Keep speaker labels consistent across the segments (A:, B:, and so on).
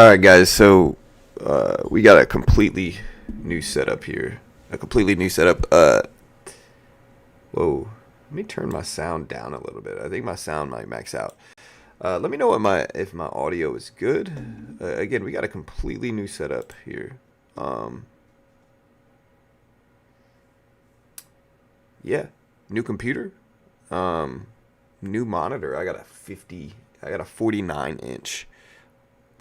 A: All right, guys. So we got a completely new setup here. A completely new setup. Whoa. Let me turn my sound down a little bit. I think my sound might max out. Let me know if my audio is good. Again, we got a completely new setup here. Yeah, new computer. New monitor. I got a 49-inch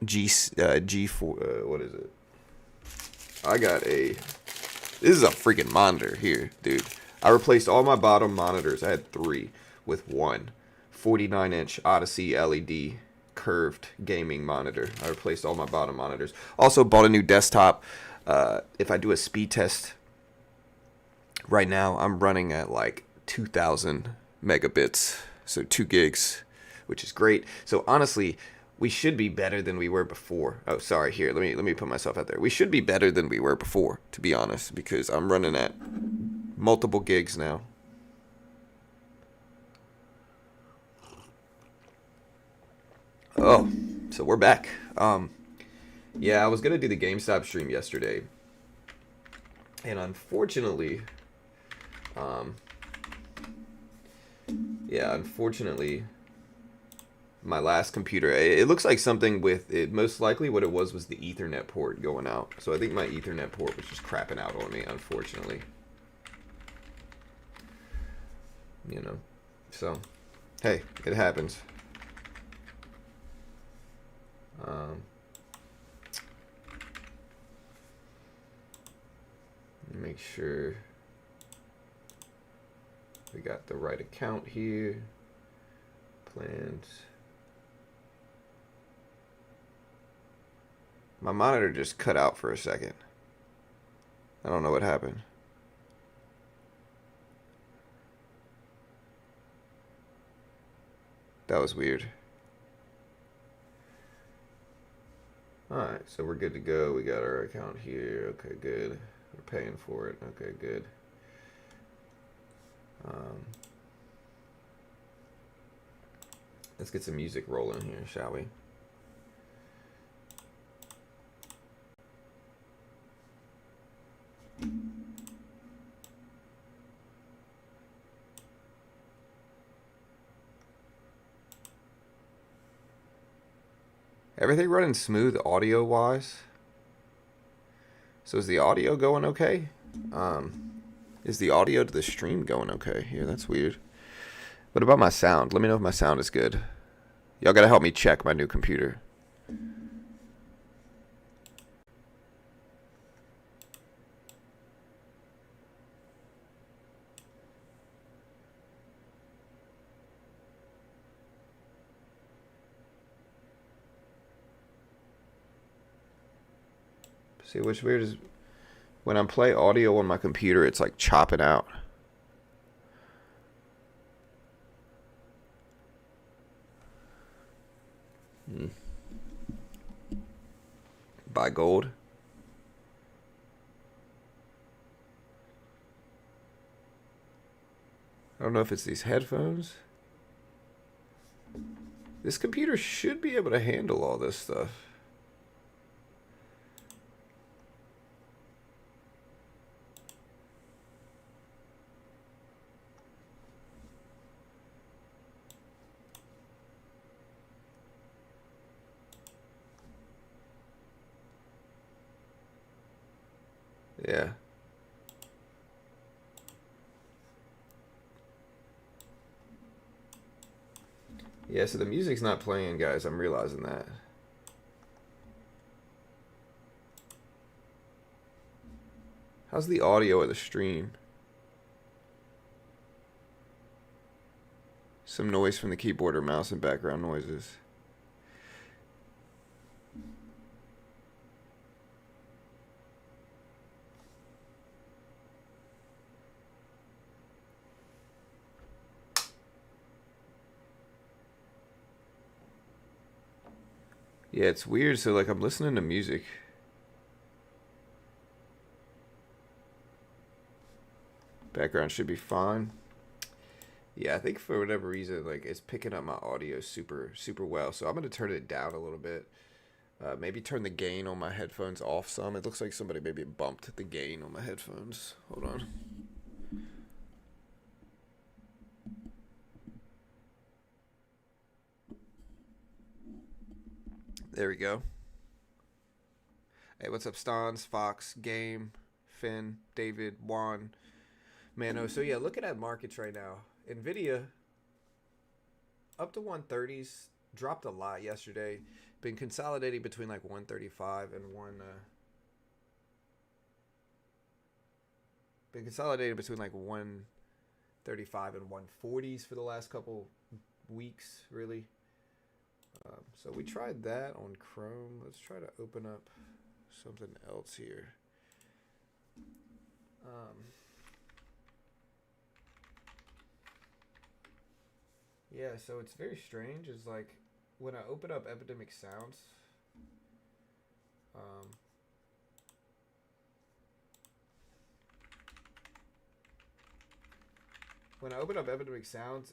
A: G4. What is it? I got a. This is a freaking monitor here, dude. I replaced all my bottom monitors. I had three with one 49-inch Odyssey LED curved gaming monitor. I replaced all my bottom monitors. Also bought a new desktop. If I do a speed test right now, I'm running at like 2,000 megabits, so 2 gigs, which is great. So honestly, we should be better than we were before. Oh, sorry. Here, let me put myself out there. We should be better than we were before, to be honest, because I'm running at multiple gigs now. Oh, so we're back. Yeah, I was gonna do the GameStop stream yesterday, and unfortunately, um, yeah, my last computer, it looks like something with it. Most likely, what it was the Ethernet port going out. So I think my Ethernet port was just crapping out on me, unfortunately. You know, so hey, it happens. Make sure we got the right account here. Plans. My monitor just cut out for a second. I don't know what happened. That was weird. Alright, so we're good to go. We got our account here. Okay, good. We're paying for it. Okay, good. Let's get some music rolling here, shall we? Everything running smooth audio-wise? So is the audio going okay? Is the audio to the stream going okay? Here, that's weird. What about my sound? Let me know if my sound is good. Y'all gotta help me check my new computer. See, what's weird is when I play audio on my computer, it's like chopping out. Buy gold. I don't know if it's these headphones. This computer should be able to handle all this stuff. Yeah. Yeah, so the music's not playing, guys. I'm realizing that. How's the audio of the stream? Some noise from the keyboard or mouse and background noises. Yeah, it's weird. So, like, I'm listening to music. Background should be fine. Yeah, I think for whatever reason, like, it's picking up my audio super, super well. So I'm going to turn it down a little bit. Maybe turn the gain on my headphones off some. It looks like somebody maybe bumped the gain on my headphones. Hold on. There we go. Hey, what's up, Stans, Fox, Game, Finn, David, Juan, Mano? So yeah, looking at markets right now, Nvidia up to 130s, dropped a lot yesterday. Been consolidating between like 135 and been consolidating between like 135 and 140s for the last couple weeks, really. So we tried that on Chrome. Let's try to open up something else here. Yeah, so it's very strange. It's like when I open up Epidemic Sounds,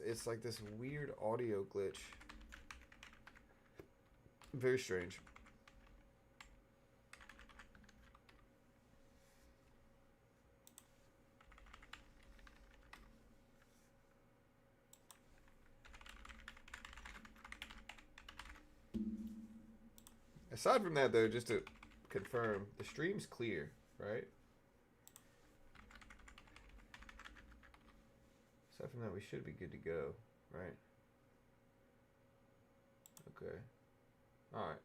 A: it's like this weird audio glitch. Very strange. Aside from that, though, just to confirm, the stream's clear, right? Aside from that, we should be good to go, right? Okay. All right.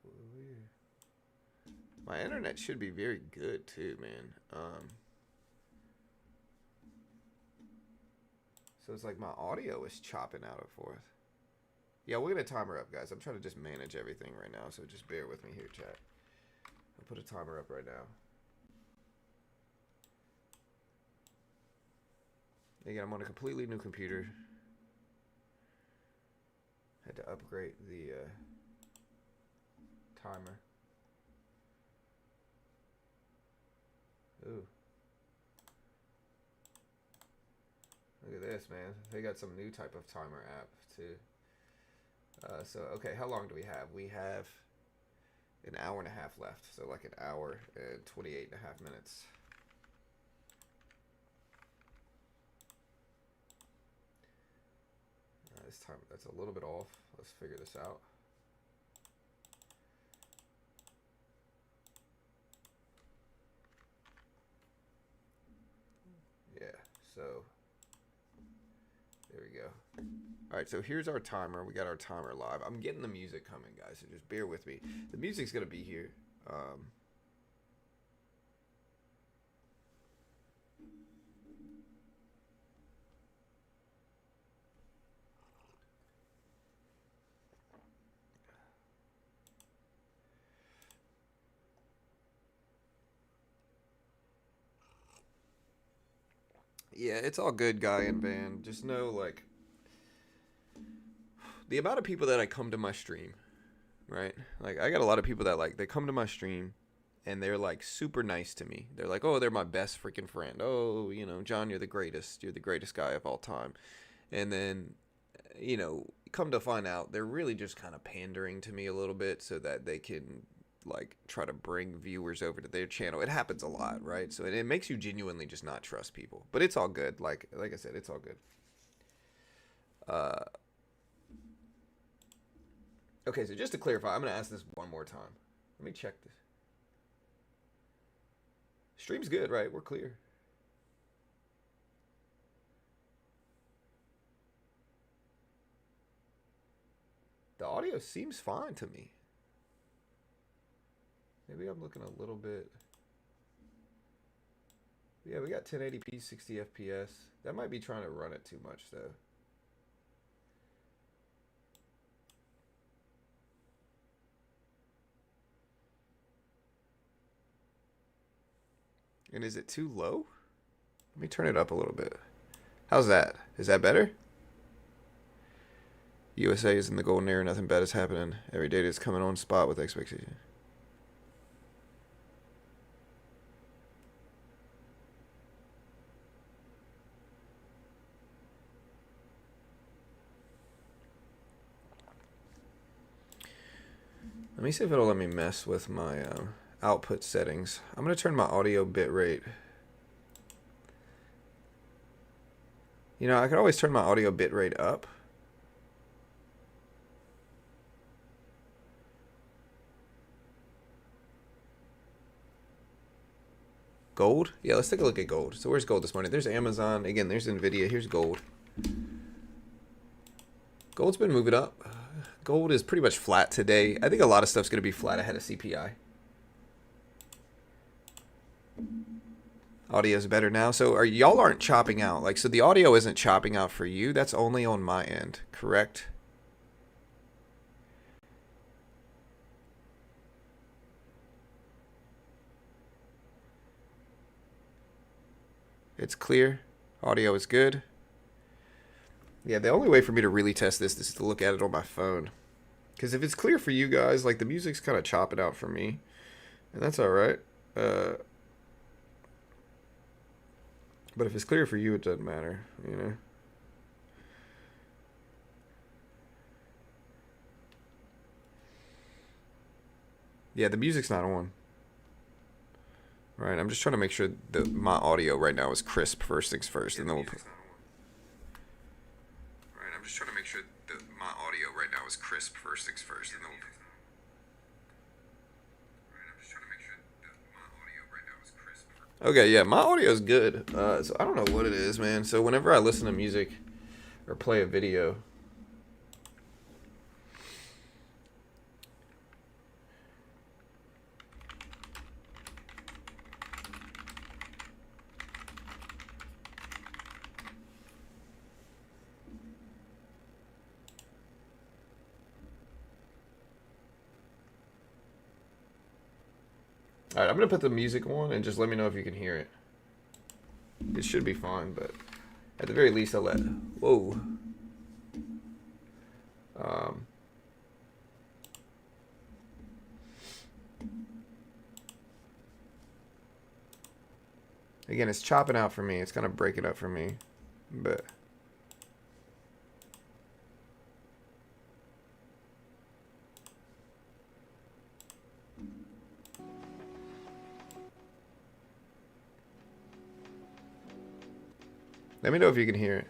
A: Weird. My internet should be very good too, man. So it's like my audio is chopping out and forth. Yeah, we're gonna timer up, guys. I'm trying to just manage everything right now, so just bear with me here, chat. I'll put a timer up right now. Again, I'm on a completely new computer. Had to upgrade the timer. Ooh. Look at this, man. They got some new type of timer app, too. So, okay, how long do we have? We have an hour and a half left. So, like an hour and 28 and a half minutes. This time, that's a little bit off. Let's figure this out. Yeah, so there we go. All right, so here's our timer. We got our timer live. I'm getting the music coming, guys, so just bear with me. The music's going to be here. Yeah, it's all good, Guy and Van. Just know, like, the amount of people that I come to my stream, right? Like, I got a lot of people that, like, they come to my stream and they're, like, super nice to me. They're like, oh, they're my best freaking friend. Oh, you know, John, you're the greatest. You're the greatest guy of all time. And then, you know, come to find out, they're really just kind of pandering to me a little bit so that they can, like, try to bring viewers over to their channel. It happens a lot, right? So it makes you genuinely just not trust people. But it's all good. Like I said, it's all good. Okay, so just to clarify, I'm going to ask this one more time. Let me check this. Stream's good, right? We're clear. The audio seems fine to me. Maybe I'm looking a little bit. Yeah, we got 1080p, 60 FPS. That might be trying to run it too much, though. And is it too low? Let me turn it up a little bit. How's that? Is that better? USA is in the golden era. Nothing bad is happening. Every day is coming on spot with expectation. Let me see if it'll let me mess with my output settings. I'm going to turn my audio bitrate. You know, I could always turn my audio bitrate up. Gold? Yeah, let's take a look at gold. So where's gold this morning? There's Amazon. Again, there's Nvidia. Here's gold. Gold's been moving up. Gold is pretty much flat today. I think a lot of stuff's going to be flat ahead of CPI. Audio's better now. So y'all aren't chopping out. Like, so the audio isn't chopping out for you. That's only on my end, correct? It's clear. Audio is good. Yeah, the only way for me to really test this is to look at it on my phone. Because if it's clear for you guys, like the music's kind of chopping out for me. And that's alright. But if it's clear for you, it doesn't matter, you know. Yeah, the music's not on. Right, I'm just trying to make sure that my audio right now is crisp first things first, and then we'll put... Right, I'm just trying to make sure that my audio right now is crisp first things first, and then we'll put... Right, I'm just trying to make sure that my audio right now is crisp. Okay, yeah, my audio is good. So I don't know what it is, man. So whenever I listen to music or play a video... Alright, I'm going to put the music on and just let me know if you can hear it. It should be fine, but at the very least I'll let... Whoa. Again, it's chopping out for me. It's kind of breaking up for me, but... Let me know if you can hear it.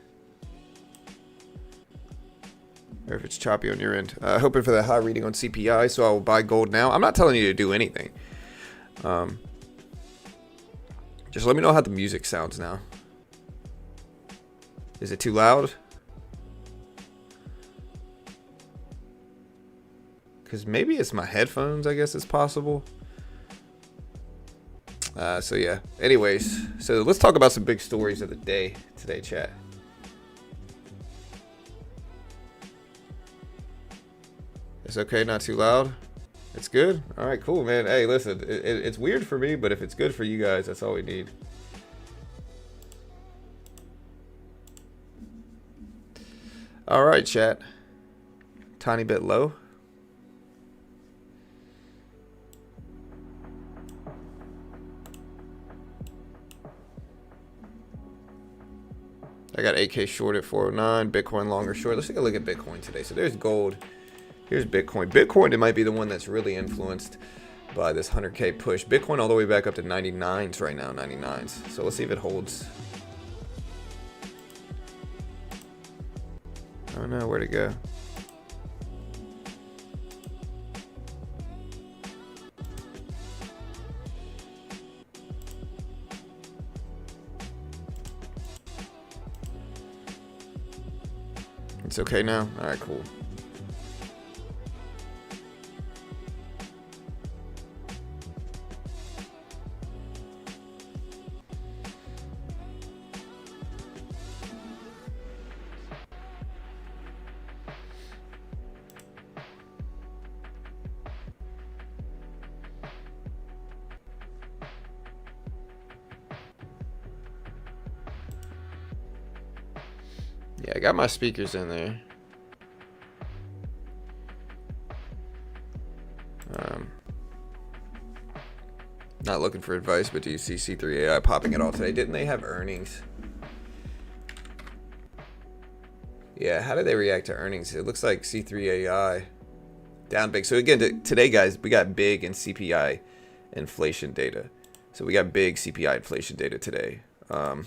A: Or if it's choppy on your end. Hoping for that high reading on CPI, so I will buy gold now. I'm not telling you to do anything. Just let me know how the music sounds now. Is it too loud? Because maybe it's my headphones, I guess it's possible. So yeah, anyways, so let's talk about some big stories of the day today, chat. It's okay, not too loud. It's good. All right, cool, man. Hey, listen, it's weird for me, but if it's good for you guys, that's all we need. All right, chat. Tiny bit low. I got 8K short at 409, Bitcoin longer short. Let's take a look at Bitcoin today. So there's gold. Here's Bitcoin. Bitcoin, it might be the one that's really influenced by this 100K push. Bitcoin all the way back up to 99s right now, 99s. So let's see if it holds. Oh no, where'd it go? It's okay now? Alright, cool. Yeah, I got my speakers in there. Not looking for advice, but do you see C3 AI popping at all today? Didn't they have earnings? Yeah, how did they react to earnings? It looks like C3 AI down big. So again, today, guys, we got big and CPI inflation data. So we got big CPI inflation data today. All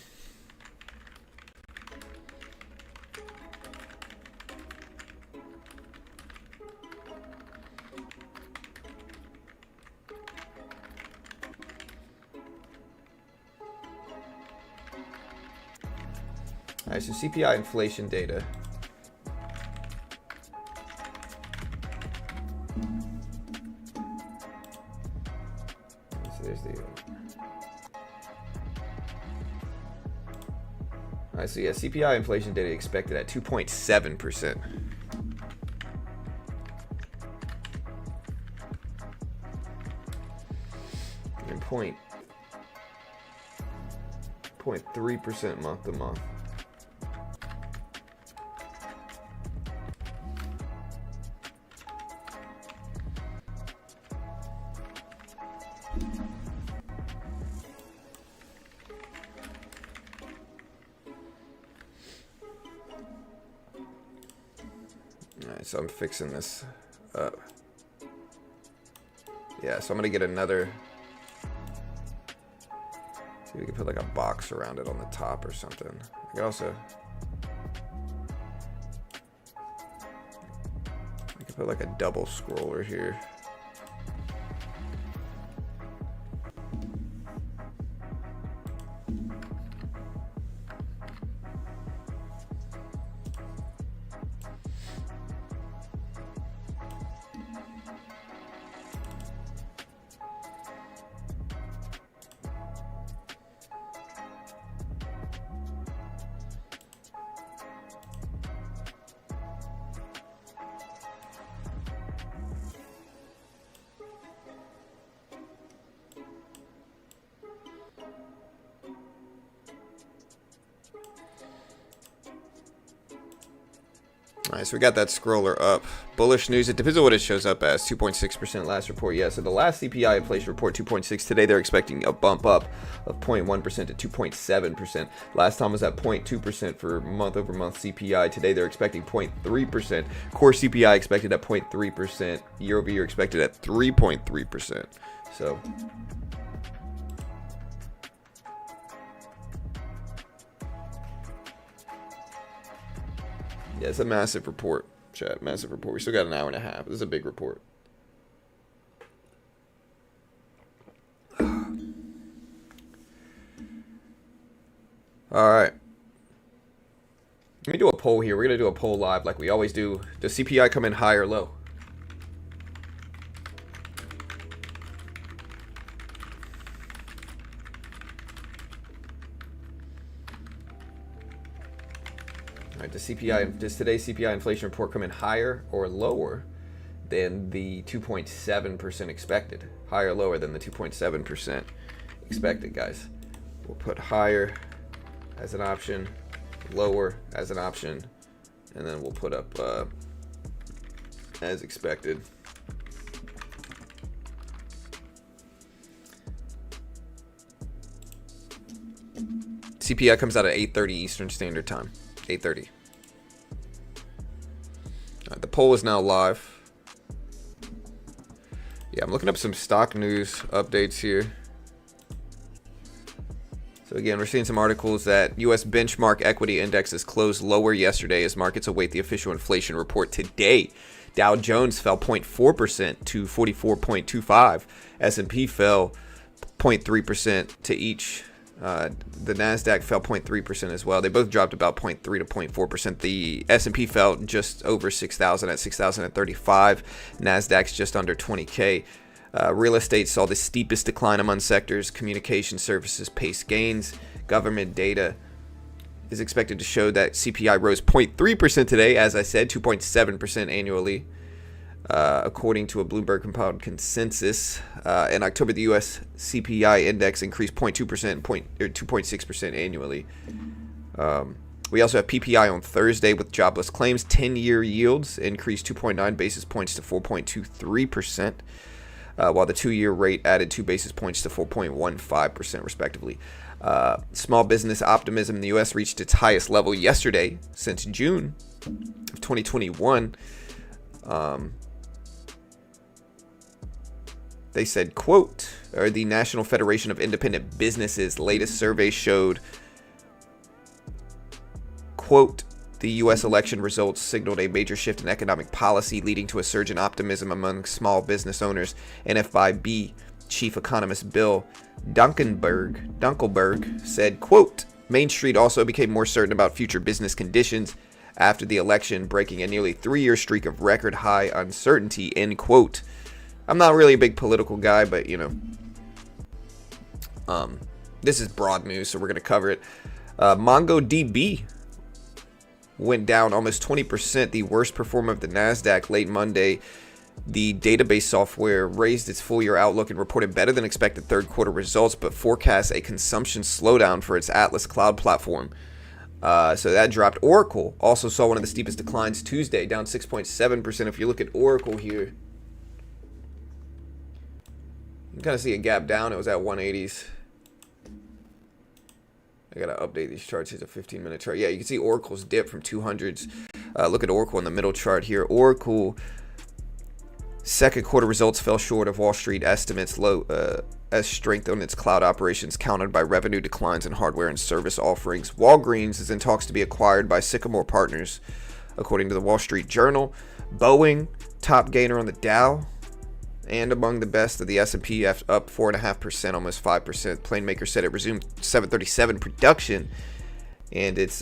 A: right, so CPI inflation data. There's the. All right, so yeah, CPI inflation data expected at 2.7%. And 0.3% month to month. Alright, so I'm fixing this up. Yeah, so I'm gonna get another. See if we can put like a box around it on the top or something. I could also. I could put like a double scroller here. Alright, so we got that scroller up. Bullish news, it depends on what it shows up as. 2.6% last report. Yeah, so the last CPI inflation report, 2.6. Today they're expecting a bump up of 0.1% to 2.7%. Last time was at 0.2% for month-over-month CPI. Today they're expecting 0.3%. Core CPI expected at 0.3%. Year-over-year expected at 3.3%. So... yeah, it's a massive report, chat. Massive report. We still got an hour and a half. This is a big report. All right. Let me do a poll here. We're going to do a poll live like we always do. Does CPI come in high or low? Does today's CPI inflation report come in higher or lower than the 2.7% expected? Higher or lower than the 2.7% expected, guys? We'll put higher as an option, lower as an option, and then we'll put up as expected. CPI comes out at 8:30 Eastern Standard Time. 8:30. The poll is now live. Yeah, I'm looking up some stock news updates here. So again, we're seeing some articles that U.S. benchmark equity indexes closed lower yesterday as markets await the official inflation report today. Dow Jones fell 0.4% to 44.25. S&P fell 0.3% to each. The NASDAQ fell 0.3% as well. They both dropped about 0.3 to 0.4%. The S&P fell just over 6,000 at 6,035. NASDAQ's just under 20K. Real estate saw the steepest decline among sectors. Communication services paced gains. Government data is expected to show that CPI rose 0.3% today, as I said, 2.7% annually. According to a Bloomberg compiled consensus, in October, the U.S. CPI index increased 0.2%, 2.6% annually. We also have PPI on Thursday with jobless claims. 10-year yields increased 2.9 basis points to 4.23%, while the 2-year rate added 2 basis points to 4.15%, respectively. Small business optimism in the U.S. reached its highest level yesterday since June of 2021. They said, quote, or the National Federation of Independent Businesses' latest survey showed, quote, the U.S. election results signaled a major shift in economic policy, leading to a surge in optimism among small business owners. NFIB chief economist Bill Dunkelberg said, quote, Main Street also became more certain about future business conditions after the election, breaking a nearly 3-year streak of record high uncertainty, end quote. I'm not really a big political guy, but, you know, this is broad news, so we're going to cover it. MongoDB went down almost 20%, the worst performer of the NASDAQ late Monday. The database software raised its full-year outlook and reported better than expected third-quarter results, but forecasts a consumption slowdown for its Atlas cloud platform. So that dropped. Oracle also saw one of the steepest declines Tuesday, down 6.7%. If you look at Oracle here, you can kind of see a gap down. It was at 180s. I got to update these charts. Here's a 15-minute chart. Yeah, you can see Oracle's dip from 200s. Look at Oracle in the middle chart here. Oracle second quarter results fell short of Wall Street estimates, as strength on its cloud operations countered by revenue declines in hardware and service offerings. Walgreens is in talks to be acquired by Sycamore Partners, according to the Wall Street Journal. Boeing, top gainer on the Dow, and among the best of the S&P, up 4.5%, almost 5%. Planemaker said it resumed 737 production, and its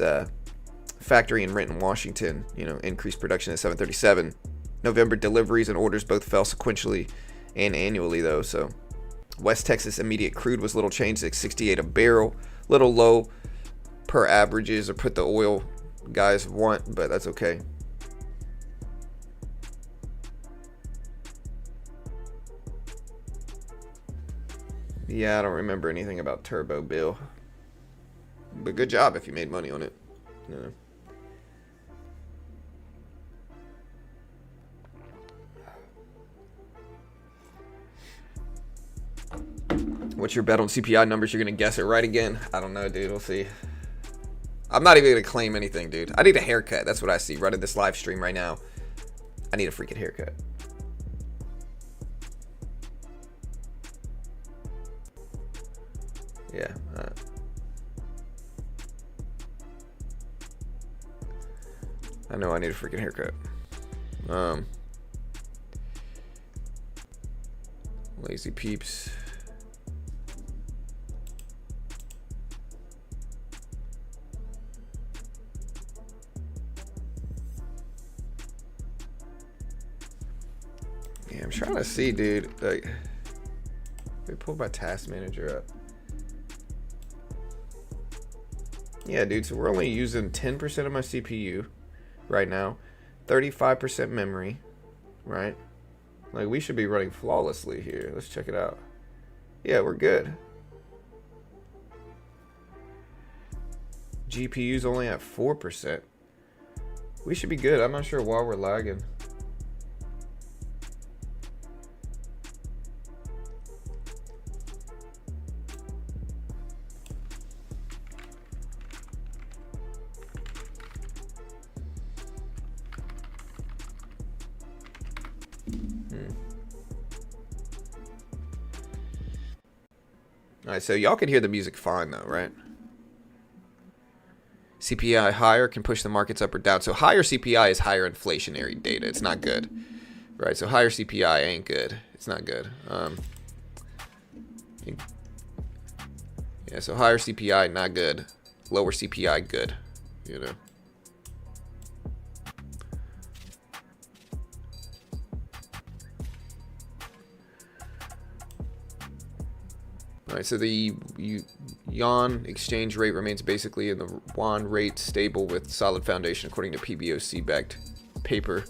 A: factory in Renton, Washington, increased production at 737. November deliveries and orders both fell sequentially and annually, though. So West Texas immediate crude was little changed at 68 a barrel, little low per averages, or put the oil guys want, but that's okay. Yeah, I don't remember anything about Turbo Bill, but good job if you made money on it. Yeah. What's your bet on CPI numbers? You're going to guess it right again? I don't know, dude. We'll see. I'm not even going to claim anything, dude. I need a haircut. That's what I see running this live stream right now. I need a freaking haircut. Yeah. I know I need a freaking haircut. Lazy peeps. Yeah, I'm trying to see, dude. Like, let me pull my task manager up. Yeah, dude, so we're only using 10% of my CPU right now, 35% memory, right? Like, we should be running flawlessly here. Let's check it out. Yeah, we're good. GPU's only at 4%. We should be good. I'm not sure why we're lagging. Alright, so y'all can hear the music fine though, right? CPI higher can push the markets up or down. So higher CPI is higher inflationary data. It's not good, right? So higher CPI ain't good. It's not good. Yeah, so higher CPI, not good. Lower CPI, good. You know. All right, so the yuan exchange rate remains basically in the yuan rate stable with solid foundation according to PBOC-backed paper.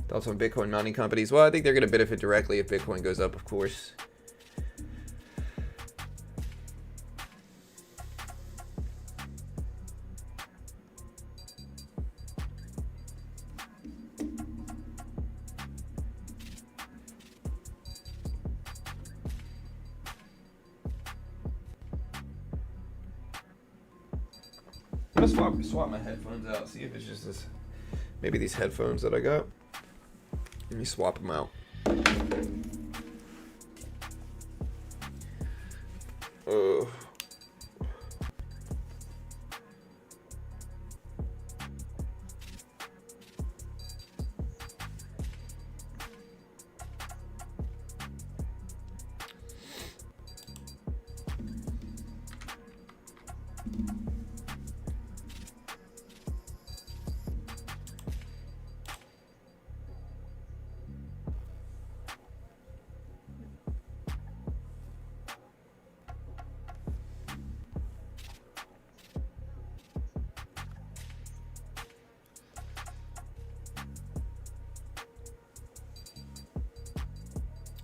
A: Thoughts on Bitcoin mining companies? Well, I think they're going to benefit directly if Bitcoin goes up, of course. I'm gonna swap my headphones out, see if it's just this. Maybe these headphones that I got. Let me swap them out. Oh.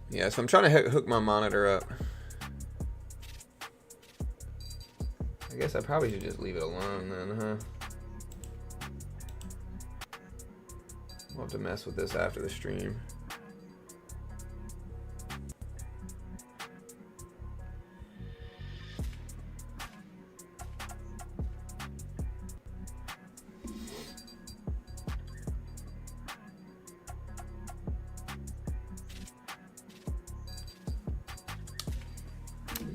A: Yeah, so I'm trying to hook my monitor up. I guess I probably should just leave it alone then, huh? I'll have to mess with this after the stream.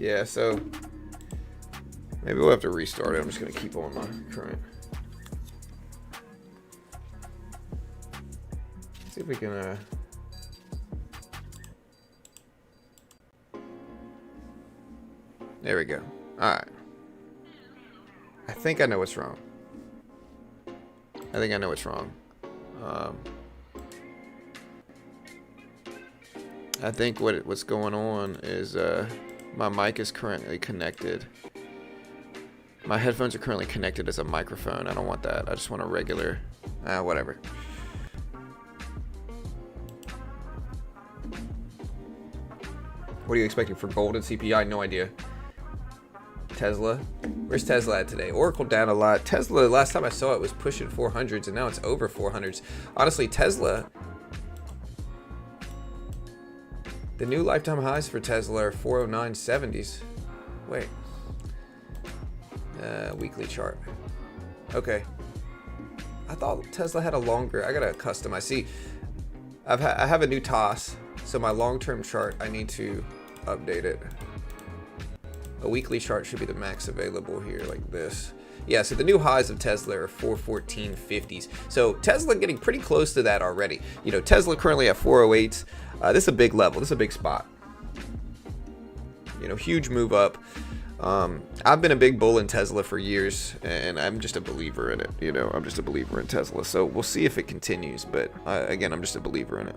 A: Yeah, so maybe we'll have to restart it. I'm just gonna keep on my current. See if we can there we go. Alright. I think I know what's wrong. I think what's going on is my mic is currently connected. My headphones are currently connected as a microphone. I don't want that. I just want a regular, whatever. What are you expecting for gold and CPI? No idea. Tesla. Where's Tesla at today? Oracle down a lot. Tesla, last time I saw it was pushing 400s and now it's over 400s. Honestly, Tesla, the new lifetime highs for Tesla are 409.70s. Wait. Weekly chart. Okay. I thought Tesla had a longer. I gotta customize. See, I have a new toss, so my long-term chart, I need to update it. A weekly chart should be the max available here, like this. Yeah, so the new highs of Tesla are 414.50s. So Tesla getting pretty close to that already. You know, Tesla currently at 408s. This is a big level. This is a big spot. You know, huge move up. I've been a big bull in Tesla for years, and I'm just a believer in it. You know, I'm just a believer in Tesla. So we'll see if it continues. But again, I'm just a believer in it.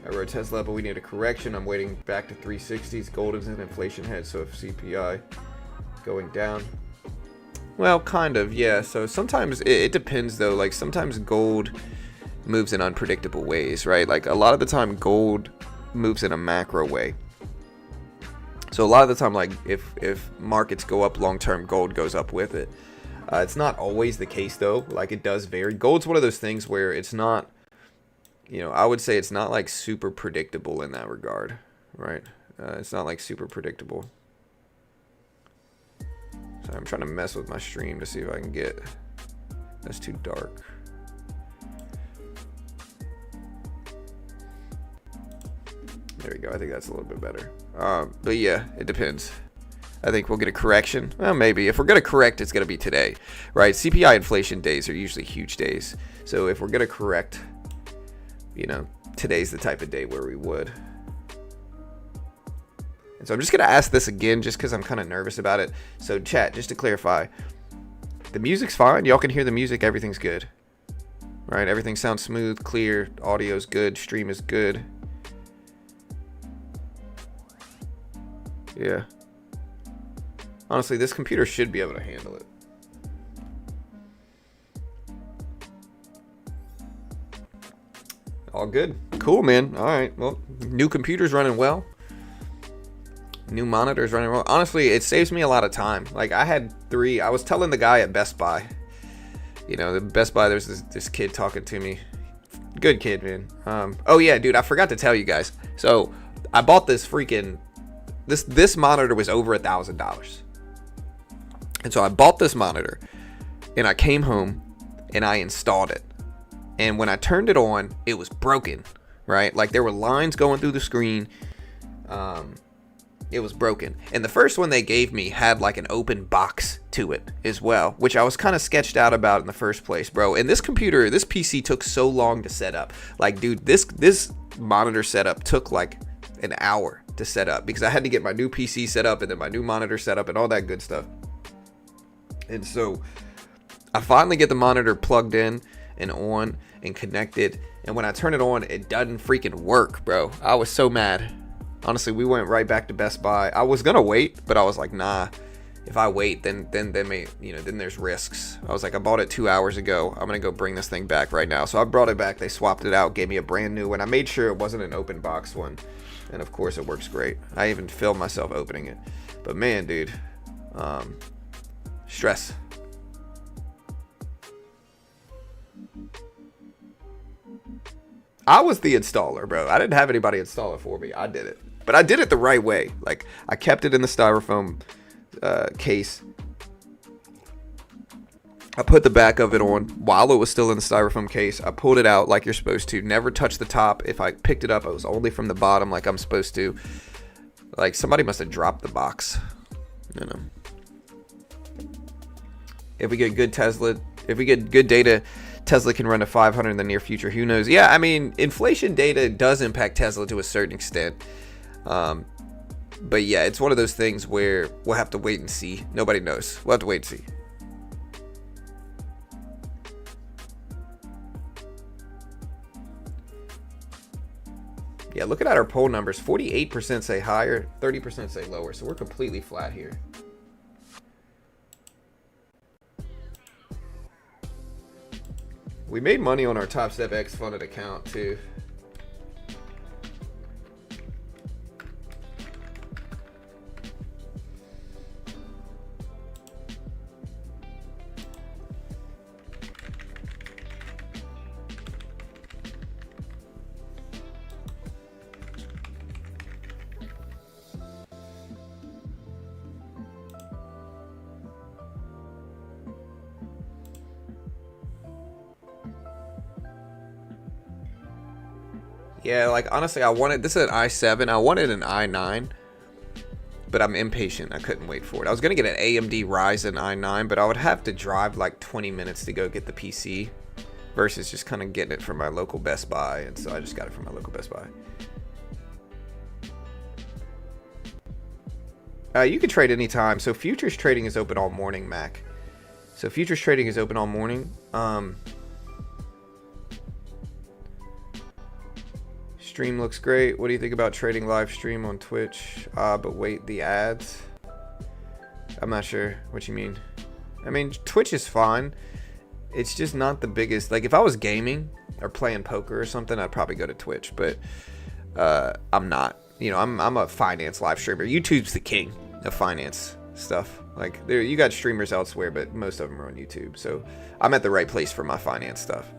A: I wrote Tesla, but we need a correction. I'm waiting back to 360s. Gold is in inflation head, so if CPI going down. Well, kind of, yeah. So sometimes it depends, though. Like, sometimes gold moves in unpredictable ways, right? Like, a lot of the time, gold moves in a macro way. So a lot of the time, like, if markets go up long-term, gold goes up with it. It's not always the case, though. Like, it does vary. Gold's one of those things where it's not, you know, I would say it's not like super predictable in that regard, right? It's not like super predictable. So I'm trying to mess with my stream to see if I can get, that's too dark. There we go. I think that's a little bit better. But yeah, it depends. I think we'll get a correction. Well, maybe. If we're going to correct, it's going to be today, right? CPI inflation days are usually huge days. So if we're going to correct, you know, today's the type of day where we would. And so I'm just going to ask this again just because I'm kind of nervous about it. So chat, just to clarify, the music's fine. Y'all can hear the music. Everything's good. Right? Everything sounds smooth, clear. Audio's good. Stream is good. Yeah. Honestly, this computer should be able to handle it. All good. Cool, man. All right. Well, new computer's running well. New monitor's running well. Honestly, it saves me a lot of time. Like, I had 3. I was telling the guy at Best Buy. You know, the Best Buy, there's this kid talking to me. Good kid, man. Oh, yeah, dude, I forgot to tell you guys. So, I bought this freaking... This monitor was over $1,000. And so, I bought this monitor. And I came home. And I installed it. And when I turned it on, it was broken, right? Like, there were lines going through the screen. It was broken. And the first one they gave me had, like, an open box to it as well, which I was kind of sketched out about in the first place, bro. And this computer, this PC took so long to set up. Like, dude, this monitor setup took, like, an hour to set up because I had to get my new PC set up and then my new monitor set up and all that good stuff. And so I finally get the monitor plugged in and on and connected, and when I turn it on, it doesn't freaking work, bro. I was so mad. Honestly, we went right back to Best Buy. I was gonna wait, but I was like, nah. If I wait, then there's risks. I was like, I bought it 2 hours ago. I'm gonna go bring this thing back right now. So I brought it back. They swapped it out, gave me a brand new one. I made sure it wasn't an open box one, and of course, it works great. I even filmed myself opening it. But man, dude, stress. I was the installer, bro. I didn't have anybody install it for me. I did it. But I did it the right way. Like, I kept it in the styrofoam case. I put the back of it on while it was still in the styrofoam case. I pulled it out like you're supposed to. Never touch the top. If I picked it up, it was only from the bottom like I'm supposed to. Like, somebody must have dropped the box. You know. If we get good data, Tesla can run to 500 in the near future. Who knows? Yeah, I mean, inflation data does impact Tesla to a certain extent. But yeah, it's one of those things where we'll have to wait and see. Nobody knows. We'll have to wait and see. Yeah, looking at our poll numbers, 48% say higher, 30% say lower. So we're completely flat here. We made money on our Top Step X funded account too. Yeah, like, honestly, this is an i7. I wanted an i9, but I'm impatient. I couldn't wait for it. I was going to get an AMD Ryzen i9, but I would have to drive like 20 minutes to go get the PC versus just kind of getting it from my local Best Buy. And so I just got it from my local Best Buy. You can trade anytime. So futures trading is open all morning, Mac. So futures trading is open all morning. Stream looks great. What do you think about trading live stream on Twitch? But wait, the ads? I'm not sure what you mean. I mean, Twitch is fine. It's just not the biggest. Like, if I was gaming or playing poker or something, I'd probably go to Twitch. But I'm not. You know, I'm a finance live streamer. YouTube's the king of finance stuff. Like, you got streamers elsewhere, but most of them are on YouTube. So I'm at the right place for my finance stuff.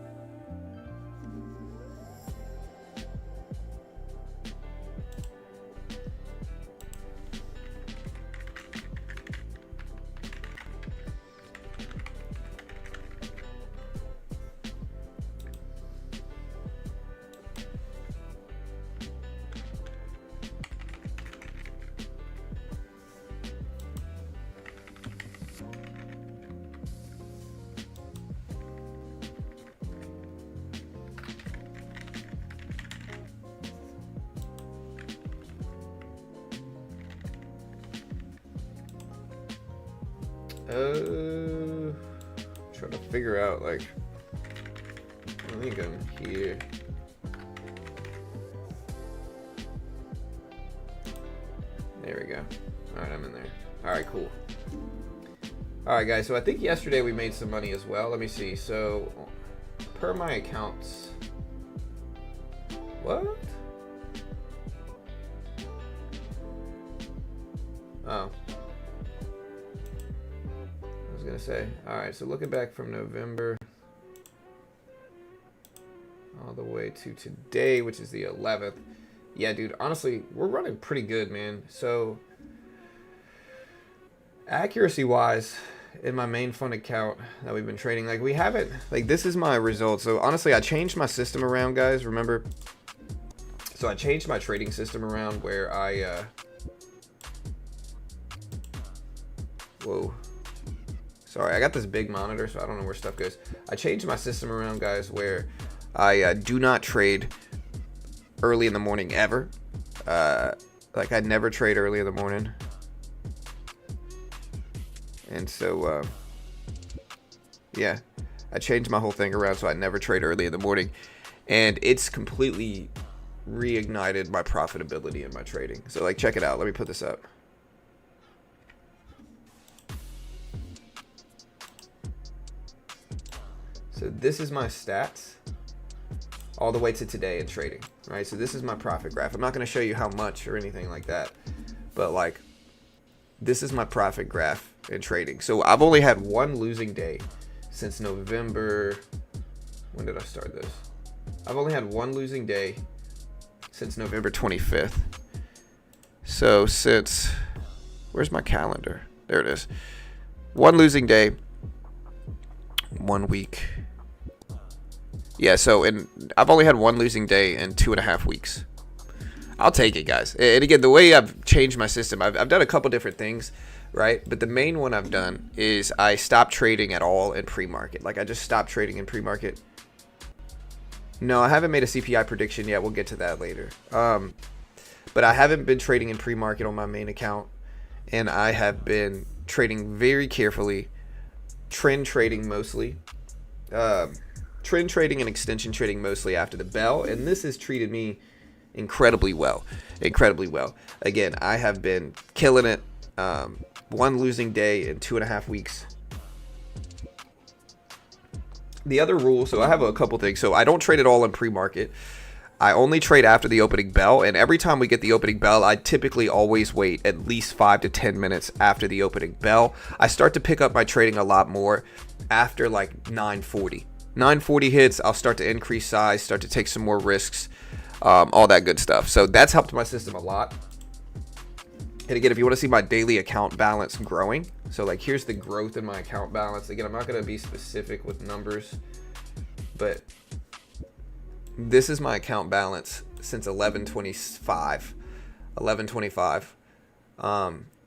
A: Trying to figure out, like, I think I'm here. There we go. Alright, I'm in there. Alright, cool. Alright, guys, so I think yesterday we made some money as well. Let me see. So, per my accounts, What? Oh. I was gonna say. Alright, so looking back from November all the way to today, which is the 11th. Yeah, dude, honestly, we're running pretty good, man. So, accuracy-wise, in my main fund account that we've been trading, like, we haven't, like, this is my result. So, honestly, I changed my system around, guys, remember? So, I changed my trading system around where I, whoa. Sorry, I got this big monitor, so I don't know where stuff goes. I changed my system around, guys, where I do not trade early in the morning ever. Like, I never trade early in the morning. And so, yeah, I changed my whole thing around so I never trade early in the morning. And it's completely reignited my profitability in my trading. So, like, check it out. Let me put this up. So this is my stats all the way to today in trading, right? So this is my profit graph. I'm not going to show you how much or anything like that, but like, this is my profit graph in trading. So I've only had one losing day since November. When did I start this? I've only had one losing day since November 25th. So since, where's my calendar? There it is. One losing day, 1 week. Yeah, so I've only had one losing day in 2.5 weeks. I'll take it, guys. And again, the way I've changed my system, I've done a couple different things, right? But the main one I've done is I stopped trading at all in pre-market. Like, I just stopped trading in pre-market. No, I haven't made a CPI prediction yet. We'll get to that later. But I haven't been trading in pre-market on my main account. And I have been trading very carefully. Trend trading mostly. Trend trading and extension trading mostly after the bell. And this has treated me incredibly well. Incredibly well. Again, I have been killing it. One losing day in 2.5 weeks. The other rule, so I have a couple things. So I don't trade at all in pre-market. I only trade after the opening bell. And every time we get the opening bell, I typically always wait at least 5 to 10 minutes after the opening bell. I start to pick up my trading a lot more after like 9:40. 9:40 hits, I'll start to increase size, start to take some more risks, all that good stuff. So that's helped my system a lot. And again, if you want to see my daily account balance growing, so like here's the growth in my account balance. Again, I'm not going to be specific with numbers, but this is my account balance since 11/25. 11/25.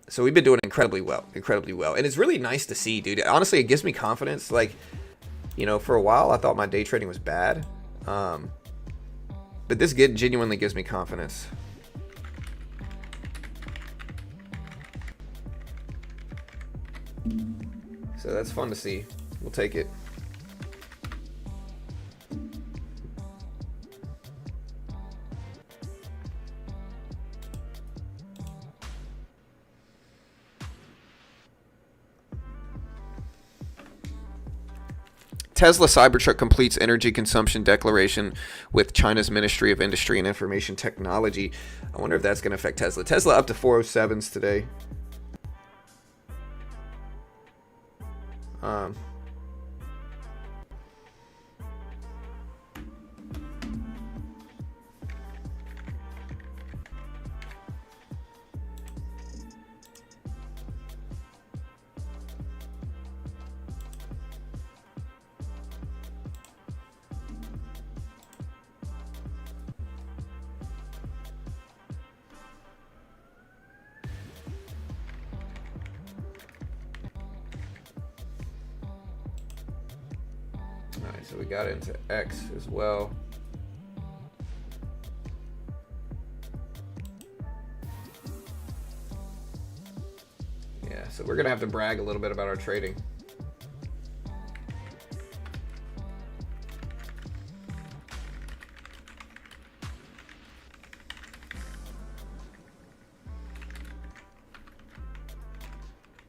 A: So we've been doing incredibly well. And it's really nice to see, dude. Honestly, it gives me confidence. Like, you know, for a while, I thought my day trading was bad. But this genuinely gives me confidence. So that's fun to see. We'll take it. Tesla Cybertruck completes energy consumption declaration with China's Ministry of Industry and Information Technology. I wonder if that's going to affect Tesla. Tesla up to 407s today. Alright, so we got into X as well. Yeah, so we're going to have to brag a little bit about our trading.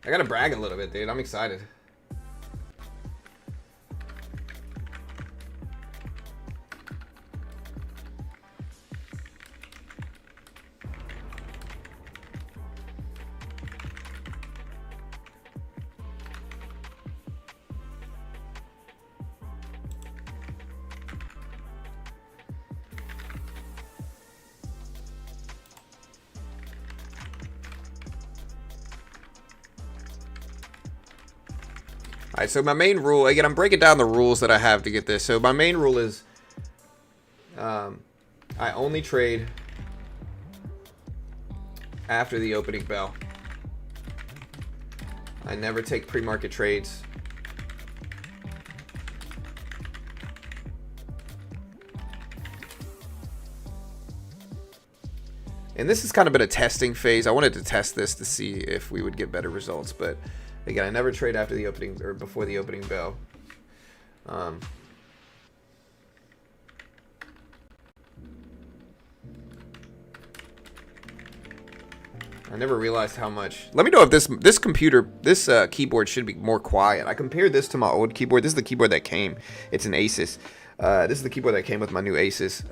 A: I got to brag a little bit, dude. I'm excited. All right, so my main rule, again, I'm breaking down the rules that I have to get this. So my main rule is I only trade after the opening bell. I never take pre-market trades. And this has kind of been a testing phase. I wanted to test this to see if we would get better results. But again, I never trade after the opening or before the opening bell. I never realized how much. Let me know if this computer, this keyboard should be more quiet. I compared this to my old keyboard. This is the keyboard that came. It's an Asus. This is the keyboard that came with my new Asus.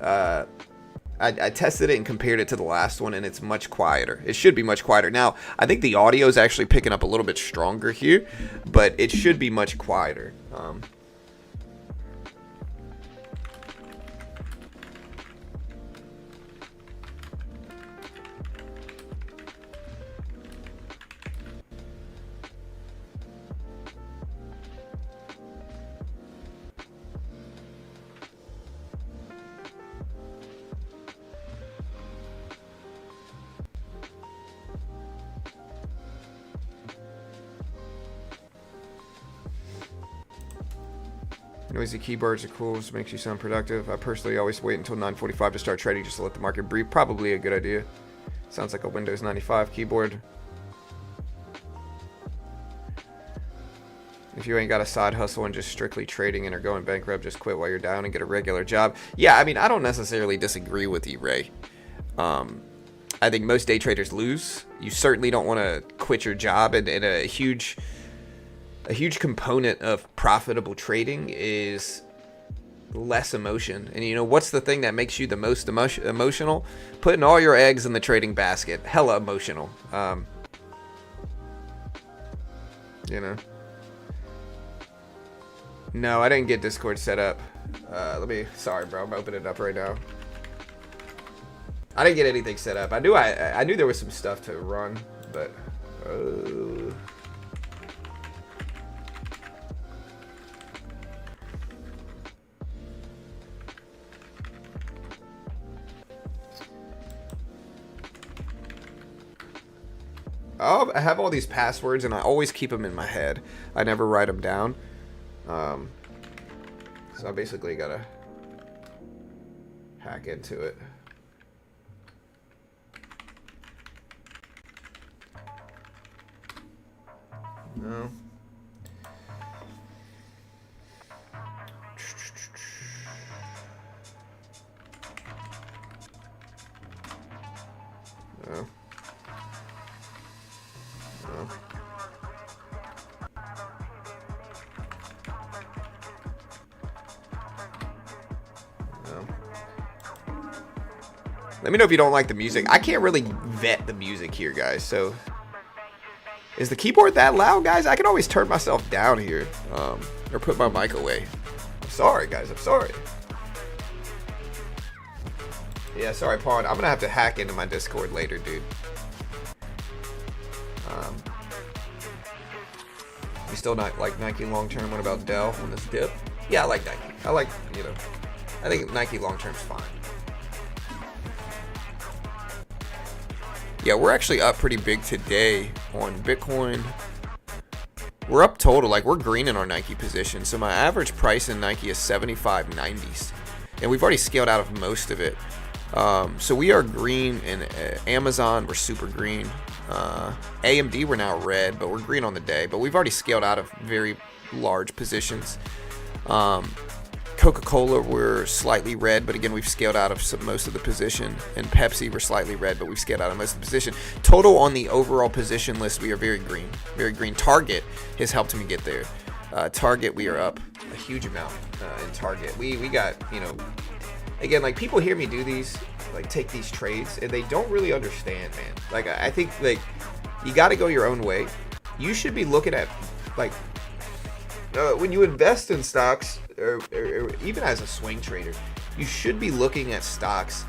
A: I tested it and compared it to the last one, and it's much quieter. It should be much quieter. Now, I think the audio is actually picking up a little bit stronger here, but it should be much quieter. Noisy keyboards are cool. This makes you sound productive. I personally always wait until 9:45 to start trading just to let the market breathe. Probably a good idea. Sounds like a Windows 95 keyboard. If you ain't got a side hustle and just strictly trading and are going bankrupt, just quit while you're down and get a regular job. Yeah, I mean, I don't necessarily disagree with you, Ray. I think most day traders lose. You certainly don't want to quit your job, and a huge component of profitable trading is less emotion. And you know, what's the thing that makes you the most emotional? Putting all your eggs in the trading basket. Hella emotional. You know. No, I didn't get Discord set up. Sorry, bro. I'm opening it up right now. I didn't get anything set up. I knew there was some stuff to run, but. I have all these passwords, and I always keep them in my head. I never write them down. So I basically gotta hack into it. No. No. Let me know if you don't like the music. I can't really vet the music here, guys. So, is the keyboard that loud, guys? I can always turn myself down here, or put my mic away. I'm sorry, guys. I'm sorry. Yeah, sorry, Pawn. I'm gonna have to hack into my Discord later, dude. You still not like Nike long term? What about Dell on this dip? Yeah, I like Nike. I think Nike long term's fine. Yeah, we're actually up pretty big today on Bitcoin. We're up total, like we're green in our Nike position. So my average price in Nike is 75.90s, and we've already scaled out of most of it. So we are green in Amazon. We're super green. AMD, we're now red, but we're green on the day. But we've already scaled out of very large positions. Coca-Cola, we're slightly red, but again, we've scaled out of most of the position. And Pepsi, we're slightly red, but we've scaled out of most of the position. Total on the overall position list, we are very green. Very green. Target has helped me get there. Target, we are up a huge amount in Target. We got, you know, again, like people hear me do these, like take these trades, and they don't really understand, man. Like I think like you got to go your own way. You should be looking at like when you invest in stocks, or even as a swing trader, you should be looking at stocks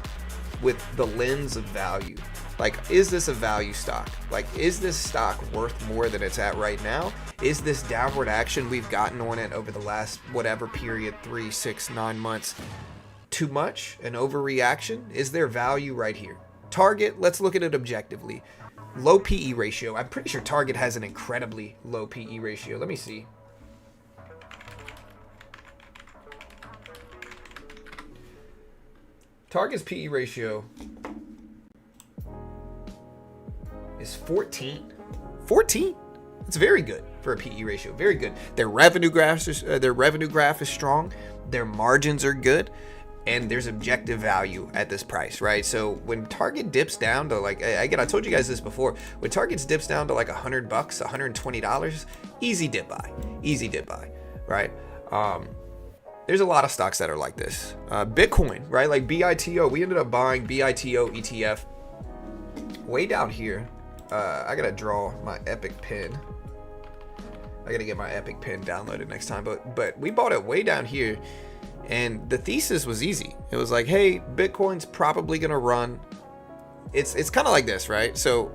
A: with the lens of value. Like, is this a value stock? Like, is this stock worth more than it's at right now? Is this downward action we've gotten on it over the last whatever period, 3, 6, 9 months, too much? An overreaction? Is there value right here? Target, let's look at it objectively. Low PE ratio. I'm pretty sure Target has an incredibly low PE ratio. Let me see. Target's PE ratio is 14. 14. It's very good for a PE ratio. Very good. Their revenue graph is strong. Their margins are good, and there's objective value at this price, right? So when Target dips down to like, again, I told you guys this before. When Target dips down to like $100, $120, easy dip buy, right? There's a lot of stocks that are like this. Bitcoin, right? Like BITO. We ended up buying BITO ETF way down here. I gotta draw my Epic Pen. I gotta get my Epic Pen downloaded next time. But we bought it way down here, and the thesis was easy. It was like, hey, Bitcoin's probably gonna run. It's kind of like this, right? So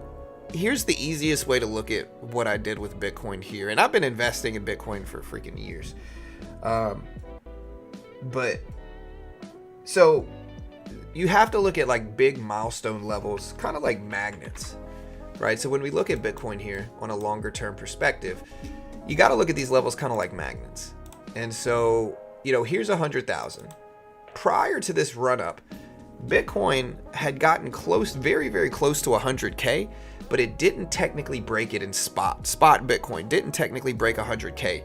A: here's the easiest way to look at what I did with Bitcoin here, and I've been investing in Bitcoin for freaking years. But so you have to look at like big milestone levels, kind of like magnets, right? So when we look at Bitcoin here on a longer term perspective, you got to look at these levels kind of like magnets. And so, you know, here's 100,000. Prior to this run up, Bitcoin had gotten close, very, very close to 100K, but it didn't technically break it in spot. Spot Bitcoin didn't technically break 100K.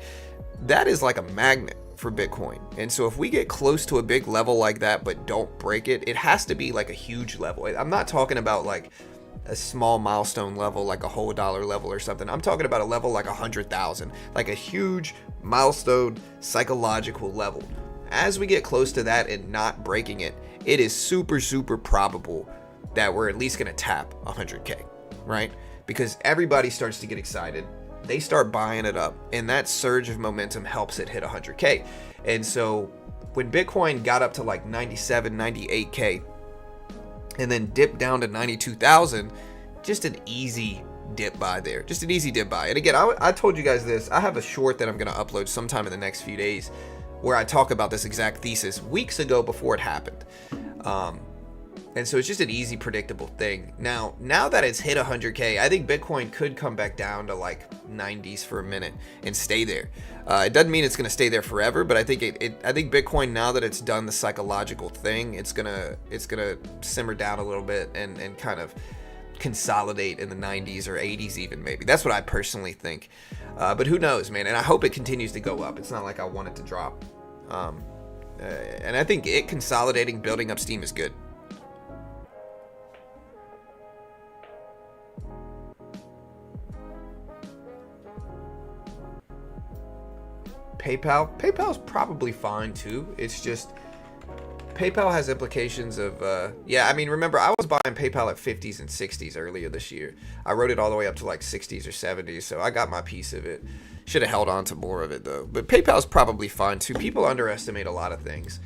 A: That is like a magnet for Bitcoin. And so if we get close to a big level like that but don't break it, it has to be like a huge level. I'm not talking about like a small milestone level, like a whole dollar level or something. I'm talking about a level like 100,000, like a huge milestone psychological level. As we get close to that and not breaking it, it is super, super probable that we're at least going to tap 100K, right? Because everybody starts to get excited. They start buying it up, and that surge of momentum helps it hit 100K. And so when Bitcoin got up to like 97, 98K, and then dipped down to 92,000, just an easy dip buy there. Just an easy dip buy. And again, I told you guys this. I have a short that I'm going to upload sometime in the next few days where I talk about this exact thesis weeks ago before it happened. And so it's just an easy, predictable thing. Now that it's hit 100K, I think Bitcoin could come back down to like 90s for a minute and stay there. It doesn't mean it's going to stay there forever, but I think I think Bitcoin, now that it's done the psychological thing, it's gonna simmer down a little bit and kind of consolidate in the 90s or 80s even, maybe. That's what I personally think. But who knows, man? And I hope it continues to go up. It's not like I want it to drop. And I think it consolidating, building up steam is good. PayPal's probably fine too. It's just PayPal has implications of I mean, remember, I was buying PayPal at 50s and 60s earlier this year. I rode it all the way up to like 60s or 70s, so I got my piece of it. Should have held on to more of it though. But PayPal's probably fine too. People underestimate a lot of things.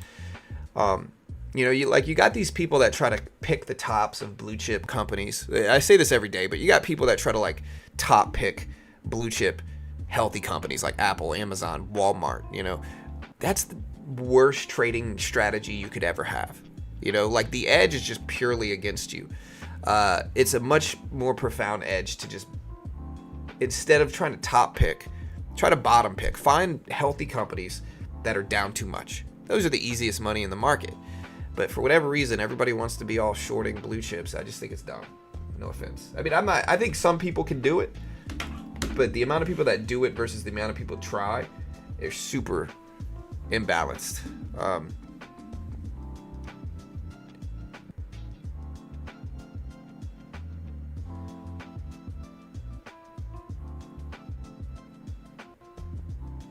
A: You know, you got these people that try to pick the tops of blue chip companies. I say this every day, but you got people that try to like top pick blue chip healthy companies like Apple, Amazon, Walmart. You know, that's the worst trading strategy you could ever have. You know, like the edge is just purely against you. It's a much more profound edge to just, instead of trying to top pick, try to bottom pick. Find healthy companies that are down too much. Those are the easiest money in the market. But for whatever reason, everybody wants to be all shorting blue chips. I just think it's dumb. No offense. I mean, I think some people can do it, but the amount of people that do it versus the amount of people try, they're super imbalanced.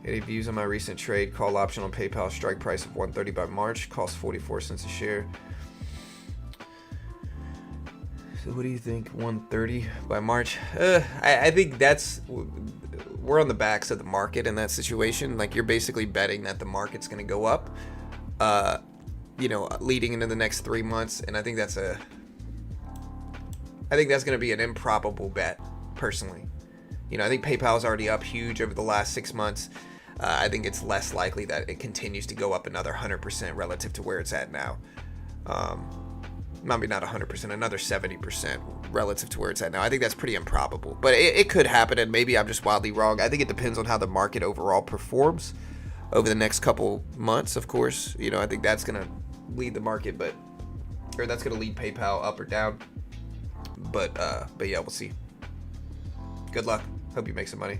A: Any views on my recent trade? Call option on PayPal, strike price of 130 by March, cost 44 cents a share. So what do you think? 130 by March? I think we're on the backs of the market in that situation. Like, you're basically betting that the market's going to go up.
B: leading into the next 3 months, and I think that's going to be an improbable bet, personally. I think PayPal's already up huge over the last 6 months. I think it's less likely that it continues to go up another 100% relative to where it's at now. Maybe not 100%, another 70% relative to where it's at now. I think that's pretty improbable, but it could happen, and maybe I'm just wildly wrong. I think it depends on how the market overall performs over the next couple months, of course. I think that's going to lead the market, or that's going to lead PayPal up or down. But yeah, we'll see. Good luck. Hope you make some money.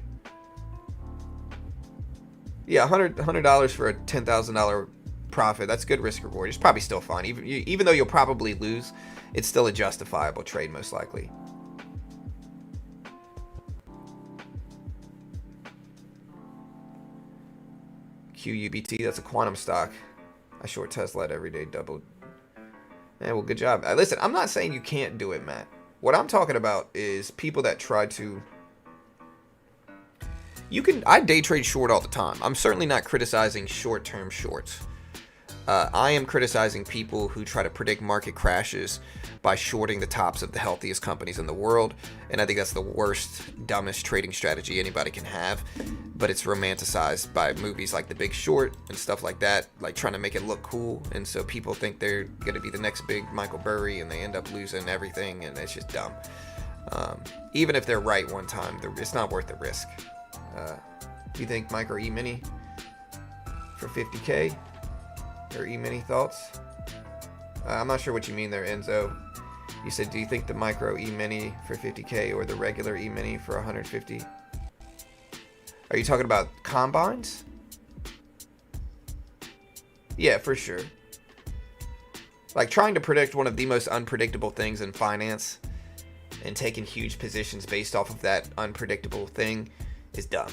B: Yeah, $100 for a $10,000 profit. That's good risk reward. It's probably still fine. Even though you'll probably lose, it's still a justifiable trade, most likely. QUBT, that's a quantum stock. I short Tesla at every day, doubled. Man, well, good job. Listen, I'm not saying you can't do it, Matt. What I'm talking about is people that try to... I day trade short all the time. I'm certainly not criticizing short-term shorts. I am criticizing people who try to predict market crashes by shorting the tops of the healthiest companies in the world. And I think that's the worst, dumbest trading strategy anybody can have. But it's romanticized by movies like The Big Short and stuff like that, like trying to make it look cool. And so people think they're going to be the next big Michael Burry, and they end up losing everything, and it's just dumb. Even if they're right one time, it's not worth the risk. Do you think micro E-mini for 50K? Or E-mini thoughts? I'm not sure what you mean there, Enzo. You said, do you think the micro E-mini for 50K or the regular E-mini for 150? Are you talking about combines? Yeah, for sure. Like, trying to predict one of the most unpredictable things in finance and taking huge positions based off of that unpredictable thing is dumb.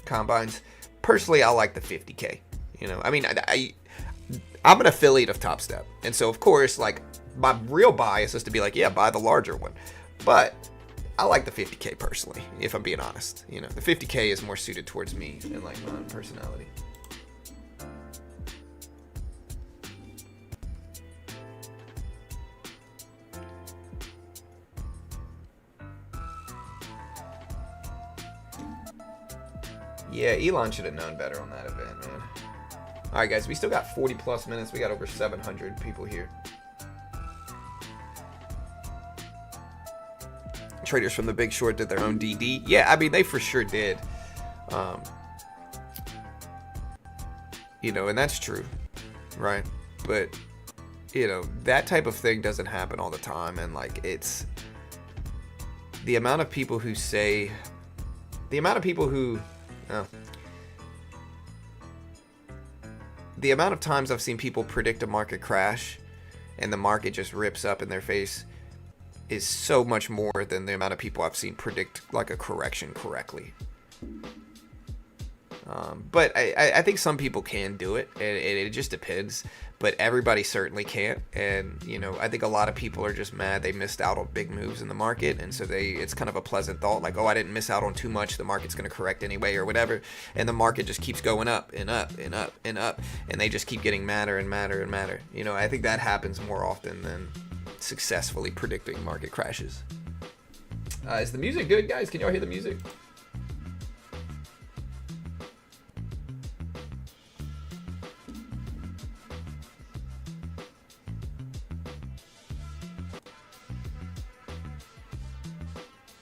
B: Combines. Personally, I like the 50K. I mean, I'm an affiliate of Top Step. And so, of course, like, my real bias is to be like, yeah, buy the larger one. But I like the 50K personally, if I'm being honest. The 50K is more suited towards me and, like, my own personality. Yeah, Elon should have known better on that event, man. All right, guys, we still got 40 plus minutes. We got over 700 people here. Traders from The Big Short did their own DD. Yeah, I mean, they for sure did. And that's true, right? But, that type of thing doesn't happen all the time. And, like, it's the amount of people who say, the amount of times I've seen people predict a market crash and the market just rips up in their face is so much more than the amount of people I've seen predict, like, a correction correctly. But I think some people can do it, and it just depends. But everybody certainly can't. And, I think a lot of people are just mad they missed out on big moves in the market. And so it's kind of a pleasant thought, like, oh, I didn't miss out on too much. The market's going to correct anyway or whatever. And the market just keeps going up and up and up and up. And they just keep getting madder and madder and madder. I think that happens more often than successfully predicting market crashes. Is the music good, guys? Can y'all hear the music?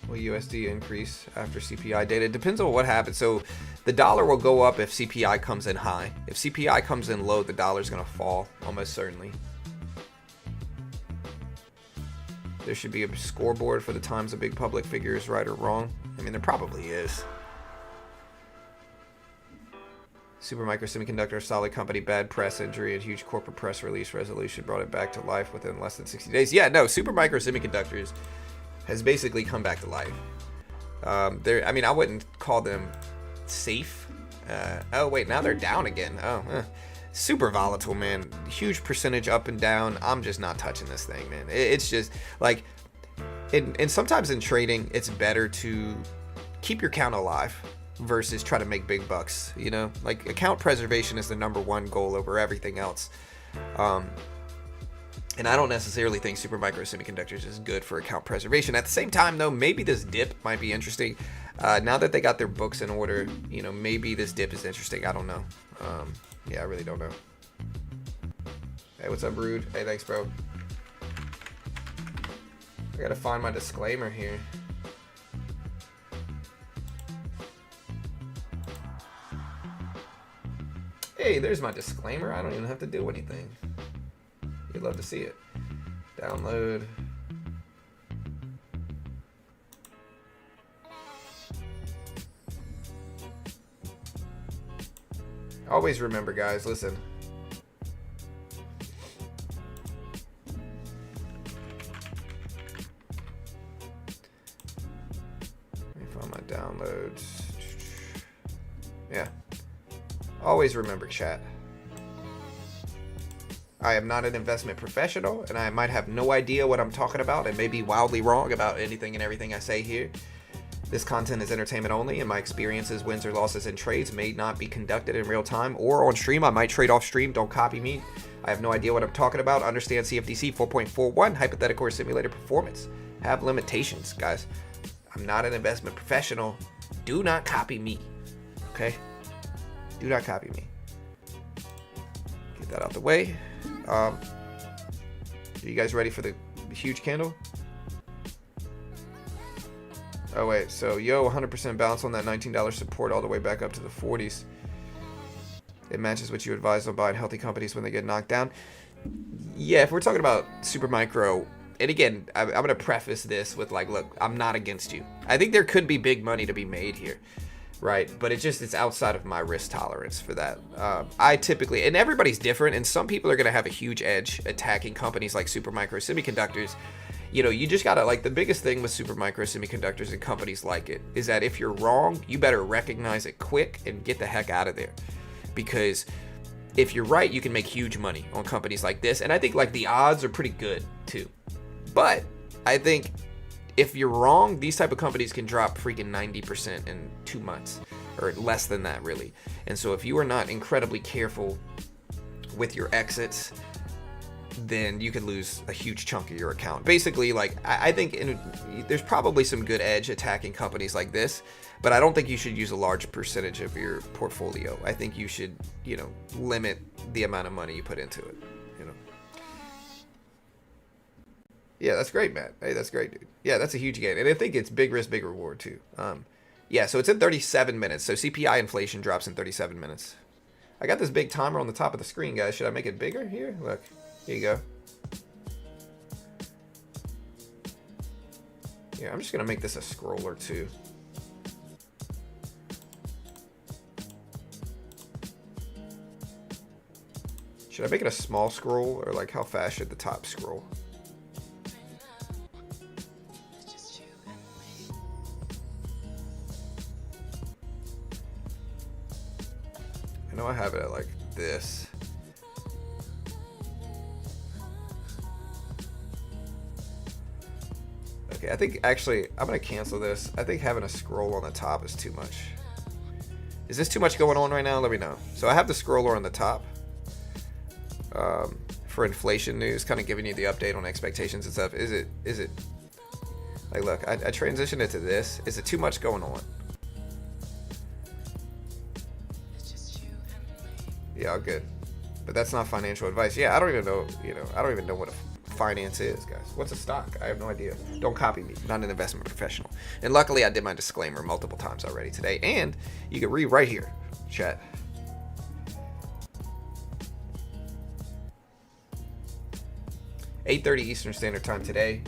B: Will USD increase after CPI data? It depends on what happens. So the dollar will go up if CPI comes in high. If CPI comes in low, the dollar's going to fall, almost certainly. There should be a scoreboard for the times a big public figure is right or wrong. I mean, there probably is. Supermicro Semiconductor, solid company, bad press injury, and huge corporate press release resolution brought it back to life within less than 60 days. Yeah, no, Supermicro Semiconductors has basically come back to life. I mean, I wouldn't call them safe. Oh, wait, now they're down again. Super volatile, man. Huge percentage up and down. I'm just not touching this thing, man. It's just, like, and sometimes in trading, it's better to keep your count alive. versus try to make big bucks. Like account preservation is the #1 goal over everything else. And I don't necessarily think Supermicro Semiconductors is good for account preservation. At the same time, though, maybe this dip might be interesting. Now that they got their books in order, maybe this dip is interesting. I don't know. Yeah, I really don't know. Hey, what's up, Rude? Hey, thanks, bro. I gotta find my disclaimer here. Hey, there's my disclaimer. I don't even have to do anything. You'd love to see it. Download. Always remember, guys, listen. Let me find my downloads. Yeah. Always remember, chat. I am not an investment professional, and I might have no idea what I'm talking about and may be wildly wrong about anything and everything I say here. This content is entertainment only, and my experiences, wins or losses in trades may not be conducted in real time or on stream. I might trade off stream. Don't copy me. I have no idea what I'm talking about. Understand CFTC 4.41, hypothetical or simulated performance. Have limitations, guys. I'm not an investment professional. Do not copy me, okay? Do not copy me. Get that out the way. Are you guys ready for the huge candle? Oh wait, so 100% bounce on that $19 support all the way back up to the 40s. It matches what you advise on buying healthy companies when they get knocked down. Yeah, if we're talking about Supermicro, and again, I'm going to preface this with like, look, I'm not against you. I think there could be big money to be made here. Right, but it's outside of my risk tolerance for that. I typically, and everybody's different, and some people are going to have a huge edge attacking companies like Supermicro Semiconductors. You just got to, like, the biggest thing with Supermicro Semiconductors and companies like it is that if you're wrong, you better recognize it quick and get the heck out of there. Because if you're right, you can make huge money on companies like this, and I think, like, the odds are pretty good, too. But I think if you're wrong, these type of companies can drop freaking 90% in 2 months, or less than that, really. And so if you are not incredibly careful with your exits, then you could lose a huge chunk of your account. Basically, like, I think there's probably some good edge attacking companies like this, but I don't think you should use a large percentage of your portfolio. I think you should, limit the amount of money you put into it, Yeah, that's great, Matt. Hey, that's great, dude. Yeah, that's a huge gain. And I think it's big risk, big reward, too. Yeah, so it's in 37 minutes. So CPI inflation drops in 37 minutes. I got this big timer on the top of the screen, guys. Should I make it bigger here? Look, here you go. Yeah, I'm just going to make this a scroller, too. Should I make it a small scroll, or, like, how fast should the top scroll? I know I have it at like this. Okay, I think actually I'm gonna cancel this. I think having a scroll on the top is too much. Is this too much going on right now? Let me know. So I have the scroller on the top for inflation news, kind of giving you the update on expectations and stuff. Is it like, look, I transitioned it to this. Is it too much going on? Yeah, good. But that's not financial advice. Yeah, I don't even know, I don't even know what a finance is, guys. What's a stock? I have no idea. Don't copy me. I'm not an investment professional. And luckily, I did my disclaimer multiple times already today. And you can read right here, chat. (8:30) Eastern Standard Time today.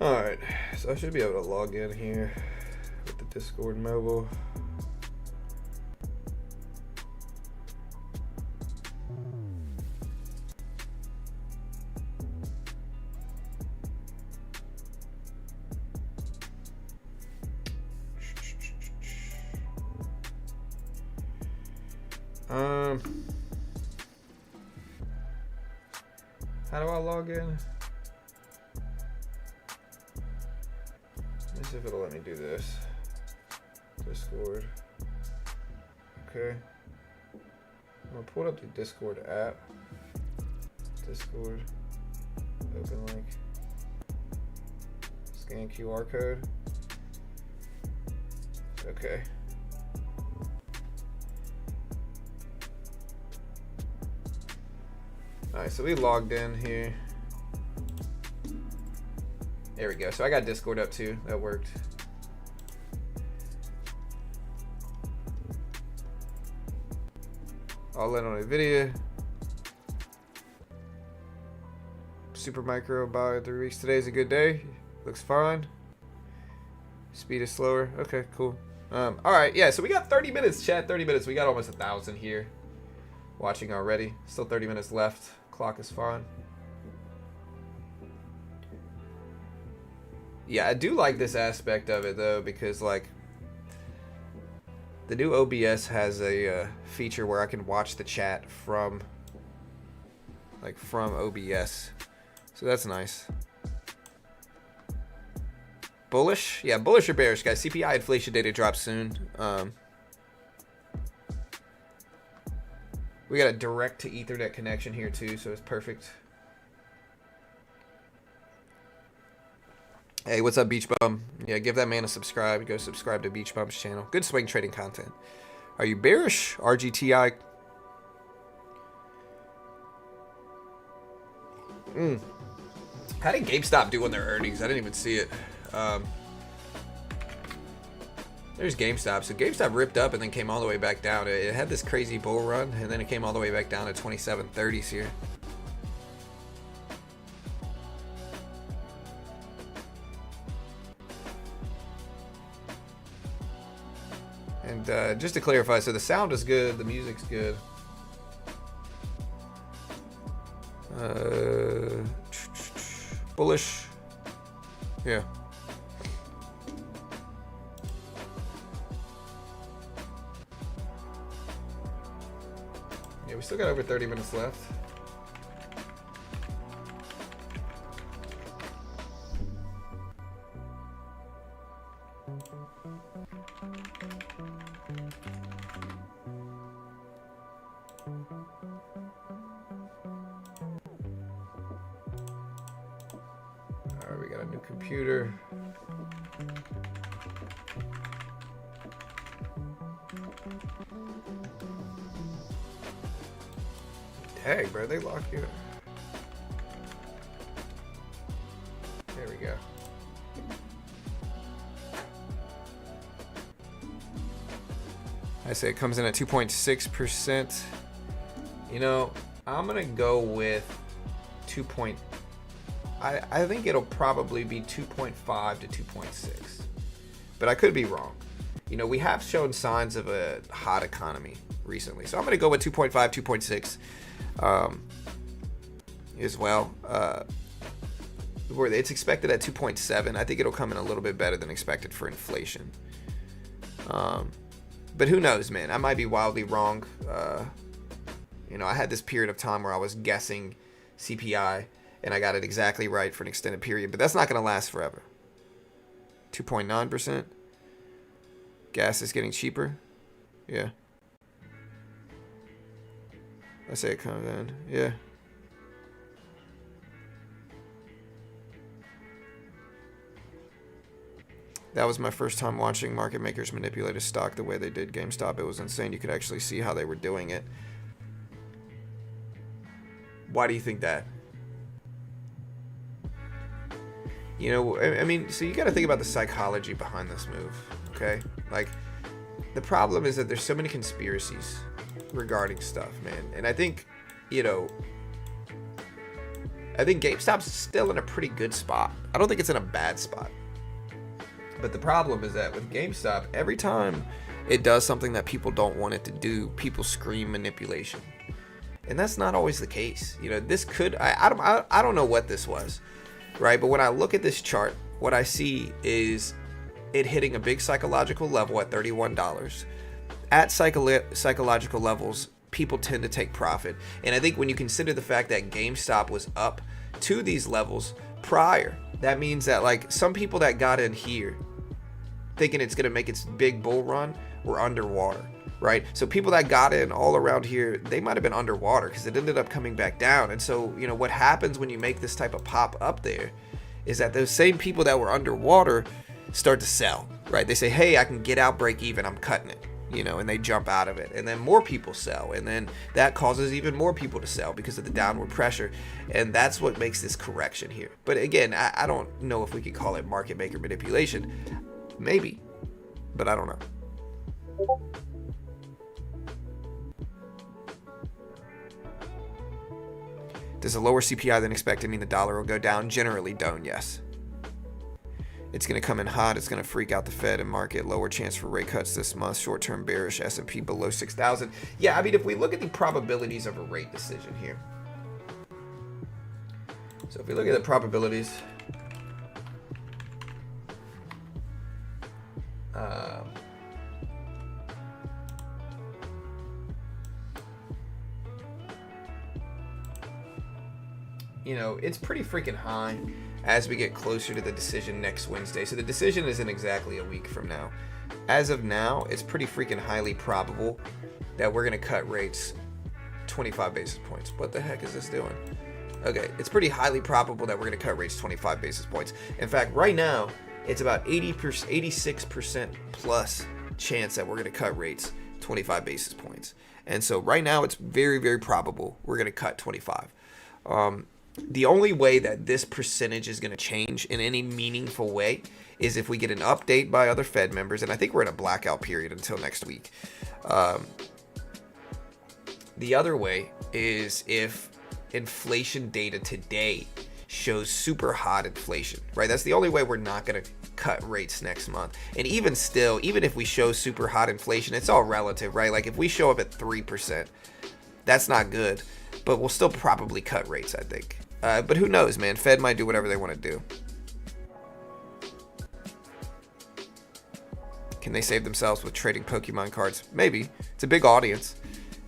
B: Alright, so I should be able to log in here with the Discord mobile. How do I log in? Let me see if it'll let me do this. Discord. Okay. I'm gonna pull up the Discord app. Discord. Open link. Scan QR code. Okay. Alright, so we logged in here. There we go. So I got Discord up too. That worked. All in on a video. Super micro buy 3 weeks. Today's a good day. Looks fine. Speed is slower. Okay, cool. All right, yeah. So we got 30 minutes, chat. 30 minutes. We got almost 1,000 here watching already. Still 30 minutes left. Clock is fine. Yeah, I do like this aspect of it though, because like the new OBS has a feature where I can watch the chat from OBS. So that's nice. Bullish? Yeah, bullish or bearish, guys. CPI inflation data drops soon. We got a direct to Ethernet connection here too, so it's perfect. Hey, what's up, Beach Bum? Yeah, give that man a subscribe. Go subscribe to Beach Bum's channel. Good swing trading content. Are you bearish? RGTI. How did GameStop do on their earnings? I didn't even see it. There's GameStop. So GameStop ripped up and then came all the way back down. It had this crazy bull run, and then it came all the way back down to 27.30s here. And just to clarify, so the sound is good, the music's good. Bullish. Yeah. Yeah, we still got over 30 minutes left. Alright, we got a new computer. Dang, bro, they lock you. There we go. I say it comes in at 2.6%. You know, I'm gonna go with 2. I think it'll probably be 2.5 to 2.6, but I could be wrong. You know, we have shown signs of a hot economy recently, so I'm gonna go with 2.5, 2.6 as well. Where it's expected at 2.7. I think it'll come in a little bit better than expected for inflation. But who knows, man? I might be wildly wrong. You know, I had this period of time where I was guessing CPI, and I got it exactly right for an extended period, but that's not going to last forever. 2.9%. Gas is getting cheaper. Yeah. I say it comes in. Yeah. That was my first time watching market makers manipulate a stock the way they did GameStop. It was insane. You could actually see how they were doing it. Why do you think that? You know, I mean, so you got to think about the psychology behind this move, okay? Like, the problem is that there's so many conspiracies regarding stuff, man. And I think, you know, I think GameStop's still in a pretty good spot. I don't think it's in a bad spot. But the problem is that with GameStop, every time it does something that people don't want it to do, people scream manipulation. And that's not always the case. You know, this could, I don't know what this was, right? But when I look at this chart, what I see is it hitting a big psychological level at $31. At psychological levels, people tend to take profit. And I think when you consider the fact that GameStop was up to these levels prior, that means that like some people that got in here thinking it's going to make its big bull run were underwater, right? So people that got in all around here, they might have been underwater because it ended up coming back down. And so, you know, what happens when you make this type of pop up there is that those same people that were underwater start to sell, right? They say, hey, I can get out, break even, I'm cutting it, you know, and they jump out of it. And then more people sell. And then that causes even more people to sell because of the downward pressure. And that's what makes this correction here. But again, I don't know if we could call it market maker manipulation. Maybe, but I don't know. Does a lower CPI than expected mean the dollar will go down? Generally don't, yes. It's going to come in hot. It's going to freak out the Fed and market. Lower chance for rate cuts this month. Short-term bearish. S&P below 6,000. Yeah, I mean, if we look at the probabilities of a rate decision here. So if we look at the probabilities. You know, it's pretty freaking high as we get closer to the decision next Wednesday. So the decision isn't exactly a week from now. As of now, it's pretty freaking highly probable that we're going to cut rates 25 basis points. What the heck is this doing? Okay, it's pretty highly probable that we're going to cut rates 25 basis points. In fact, right now, it's about 86% plus chance that we're going to cut rates 25 basis points. And so right now, it's very, very probable we're going to cut 25. The only way that this percentage is going to change in any meaningful way is if we get an update by other Fed members, and I think we're in a blackout period until next week. The other way is if inflation data today shows super hot inflation, right? That's the only way we're not going to cut rates next month. And even still, even if we show super hot inflation, it's all relative, right? Like if we show up at 3%, that's not good, but we'll still probably cut rates, I think. But who knows, man? Fed might do whatever they want to do. Can they save themselves with trading Pokemon cards? Maybe. It's a big audience.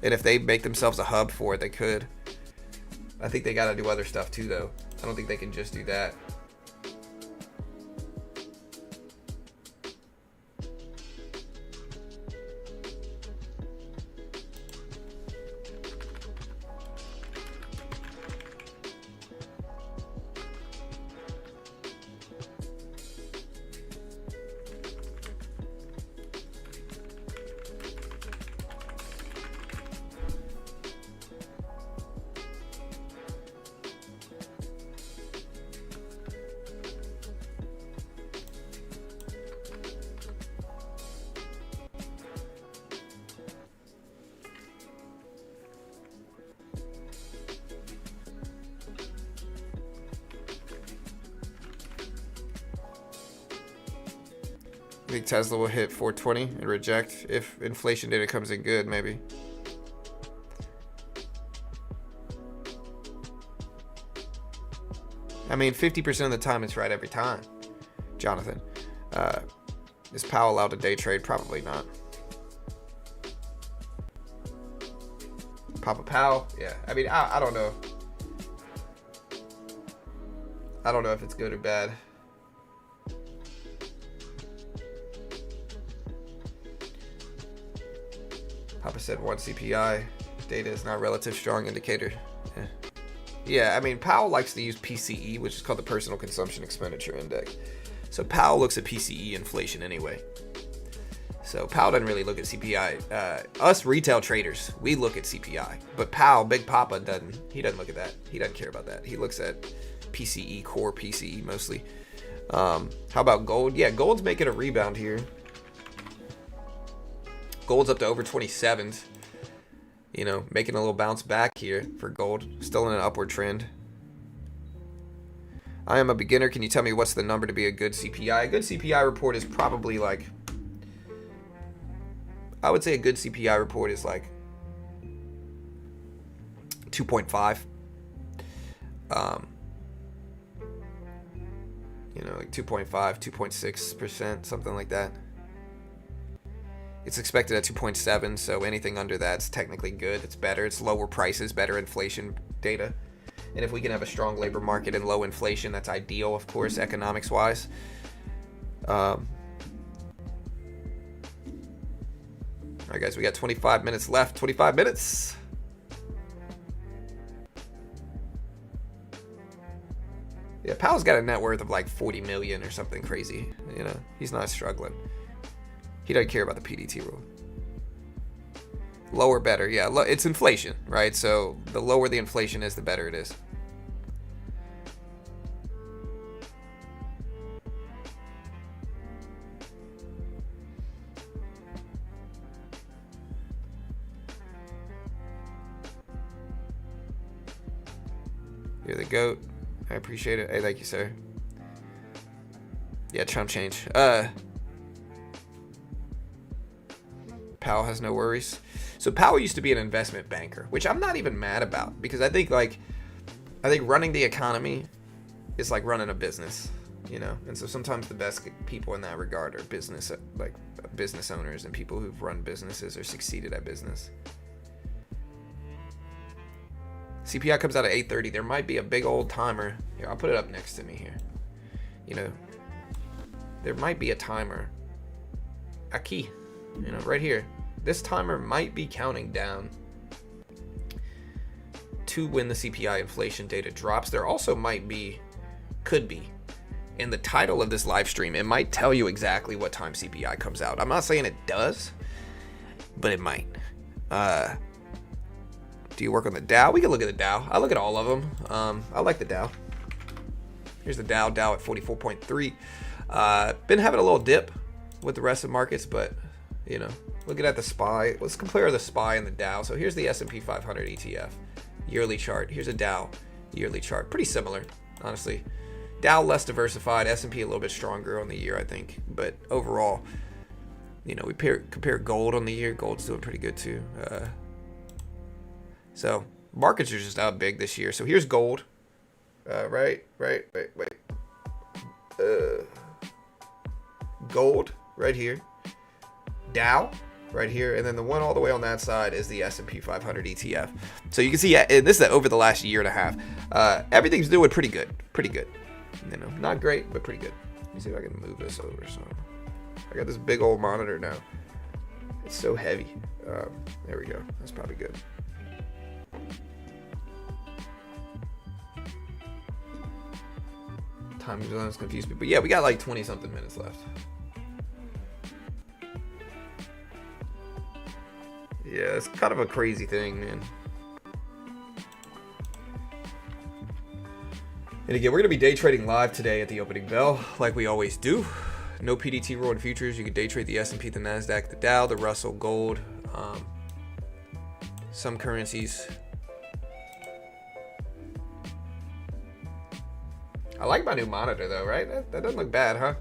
B: And if they make themselves a hub for it, they could. I think they got to do other stuff too, though. I don't think they can just do that. I think Tesla will hit 420 and reject if inflation data comes in good, maybe. I mean, 50% of the time it's right every time, Jonathan. Is Powell allowed to day trade? Probably not. Papa Powell? Yeah. I mean, I don't know. I don't know if it's good or bad. Papa said one CPI data is not a relative strong indicator. Yeah, I mean, Powell likes to use PCE, which is called the Personal Consumption Expenditure Index. So Powell looks at PCE inflation anyway. So Powell doesn't really look at CPI. Us retail traders, we look at CPI. But Powell, Big Papa, he doesn't look at that. He doesn't care about that. He looks at PCE, core PCE mostly. How about gold? Yeah, gold's making a rebound here. Gold's up to over 27s. You know, making a little bounce back here for gold. Still in an upward trend. I am a beginner. Can you tell me what's the number to be a good CPI? A good CPI report is probably like... I would say a good CPI report is like 2.5. You know, like 2.5, 2.6%, something like that. It's expected at 2.7, so anything under that's technically good. It's better. It's lower prices, better inflation data. And if we can have a strong labor market and low inflation, that's ideal, of course, economics-wise. All right, guys, we got 25 minutes left. 25 minutes. Yeah, Powell's got a net worth of like 40 million or something crazy. You know, he's not struggling. He doesn't care about the PDT rule. Lower, better. Yeah, it's inflation, right? So the lower the inflation is, the better it is. You're the GOAT. I appreciate it. Hey, thank you, sir. Yeah, Trump change. Powell has no worries. So Powell used to be an investment banker, which I'm not even mad about, because I think running the economy is like running a business, you know. And so sometimes the best people in that regard are business owners and people who've run businesses or succeeded at business. CPI comes out at 8:30. There might be a big old timer. Here, I'll put it up next to me here. You know, there might be a timer. A key, you know, right here. This timer might be counting down to when the CPI inflation data drops. There also could be, in the title of this live stream, it might tell you exactly what time CPI comes out. I'm not saying it does, but it might. Do you work on the Dow? We can look at the Dow. I look at all of them. I like the Dow. Here's the Dow at 44.3. Been having a little dip with the rest of the markets, but, you know, looking at the SPY. Let's compare the SPY and the Dow. So here's the S&P 500 ETF yearly chart. Here's a Dow yearly chart. Pretty similar, honestly. Dow less diversified. S&P a little bit stronger on the year, I think. But overall, you know, we compare gold on the year. Gold's doing pretty good too. So markets are just out big this year. So here's gold. Wait. Gold right here. Dow right here, and then the one all the way on that side is the S&P 500 ETF. So you can see, and this is over the last year and a half. Everything's doing pretty good. You know, not great, but pretty good. Let me see if I can move this over. So I got this big old monitor now. It's so heavy. There we go. That's probably good. Time zones confuse me, but yeah, we got like 20 something minutes left. Yeah, it's kind of a crazy thing, man. And again, we're gonna be day trading live today at the opening bell, like we always do. No PDT rule in futures. You can day trade the S&P, the Nasdaq, the Dow, the Russell, gold, some currencies. I like my new monitor though, right? That doesn't look bad, huh?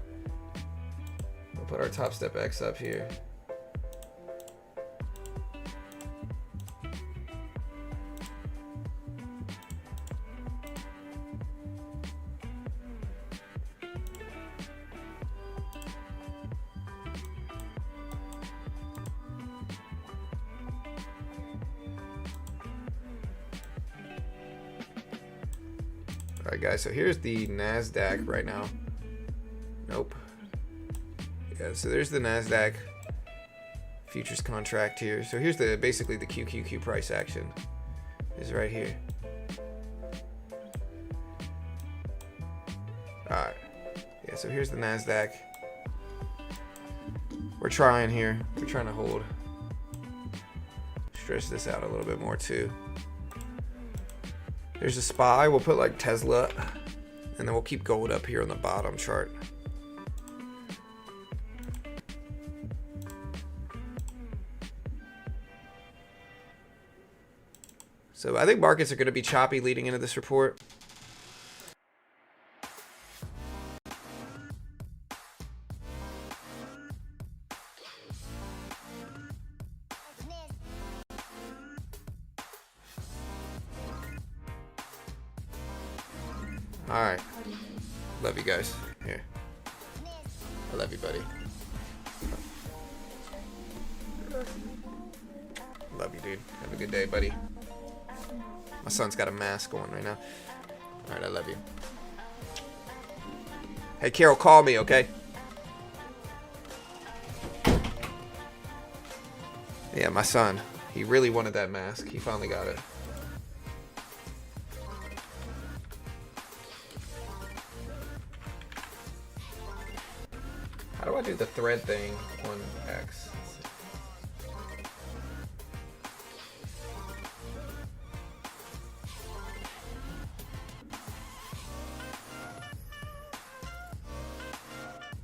B: We'll put our Top Step X up here. Alright guys, so here's the Nasdaq right now. Nope. Yeah, so there's the Nasdaq futures contract here. So here's basically the QQQ price action is right here. Alright. Yeah, so here's the Nasdaq. We're trying here. We're trying to hold. Stretch this out a little bit more too. There's a SPY. We'll put like Tesla, and then we'll keep gold up here on the bottom chart. So I think markets are going to be choppy leading into this report. All right. Love you guys. Here. I love you, buddy. Love you, dude. Have a good day, buddy. My son's got a mask on right now. All right, I love you. Hey, Carol, call me, okay? Yeah, my son. He really wanted that mask. He finally got it. How do I do the thread thing on X?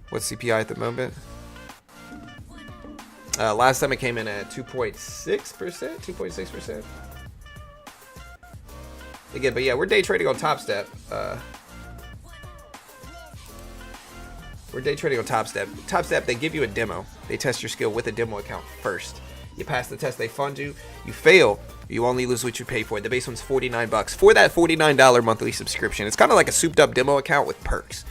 B: What's CPI at the moment? Last time it came in at 2.6%, 2.6%. Again, but yeah, we're day trading on Top Step. We're day trading on Top Step. Top Step, they give you a demo. They test your skill with a demo account first. You pass the test, they fund you. You fail, you only lose what you pay for it. The base one's $49. For that $49 monthly subscription, it's kind of like a souped up demo account with perks.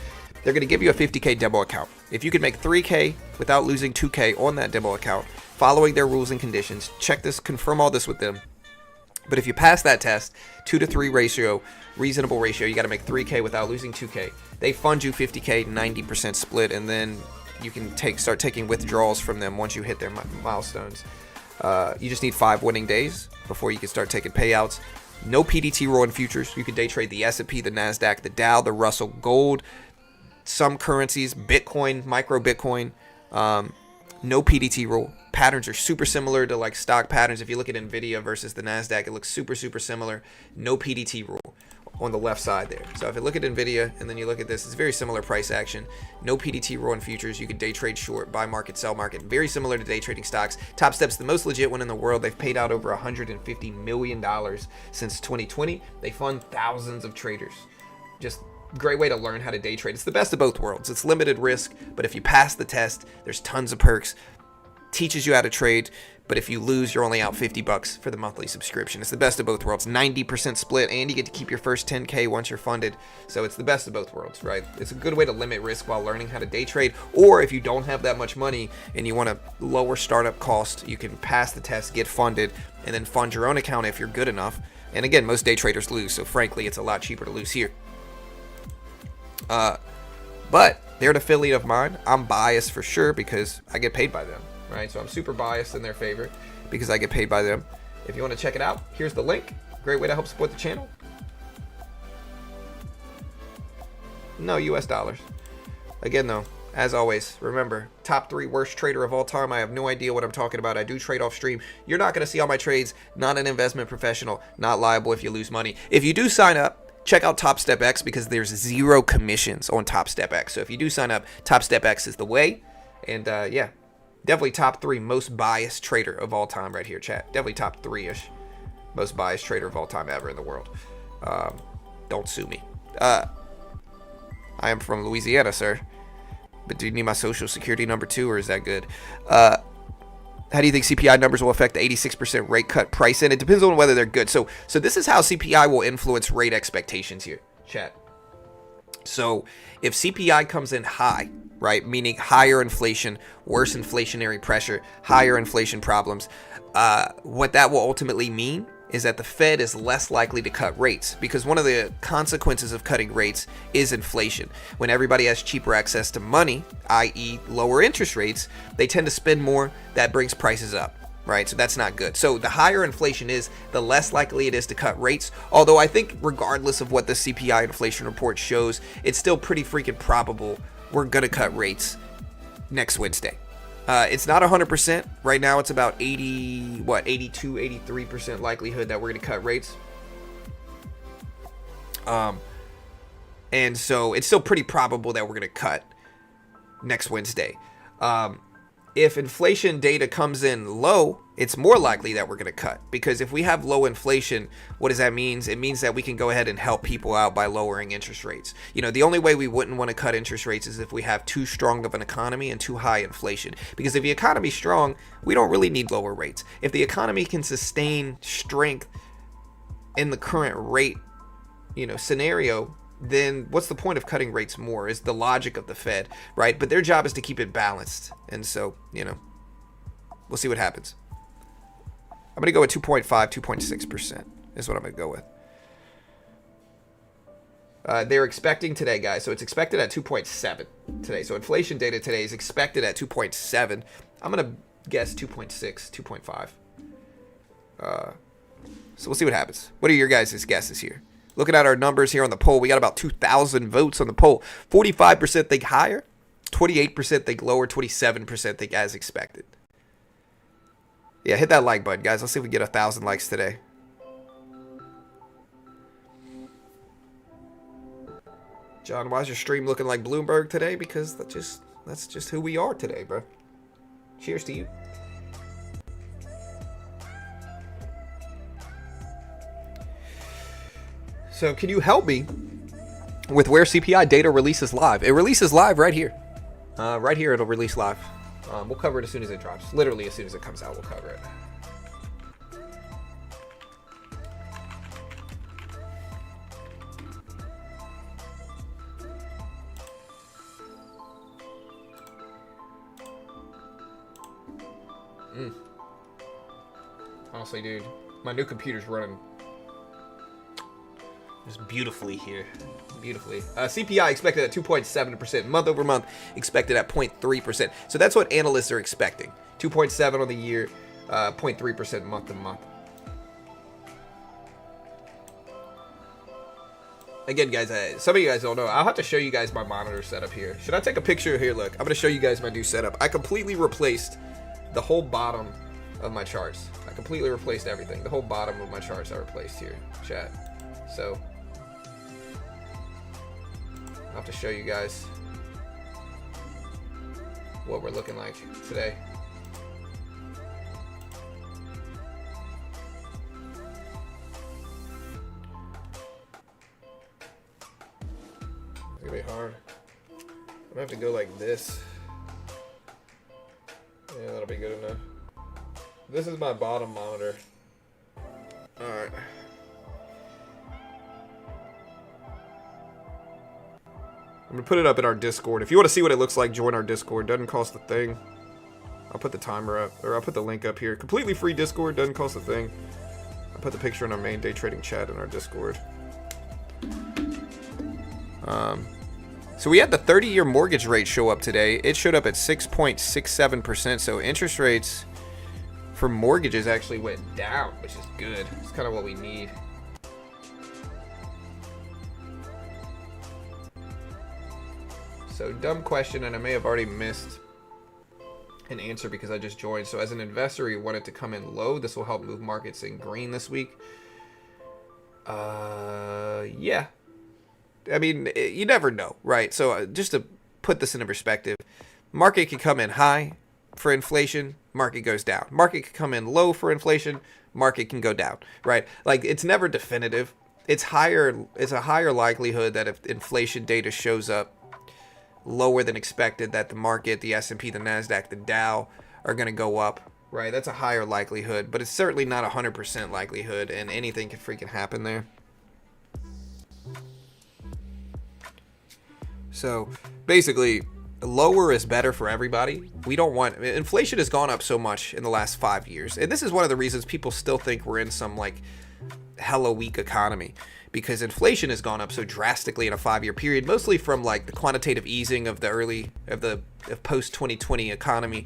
B: They're going to give you a 50K demo account. If you can make 3K without losing 2K on that demo account, following their rules and conditions, check this, confirm all this with them. But if you pass that test, 2 to 3 ratio, reasonable ratio, you got to make 3K without losing 2K. They fund you 50K, 90% split, and then you can start taking withdrawals from them once you hit their milestones. You just need 5 winning days before you can start taking payouts. No PDT rule in futures. You can day trade the S&P, the NASDAQ, the Dow, the Russell, gold, some currencies, Bitcoin, micro Bitcoin, no PDT rule. Patterns are super similar to like stock patterns. If you look at Nvidia versus the NASDAQ, it looks super similar. No PDT rule on the left side there. So if you look at Nvidia and then you look at this, it's very similar price action. No PDT rule in futures. You can day trade short, buy market, sell market. Very similar to day trading stocks. Top Step's the most legit one in the world. They've paid out over $150 million since 2020. They fund thousands of traders. Just great way to learn how to day trade. It's the best of both worlds. It's limited risk, but if you pass the test, there's tons of perks. Teaches you how to trade, but if you lose, you're only out $50 for the monthly subscription. It's the best of both worlds. 90% split, and you get to keep your first 10K once you're funded. So it's the best of both worlds, right? It's a good way to limit risk while learning how to day trade. Or if you don't have that much money and you want to lower startup cost, you can pass the test, get funded, and then fund your own account if you're good enough. And again, most day traders lose, so frankly, it's a lot cheaper to lose here. But they're an affiliate of mine. I'm biased for sure because I get paid by them, right? So I'm super biased in their favor because I get paid by them. If you want to check it out, here's the link. Great way to help support the channel. No, US dollars. Again, though, as always, remember, top 3 worst trader of all time. I have no idea what I'm talking about. I do trade off stream. You're not going to see all my trades. Not an investment professional. Not liable if you lose money. If you do sign up, check out Top Step X because there's 0 commissions on Top Step X. So if you do sign up, Top Step X is the way. And yeah, definitely top 3 most biased trader of all time right here, chat. Definitely top 3-ish most biased trader of all time ever in the world. Don't sue me. I am from Louisiana, sir. But do you need my social security number too, or is that good? How do you think CPI numbers will affect the 86% rate cut price in? It depends on whether they're good. So this is how CPI will influence rate expectations here, chat. So if CPI comes in high, right, meaning higher inflation, worse inflationary pressure, higher inflation problems, what that will ultimately mean is that the Fed is less likely to cut rates because one of the consequences of cutting rates is inflation. When everybody has cheaper access to money, i.e. lower interest rates, they tend to spend more. That brings prices up, right? So that's not good. So the higher inflation is, the less likely it is to cut rates. Although I think regardless of what the CPI inflation report shows, it's still pretty freaking probable we're going to cut rates next Wednesday. It's not 100%. Right now it's about 82, 83% likelihood that we're going to cut rates. And so it's still pretty probable that we're going to cut next Wednesday. If inflation data comes in low, it's more likely that we're going to cut. Because if we have low inflation, what does that mean? It means that we can go ahead and help people out by lowering interest rates. You know, the only way we wouldn't want to cut interest rates is if we have too strong of an economy and too high inflation. Because if the economy's strong, we don't really need lower rates. If the economy can sustain strength in the current rate, scenario, then what's the point of cutting rates more is the logic of the Fed, right? But their job is to keep it balanced. And so, We'll see what happens. I'm going to go with 2.5, 2.6% is what I'm going to go with. They're expecting today, guys. So it's expected at 2.7 today. So inflation data today is expected at 2.7. I'm going to guess 2.6, 2.5. So we'll see what happens. What are your guys' guesses here? Looking at our numbers here on the poll, we got about 2,000 votes on the poll. 45% think higher, 28% think lower, 27% think as expected. Yeah, hit that like button, guys. Let's see if we get 1,000 likes today. John, why is your stream looking like Bloomberg today? Because that's just who we are today, bro. Cheers to you. So can you help me with where CPI data releases live? It releases live right here. Right here it'll release live. We'll cover it as soon as it drops. Literally as soon as it comes out, we'll cover it. Honestly, dude, my new computer's running just beautifully here. Beautifully. CPI expected at 2.7%. Month over month expected at 0.3%. So that's what analysts are expecting. 2.7 on the year, 0.3% month to month. Again, guys, some of you guys don't know. I'll have to show you guys my monitor setup here. Should I take a picture here? Look, I'm going to show you guys my new setup. I completely replaced the whole bottom of my charts. I completely replaced everything. The whole bottom of my charts I replaced here, chat. So I'll have to show you guys what we're looking like today. It's gonna be hard. I'm gonna have to go like this. Yeah, that'll be good enough. This is my bottom monitor. Alright. I'm going to put it up in our Discord. If you want to see what it looks like, join our Discord. Doesn't cost a thing. I'll put the timer up, or I'll put the link up here. Completely free Discord, doesn't cost a thing. I'll put the picture in our main day trading chat in our Discord. So we had the 30-year mortgage rate show up today. It showed up at 6.67%. So interest rates for mortgages actually went down, which is good. It's kind of what we need. So dumb question, and I may have already missed an answer because I just joined. So as an investor, you want it to come in low. This will help move markets in green this week. Yeah. I mean, you never know, right? So just to put this into perspective, market can come in high for inflation, market goes down. Market can come in low for inflation, market can go down, right? Like, it's never definitive. It's a higher likelihood that if inflation data shows up lower than expected, that the market, the S&P, the NASDAQ, the Dow are going to go up, right? That's a higher likelihood, but it's certainly not 100% likelihood, and anything can freaking happen there. So basically, lower is better for everybody. We don't want, inflation has gone up so much in the last 5 years, and this is one of the reasons people still think we're in some like hella weak economy, because inflation has gone up so drastically in a 5-year period, mostly from like the quantitative easing of the post 2020 economy.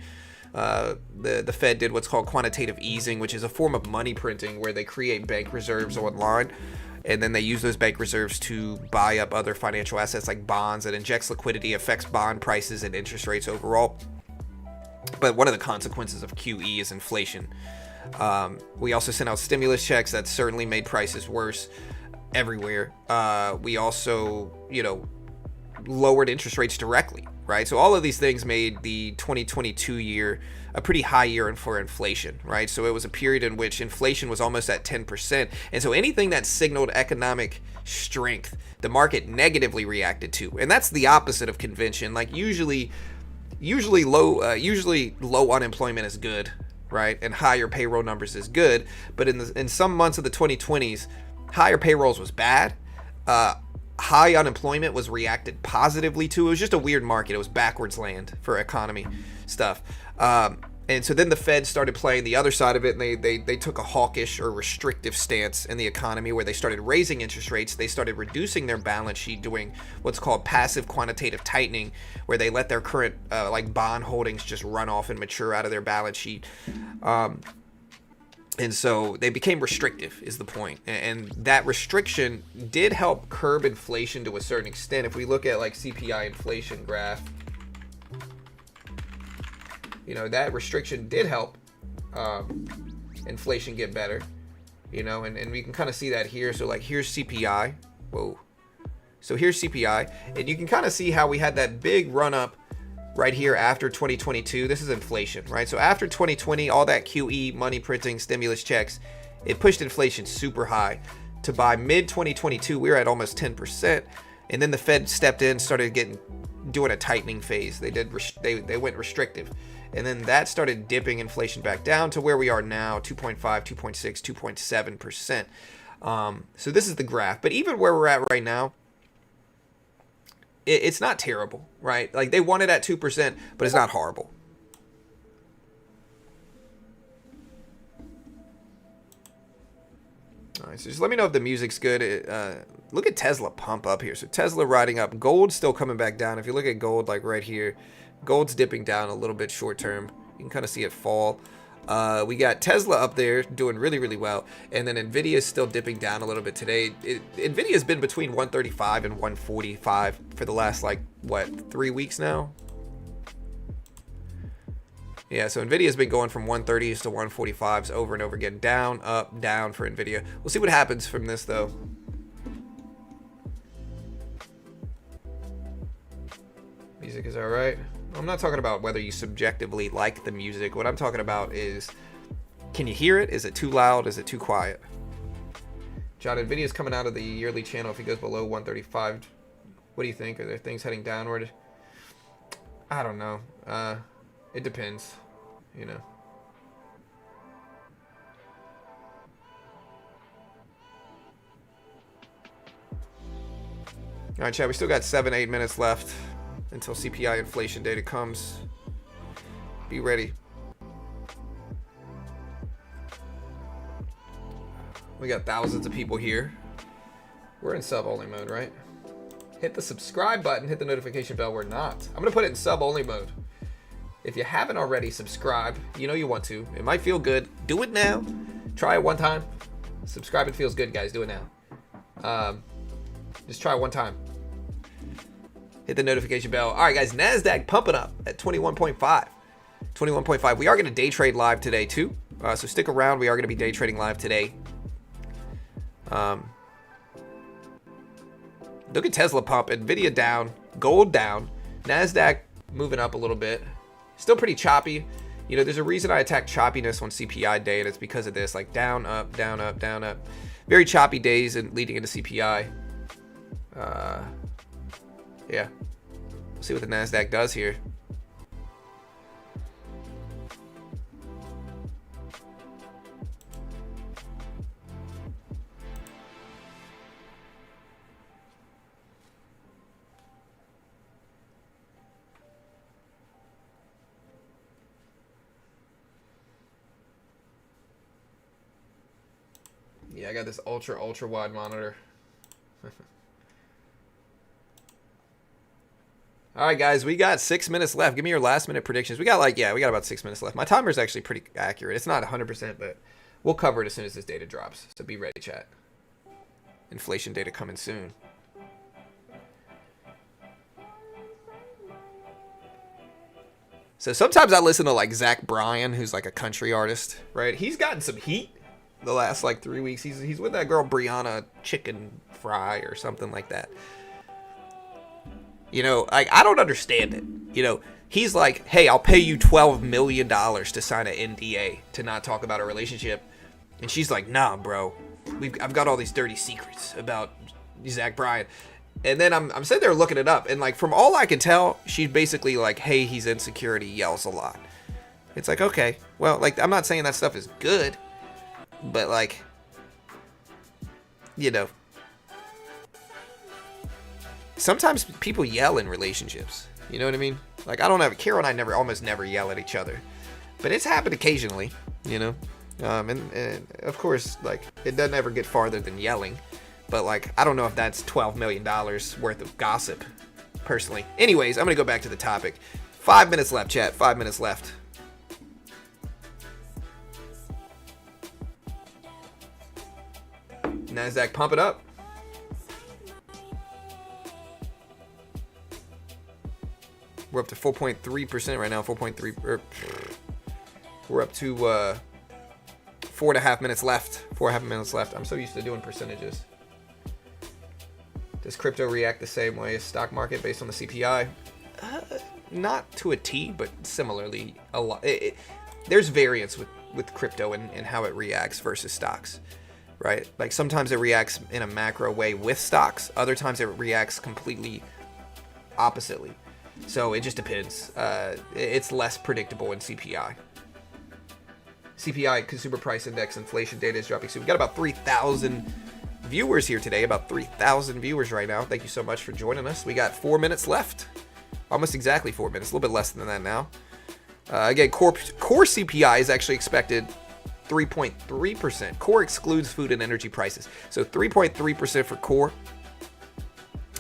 B: The Fed did what's called quantitative easing, which is a form of money printing where they create bank reserves online, and then they use those bank reserves to buy up other financial assets like bonds. It injects liquidity, affects bond prices and interest rates overall. But one of the consequences of QE is inflation. We also sent out stimulus checks that certainly made prices worse everywhere. We also, lowered interest rates directly, right? So all of these things made the 2022 year a pretty high year for inflation, right? So it was a period in which inflation was almost at 10%. And so anything that signaled economic strength, the market negatively reacted to. And that's the opposite of convention. Like usually low unemployment is good, right? And higher payroll numbers is good. But in some months of the 2020s, higher payrolls was bad. High unemployment was reacted positively to. It was just a weird market. It was backwards land for economy stuff. And so then the Fed started playing the other side of it, and they took a hawkish or restrictive stance in the economy where they started raising interest rates. They started reducing their balance sheet, doing what's called passive quantitative tightening, where they let their current like bond holdings just run off and mature out of their balance sheet. And so they became restrictive is the point. And that restriction did help curb inflation to a certain extent. If we look at like CPI inflation graph, you know, that restriction did help inflation get better, you know, and we can kind of see that here. So like here's CPI. Whoa. So here's CPI, and you can kind of see how we had that big run up right here after 2022. This is inflation, right? So after 2020, all that QE, money printing, stimulus checks, it pushed inflation super high. To by mid 2022, we were at almost 10%. And then the Fed stepped in, started doing a tightening phase. They went restrictive. And then that started dipping inflation back down to where we are now, 2.5, 2.6, 2.7%. So this is the graph. But even where we're at right now, it's not terrible, right? Like they want it at 2%, but it's not horrible. All right, so just let me know if the music's good. Look at Tesla pump up here. So Tesla riding up. Gold's still coming back down. If you look at gold, like right here, gold's dipping down a little bit short term. You can kind of see it fall. We got Tesla up there doing really, really well. And then Nvidia is still dipping down a little bit today. Nvidia has been between 135 and 145 for the last, like, what, 3 weeks now? Yeah, so Nvidia has been going from 130s to 145s over and over again. Down, up, down for Nvidia. We'll see what happens from this, though. Music is all right. I'm not talking about whether you subjectively like the music. What I'm talking about is, can you hear it? Is it too loud? Is it too quiet? John, Nvidia is coming out of the yearly channel if he goes below 135. What do you think? Are there things heading downward? I don't know. It depends, you know. All right, Chad, we still got 7-8 minutes left until CPI inflation data comes. Be ready. We got thousands of people here. We're in sub-only mode, right? Hit the subscribe button, hit the notification bell. We're not. I'm gonna put it in sub-only mode. If you haven't already, subscribe. You know you want to. It might feel good. Do it now. Try it one time. Subscribe, it feels good, guys. Do it now. Just try it one time. Hit the notification bell. All right, guys, NASDAQ pumping up at 21.5. 21.5. We are going to day trade live today, too. So stick around. We are going to be day trading live today. Look at Tesla pump. Nvidia down. Gold down. NASDAQ moving up a little bit. Still pretty choppy. You know, there's a reason I attack choppiness on CPI day, and it's because of this. Like down, up, down, up, down, up. Very choppy days and leading into CPI. Yeah. We'll see what the NASDAQ does here. Yeah, I got this ultra wide monitor. All right, guys, we got 6 minutes left. Give me your last minute predictions. We got about 6 minutes left. My timer's actually pretty accurate. It's not 100%, but we'll cover it as soon as this data drops. So be ready, chat. Inflation data coming soon. So sometimes I listen to like Zach Bryan, who's like a country artist, right? He's gotten some heat the last like 3 weeks. He's with that girl Brianna Chicken Fry or something like that. You know, I don't understand it. You know, he's like, hey, I'll pay you $12 million to sign an NDA to not talk about a relationship. And she's like, nah, bro. I've got all these dirty secrets about Zach Bryan. And then I'm sitting there looking it up. And, like, from all I can tell, she's basically like, hey, he's insecure and he yells a lot. It's like, okay. Well, like, I'm not saying that stuff is good. But, like, you know. Sometimes people yell in relationships. You know what I mean? Like, I don't have... Carol and I almost never yell at each other. But it's happened occasionally, you know. And of course, like, it doesn't ever get farther than yelling. But, like, I don't know if that's $12 million worth of gossip, personally. Anyways, I'm going to go back to the topic. 5 minutes left, chat. 5 minutes left. NASDAQ, pump it up. We're up to 4.3% right now. 4.3. We're up to 4.5 minutes left. 4.5 minutes left. I'm so used to doing percentages. Does crypto react the same way as stock market based on the CPI? Not to a T, but similarly a lot. There's variance with crypto and how it reacts versus stocks, right? Like sometimes it reacts in a macro way with stocks. Other times it reacts completely oppositely. So it just depends. It's less predictable in CPI. CPI, Consumer Price Index, inflation data is dropping soon. We got about 3,000 viewers here today. About 3,000 viewers right now. Thank you so much for joining us. We got 4 minutes left. Almost exactly 4 minutes. A little bit less than that now. Again, core CPI is actually expected 3.3%. Core excludes food and energy prices. So 3.3% for core.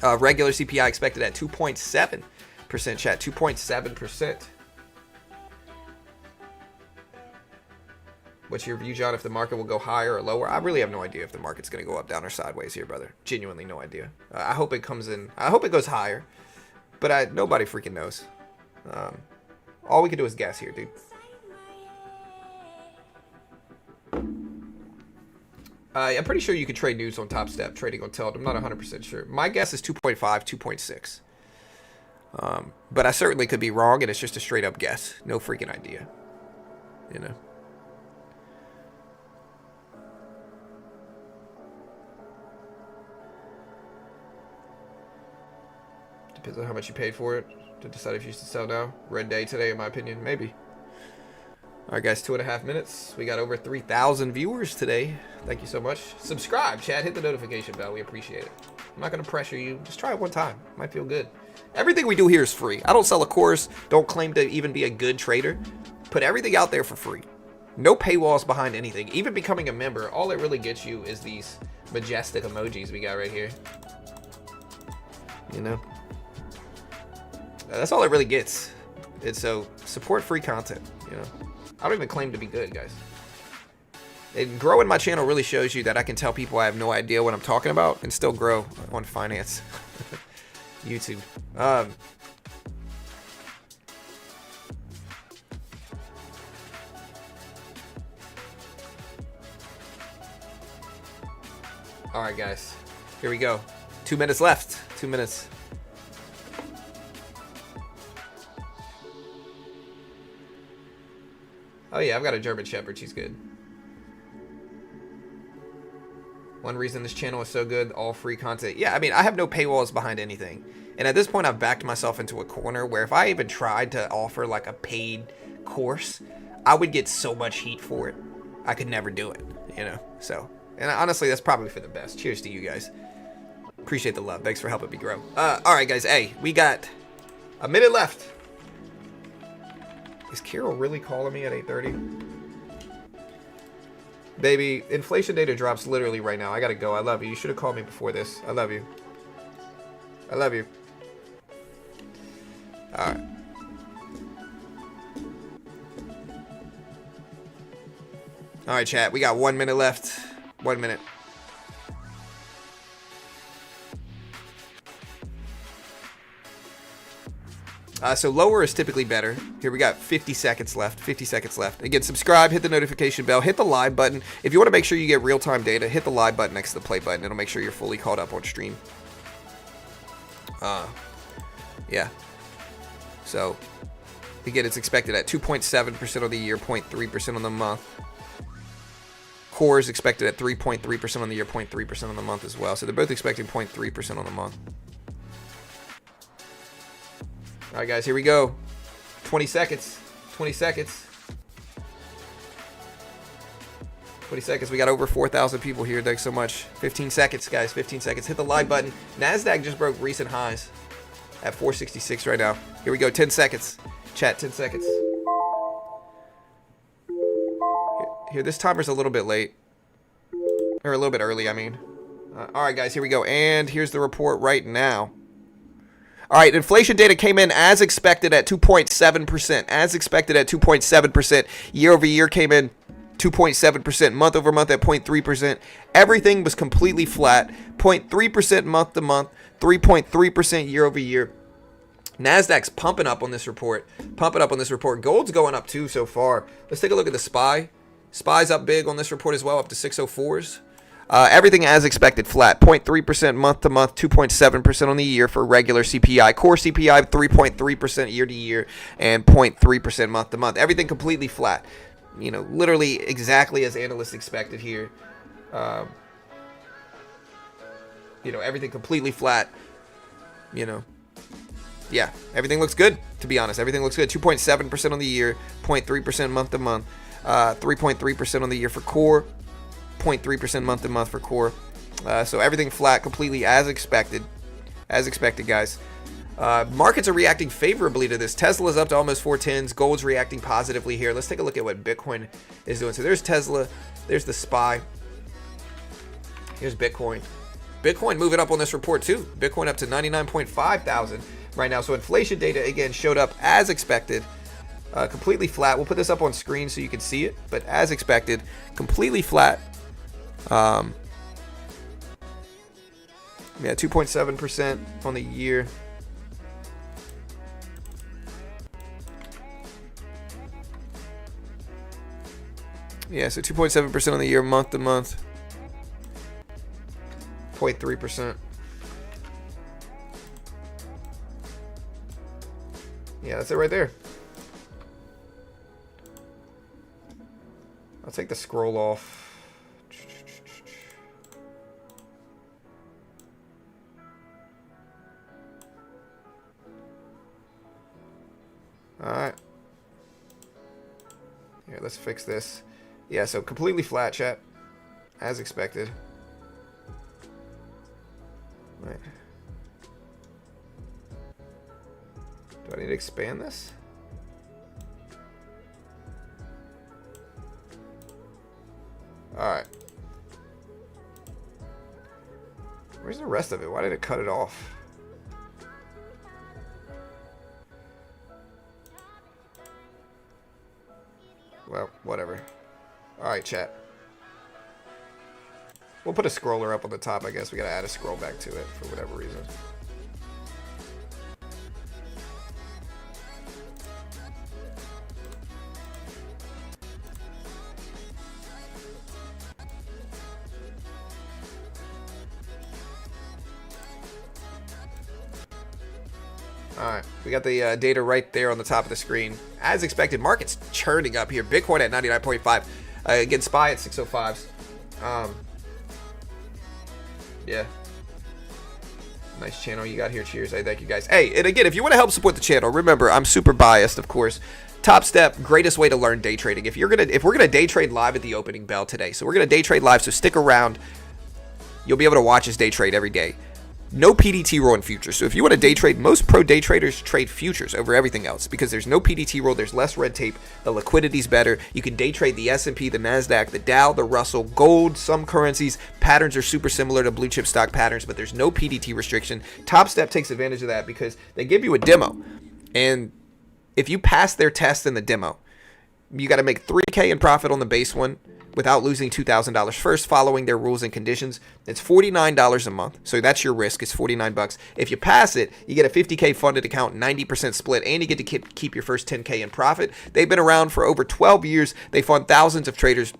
B: Regular CPI expected at 2.7%. Chat, 2.7%. What's your view, John, if the market will go higher or lower? I really have no idea if the market's going to go up, down, or sideways here, brother. Genuinely no idea. I hope it comes in. I hope it goes higher. But nobody freaking knows. All we can do is guess here, dude. I'm pretty sure you can trade news on Top Step, trading on Tilt. I'm not 100% sure. My guess is 2.5, 2.6. But I certainly could be wrong, and it's just a straight up guess. No freaking idea. You know. Depends on how much you paid for it to decide if you should sell now. Red day today, in my opinion, maybe. All right, guys, 2.5 minutes. We got over 3,000 viewers today. Thank you so much. Subscribe, chat. Hit the notification bell. We appreciate it. I'm not going to pressure you. Just try it one time. It might feel good. Everything we do here is free. I don't sell a course. Don't claim to even be a good trader. Put everything out there for free. No paywalls behind anything. Even becoming a member, all it really gets you is these majestic emojis we got right here. You know? That's all it really gets. It's so support free content, you know. I don't even claim to be good, guys. And growing my channel really shows you that I can tell people I have no idea what I'm talking about and still grow on finance. YouTube. All right, guys. Here we go. 2 minutes left. 2 minutes. Oh yeah, I've got a German Shepherd. She's good. One reason this channel is so good, all free content. Yeah, I mean, I have no paywalls behind anything. And at this point, I've backed myself into a corner where if I even tried to offer like a paid course, I would get so much heat for it. I could never do it, you know? So, and honestly, that's probably for the best. Cheers to you guys. Appreciate the love. Thanks for helping me grow. All right, guys. Hey, we got a minute left. Is Carol really calling me at 8:30? Baby, inflation data drops literally right now. I gotta go. I love you. You should have called me before this. I love you. I love you. All right. All right, chat. We got 1 minute left. 1 minute. So lower is typically better. Here we got 50 seconds left. 50 seconds left. Again, subscribe, hit the notification bell, hit the live button. If you want to make sure you get real-time data, hit the live button next to the play button. It'll make sure you're fully caught up on stream. Yeah. So, again, it's expected at 2.7% on the year, 0.3% on the month. Core is expected at 3.3% on the year, 0.3% on the month as well. So they're both expecting 0.3% on the month. All right, guys, here we go. 20 seconds. 20 seconds. 20 seconds. We got over 4,000 people here. Thanks so much. 15 seconds, guys. 15 seconds. Hit the like button. NASDAQ just broke recent highs at 466 right now. Here we go. 10 seconds. Chat, 10 seconds. Here, this timer's a little bit late. Or a little bit early, I mean. All right, guys, here we go. And here's the report right now. All right, inflation data came in as expected at 2.7%. As expected at 2.7%. Year over year came in 2.7%. Month over month at 0.3%. Everything was completely flat. 0.3% month to month. 3.3% year over year. NASDAQ's pumping up on this report. Pumping up on this report. Gold's going up too so far. Let's take a look at the SPY. SPY's up big on this report as well, up to 604s. Everything as expected, flat. 0.3% month to month, 2.7% on the year for regular CPI. Core CPI, 3.3% year to year, and 0.3% month to month. Everything completely flat. You know, literally exactly as analysts expected here. You know, everything completely flat. You know, yeah, everything looks good, to be honest. Everything looks good. 2.7% on the year, 0.3% month to month, 3.3% on the year for core. 0.3% month to month for core. So everything flat, completely as expected. As expected, guys. Markets are reacting favorably to this. Tesla's up to almost 410s. Gold's reacting positively here. Let's take a look at what Bitcoin is doing. So there's Tesla. There's the SPY. Here's Bitcoin. Bitcoin moving up on this report too. Bitcoin up to 99.5 thousand right now. So inflation data, again, showed up as expected. Completely flat. We'll put this up on screen so you can see it. But as expected, completely flat. Yeah, 2.7% on the year. Yeah, so 2.7% on the year, month to month. 0.3%. Yeah, that's it right there. I'll take the scroll off. Alright. Here, let's fix this. Yeah, so completely flat, chat. As expected. Right. Do I need to expand this? Alright. Where's the rest of it? Why did it cut it off? Well, whatever. Alright, chat. We'll put a scroller up on the top, I guess. We gotta add a scroll back to it for whatever reason. Alright, we got the data right there on the top of the screen. As expected, market's churning up here. Bitcoin at 99.5. Again, SPY at 605s. Yeah. Nice channel you got here. Cheers. Hey, thank you, guys. Hey, and again, if you want to help support the channel, remember, I'm super biased, of course. Top step, greatest way to learn day trading. If we're gonna day trade live at the opening bell today, so we're gonna day trade live. So stick around. You'll be able to watch us day trade every day. No PDT rule in futures. So if you want to day trade, most pro day traders trade futures over everything else because there's no PDT rule. There's less red tape. The liquidity's better. You can day trade the S&P, the NASDAQ, the Dow, the Russell, gold, some currencies. Patterns are super similar to blue chip stock patterns, but there's no PDT restriction. Top Step takes advantage of that because they give you a demo. And if you pass their test in the demo, you got to make $3K in profit on the base one without losing $2,000 first, following their rules and conditions. It's $49 a month, so that's your risk. It's $49. If you pass it, you get a $50K funded account, 90% split, and you get to keep your first $10K in profit. They've been around for over 12 years. They fund thousands of traders.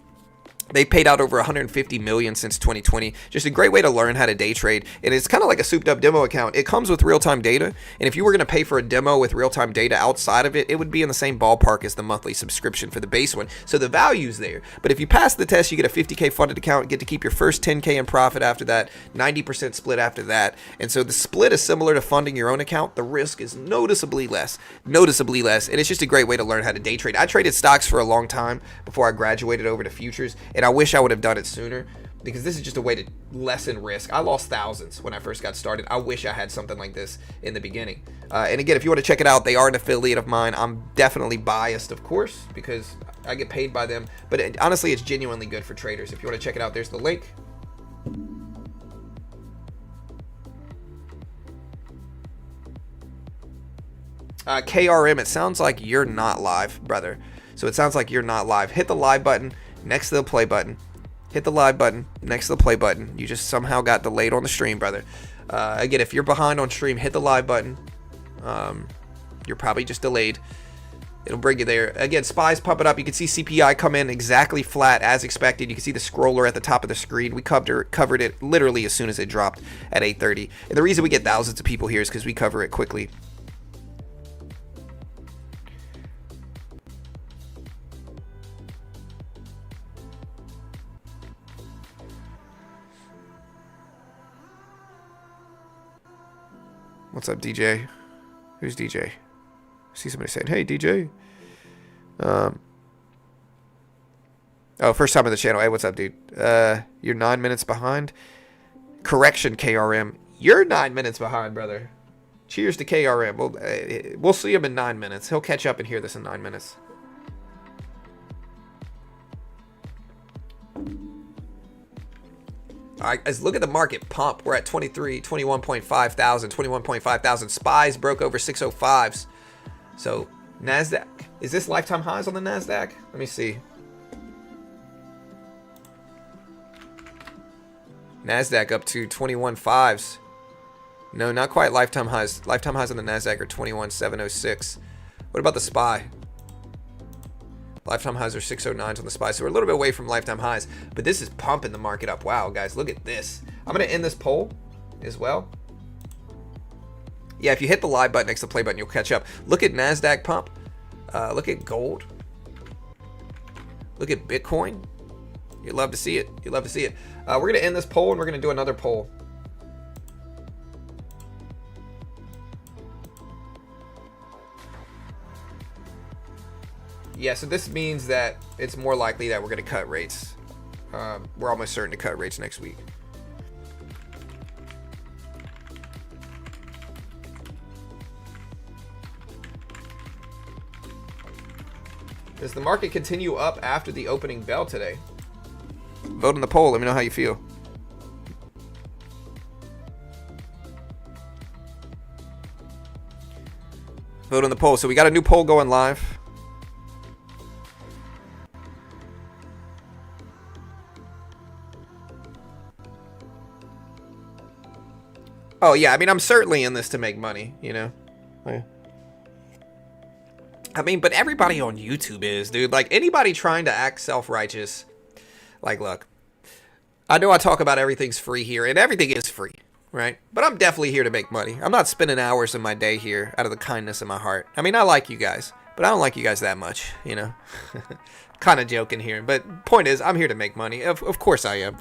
B: They paid out over $150 million since 2020. Just a great way to learn how to day trade. And it's kind of like a souped up demo account. It comes with real-time data. And if you were going to pay for a demo with real-time data outside of it, it would be in the same ballpark as the monthly subscription for the base one. So the value's there. But if you pass the test, you get a $50K funded account, get to keep your first $10K in profit after that, 90% split after that. And so the split is similar to funding your own account. The risk is noticeably less. And it's just a great way to learn how to day trade. I traded stocks for a long time before I graduated over to futures. And I wish I would have done it sooner because this is just a way to lessen risk. I lost thousands when I first got started. I wish I had something like this in the beginning. And again, if you want to check it out, they are an affiliate of mine. I'm definitely biased, of course, because I get paid by them. But honestly, it's genuinely good for traders. If you want to check it out, there's the link. KRM, it sounds like you're not live, brother. So it sounds like you're not live. Hit the live button next to the play button. Hit the live button next to the play button. You just somehow got delayed on the stream, brother. Again, if you're behind on stream, hit the live button. You're probably just delayed. It'll bring you there. Again, SPY's pumping up. You can see CPI come in exactly flat as expected. You can see the scroller at the top of the screen. We covered it literally as soon as it dropped at 8:30. And the reason we get thousands of people here is because we cover it quickly. What's up, DJ? Who's DJ? I see somebody saying, hey, DJ. Oh, first time on the channel. Hey, what's up, dude? You're 9 minutes behind. Correction, KRM. You're 9 minutes behind, brother. Cheers to KRM. We'll see him in 9 minutes. He'll catch up and hear this in 9 minutes. All right, guys, look at the market pump. We're at 21.5 thousand, 21.5 thousand. SPYs broke over 605s. So, NASDAQ. Is this lifetime highs on the NASDAQ? Let me see. NASDAQ up to 21.5s. No, not quite lifetime highs. Lifetime highs on the NASDAQ are 21.706. What about the SPY? Lifetime highs are 609s on the SPY, so we're a little bit away from lifetime highs. But this is pumping the market up. Wow, guys, look at this. I'm going to end this poll as well. Yeah, if you hit the live button next to the play button, you'll catch up. Look at NASDAQ pump. Look at gold. Look at Bitcoin. You'd love to see it. You'd love to see it. We're going to end this poll, and we're going to do another poll. Yeah, so this means that it's more likely that we're going to cut rates. We're almost certain to cut rates next week. Does the market continue up after the opening bell today? Vote in the poll. Let me know how you feel. Vote in the poll. So we got a new poll going live. Oh, yeah. I mean, I'm certainly in this to make money, you know? Yeah. I mean, but everybody on YouTube is, dude. Like, anybody trying to act self-righteous. Like, look. I know I talk about everything's free here, and everything is free, right? But I'm definitely here to make money. I'm not spending hours of my day here out of the kindness of my heart. I mean, I like you guys, but I don't like you guys that much, you know? Kind of joking here. But point is, I'm here to make money. Of course I am.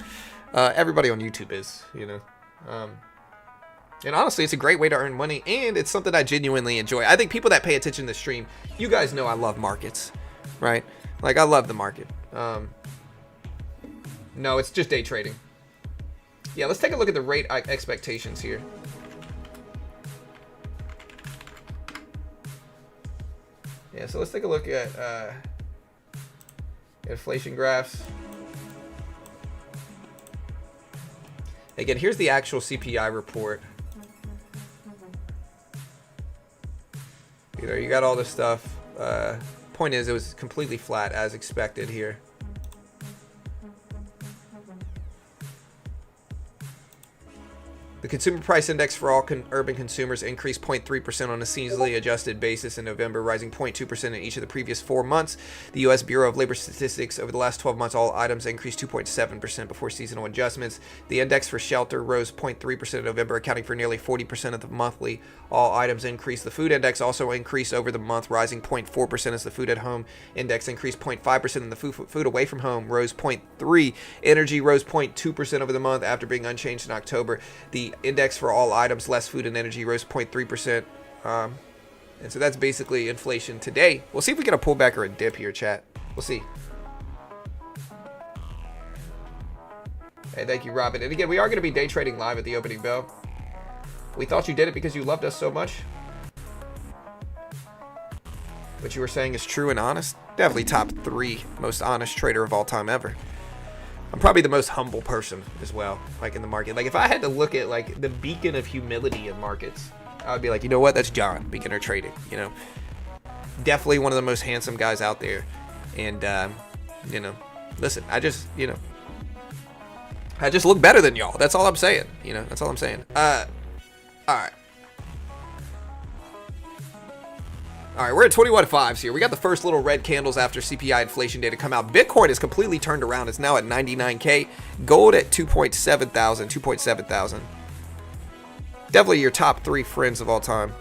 B: Everybody on YouTube is, you know? And honestly, it's a great way to earn money, and it's something I genuinely enjoy. I think people that pay attention to the stream, you guys know I love markets, right? Like, I love the market. No, it's just day trading. Yeah, let's take a look at the rate expectations here. Yeah, so let's take a look at inflation graphs. Again, here's the actual CPI report. There, you got all this stuff. Point is, it was completely flat as expected here. The consumer price index for all urban consumers increased 0.3% on a seasonally adjusted basis in November, rising 0.2% in each of the previous 4 months. The U.S. Bureau of Labor Statistics, over the last 12 months, all items increased 2.7% before seasonal adjustments. The index for shelter rose 0.3% in November, accounting for nearly 40% of the monthly. All items increased. The food index also increased over the month, rising 0.4% as the food at home index increased 0.5%, and the food away from home rose 0.3%. Energy rose 0.2% over the month after being unchanged in October. The index for all items, less food and energy, rose 0.3%. And so that's basically inflation today. We'll see if we get a pullback or a dip here, chat. We'll see. Hey, thank you, Robin. And again, we are going to be day trading live at the opening bell. We thought you did it because you loved us so much. what you were saying is true and honest. Definitely top 3 most honest trader of all time ever. I'm probably the most humble person as well, like in the market. Like if I had to look at like the beacon of humility in markets, I would be like, you know what? That's John, beginner trading. You know, definitely one of the most handsome guys out there. And you know, listen, I just look better than y'all. That's all I'm saying. You know, that's all I'm saying. All right. All right, we're at 21.5s here. We got the first little red candles after CPI inflation data come out. Bitcoin is completely turned around. It's now at 99K. Gold at 2.7,000. Definitely your top 3 friends of all time.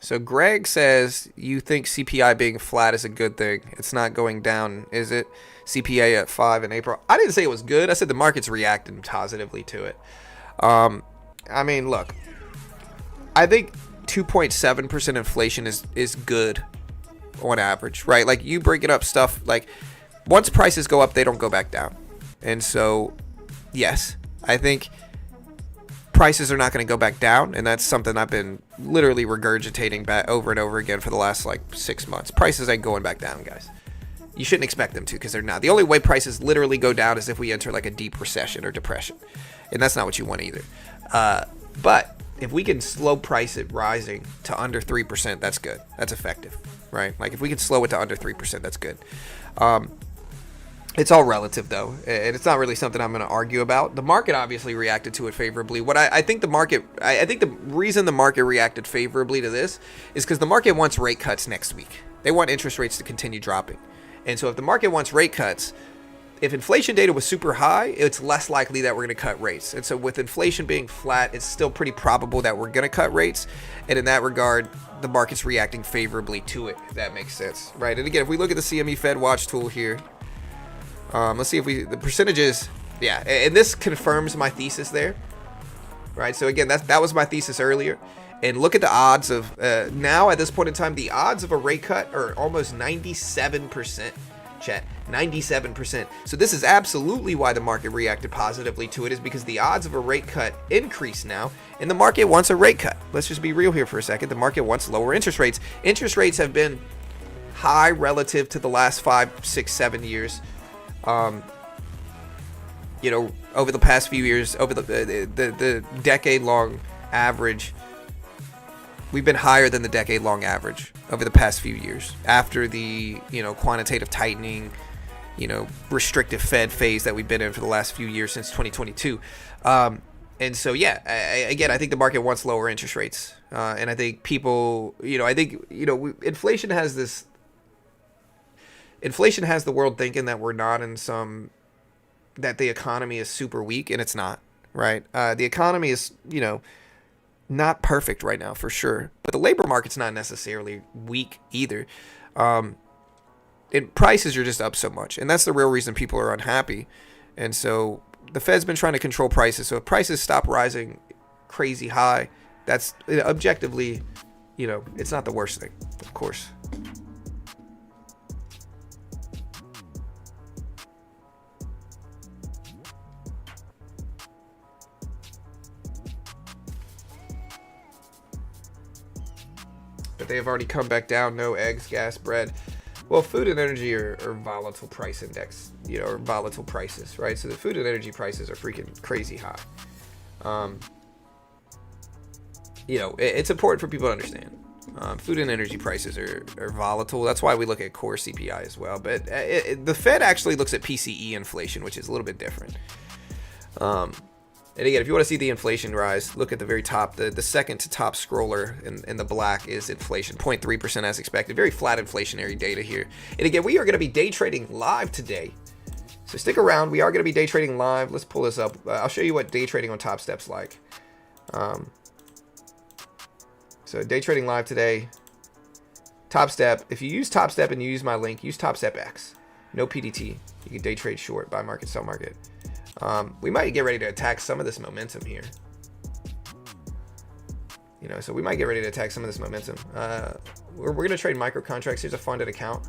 B: So Greg says, you think CPI being flat is a good thing. It's not going down, is it? CPI at 5 in April. I didn't say it was good. I said the market's reacting positively to it. I mean, look, I think 2.7% inflation is good on average, right? Like you break it up stuff, like once prices go up, they don't go back down. And so, yes, I think prices are not going to go back down, and that's something I've been literally regurgitating back over and over again for the last like 6 months. Prices ain't going back down, guys. You shouldn't expect them to, because they're not. The only way prices literally go down is if we enter like a deep recession or depression, and that's not what you want either. But if we can slow price it rising to under 3%, that's good. That's effective, right? Like if we can slow it to under 3%, that's good. It's all relative, though, and it's not really something I'm going to argue about. The market obviously reacted to it favorably. What I think the market, I think the reason the market reacted favorably to this is because the market wants rate cuts next week. They want interest rates to continue dropping. And so if the market wants rate cuts, if inflation data was super high, it's less likely that we're going to cut rates. And so with inflation being flat, it's still pretty probable that we're going to cut rates. And in that regard, the market's reacting favorably to it, if that makes sense, right? And again, if we look at the CME Fed Watch tool here, let's see if the percentages, yeah, and this confirms my thesis there, right? So again, that was my thesis earlier. And look at the odds of, now at this point in time, the odds of a rate cut are almost 97%, chat, 97%. So this is absolutely why the market reacted positively to it, is because the odds of a rate cut increase now, and the market wants a rate cut. Let's just be real here for a second. The market wants lower interest rates. Interest rates have been high relative to the last 5, 6, 7 years. You know, over the past few years, over the decade-long average, we've been higher than the decade-long average over the past few years. After the, you know, quantitative tightening, you know, restrictive Fed phase that we've been in for the last few years since 2022. And so, yeah, again, I think the market wants lower interest rates. And I think people, you know, inflation has the world thinking that we're not in that the economy is super weak, and it's not, right? The economy is, you know, not perfect right now for sure, but the labor market's not necessarily weak either. And prices are just up so much, and that's the real reason people are unhappy. And so the Fed's been trying to control prices. So if prices stop rising crazy high, that's objectively, you know, it's not the worst thing, of course. But they have already come back down. No eggs, gas, bread. Well, food and energy are volatile price index, you know, or volatile prices, right? So the food and energy prices are freaking crazy high. You know, it's important for people to understand. Food and energy prices are volatile. That's why we look at core CPI as well. But the Fed actually looks at PCE inflation, which is a little bit different. And again, if you want to see the inflation rise, look at the very top. The second to top scroller in the black is inflation, 0.3% as expected. Very flat inflationary data here. And again, we are going to be day trading live today. So stick around. We are going to be day trading live. Let's pull this up. I'll show you what day trading on Top Step's like. So day trading live today. Top Step. If you use Top Step and you use my link, use Top Step X. No PDT. You can day trade short, buy market, sell market. We might get ready to attack some of this momentum here. You know, so we might get ready to attack some of this momentum. We're going to trade micro contracts. Here's a funded account.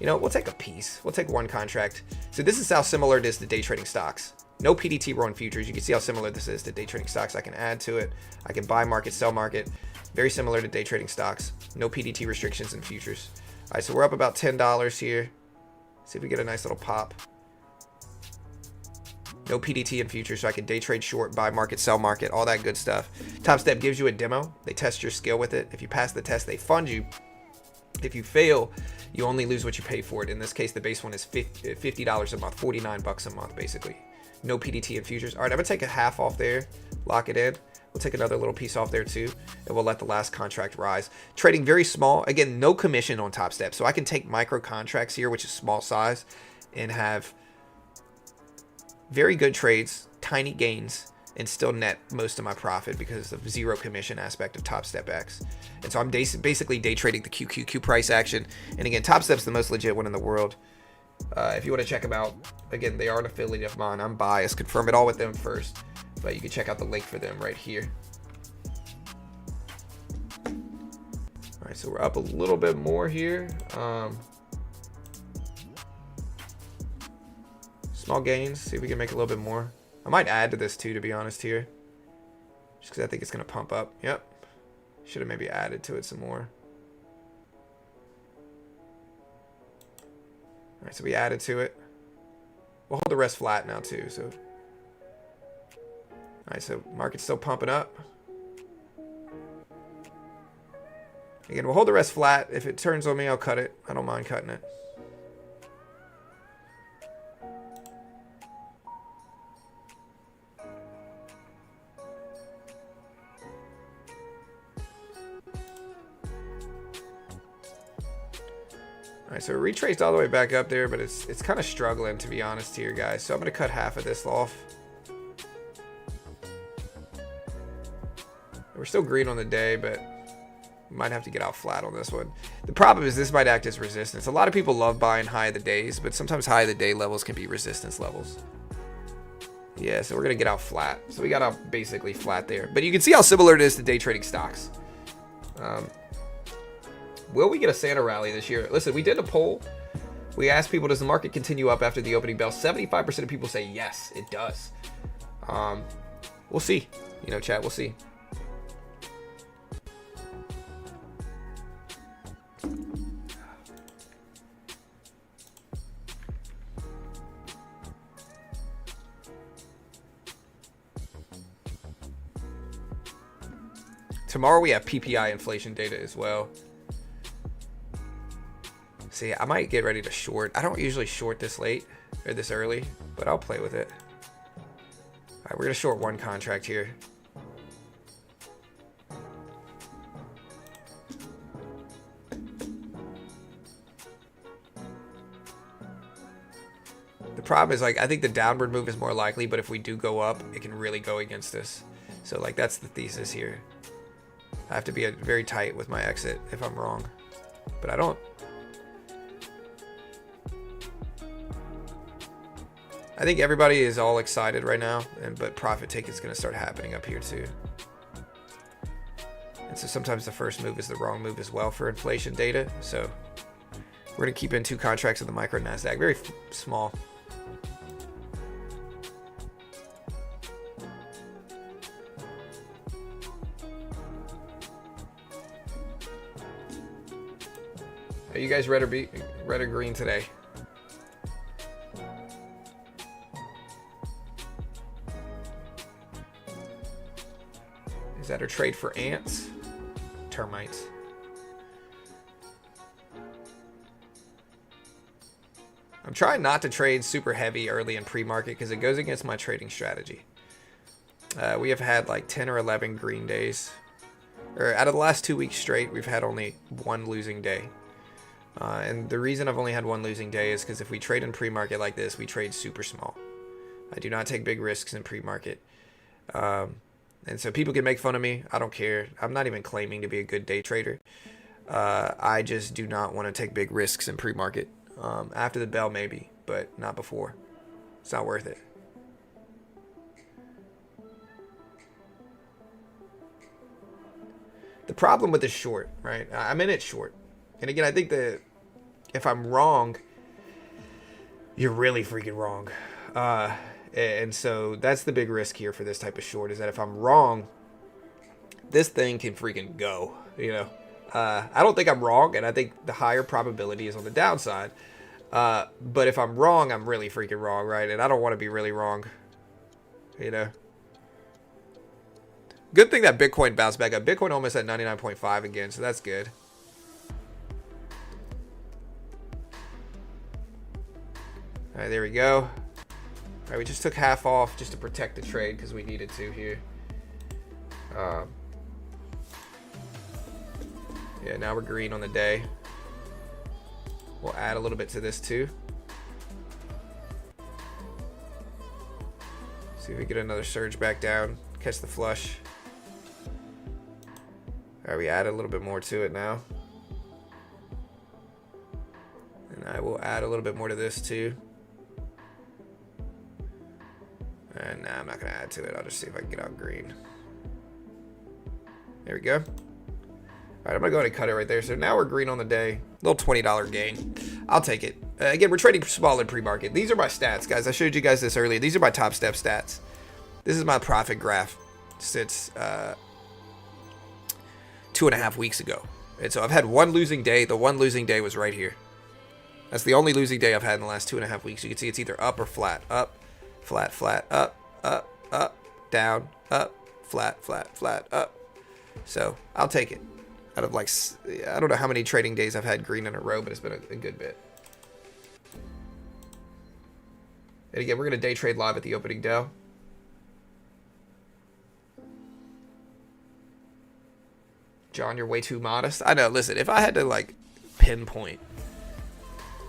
B: You know, we'll take a piece. We'll take one contract. So this is how similar it is to day trading stocks. No PDT row in futures. You can see how similar this is to day trading stocks. I can add to it. I can buy market, sell market. Very similar to day trading stocks. No PDT restrictions in futures. All right, so we're up about $10 here. See if we get a nice little pop. No PDT in futures, so I can day trade short, buy market, sell market, all that good stuff. Top Step gives you a demo. They test your skill with it. If you pass the test, they fund you. If you fail, you only lose what you pay for it. In this case, the base one is $50 a month, 49 bucks a month, basically. No PDT in futures. All right, I'm gonna take a half off there, lock it in. We'll take another little piece off there too, and we'll let the last contract rise. Trading very small. Again, no commission on Top Step. So I can take micro contracts here, which is small size, and have very good trades, tiny gains, and still net most of my profit because of zero commission aspect of Top Step X. And so I'm basically day trading the QQQ price action. And again, Top Step's the most legit one in the world. If you want to check them out, again, they are an affiliate of mine. I'm biased. Confirm it all with them first. But you can check out the link for them right here. All right, so we're up a little bit more here. Small gains. See if we can make a little bit more. I might add to this too, to be honest here. Just because I think it's going to pump up. Yep. Should have maybe added to it some more. All right, so we added to it. We'll hold the rest flat now too. So, all right, so market's still pumping up. Again, we'll hold the rest flat. If it turns on me, I'll cut it. I don't mind cutting it. All right, so it retraced all the way back up there, but it's kind of struggling, to be honest here, guys. So I'm going to cut half of this off. We're still green on the day, but might have to get out flat on this one. The problem is this might act as resistance. A lot of people love buying high of the days, but sometimes high of the day levels can be resistance levels. Yeah, so we're going to get out flat. So we got out basically flat there. But you can see how similar it is to day trading stocks. Will we get a Santa rally this year? Listen, we did a poll. We asked people, does the market continue up after the opening bell? 75% of people say yes, it does. We'll see. You know, chat, we'll see. Tomorrow we have PPI inflation data as well. See, I might get ready to short. I don't usually short this late or this early, but I'll play with it. All right, we're gonna short one contract here. The problem is, like, I think the downward move is more likely, but if we do go up, it can really go against us. So, like, that's the thesis here. I have to be very tight with my exit if I'm wrong, but I don't. I think everybody is all excited right now, but profit take is going to start happening up here too. And so sometimes the first move is the wrong move as well for inflation data. So we're going to keep in two contracts of the micro NASDAQ, very small. Are you guys red or green today? Is that a trade for ants? Termites. I'm trying not to trade super heavy early in pre-market because it goes against my trading strategy. We have had like 10 or 11 green days. Or out of the last 2 weeks straight, we've had only one losing day. And the reason I've only had one losing day is because if we trade in pre-market like this, we trade super small. I do not take big risks in pre-market. And so people can make fun of me. I don't care. I'm not even claiming to be a good day trader. I just do not want to take big risks in pre-market. After the bell, maybe, but not before. It's not worth it. The problem with this short, right? I'm in it short. And again, I think the If I'm wrong, you're really freaking wrong. And so that's the big risk here for this type of short, is that if I'm wrong, this thing can freaking go, you know. I don't think I'm wrong, and I think the higher probability is on the downside. But if I'm wrong, I'm really freaking wrong, right? And I don't want to be really wrong, you know. Good thing that Bitcoin bounced back up. Bitcoin almost at 99.5 again, so that's good. All right, there we go. All right, we just took half off just to protect the trade because we needed to here. Yeah, now we're green on the day. We'll add a little bit to this too. See if we get another surge back down. Catch the flush. All right, we add a little bit more to it now. And I will add a little bit more to this too. And nah, I'm not gonna add to it. I'll just see if I can get out green. There we go. All right, I'm gonna go ahead and cut it right there. So now we're green on the day. Little $20 gain. I'll take it. Again, we're trading small in pre-market. These are my stats, guys. I showed you guys this earlier. These are my top step stats. This is my profit graph since 2.5 weeks ago. And so I've had one losing day. The one losing day was right here. That's the only losing day I've had in the last 2.5 weeks. You can see it's either up or flat. Up, flat, flat, up, up, up, down, up, flat, flat, flat, up. So I'll take it. Out of like, I don't know how many trading days I've had green in a row, but it's been a good bit. And again, we're going to day trade live at the opening Dow. John, you're way too modest. I know, listen, if I had to like pinpoint,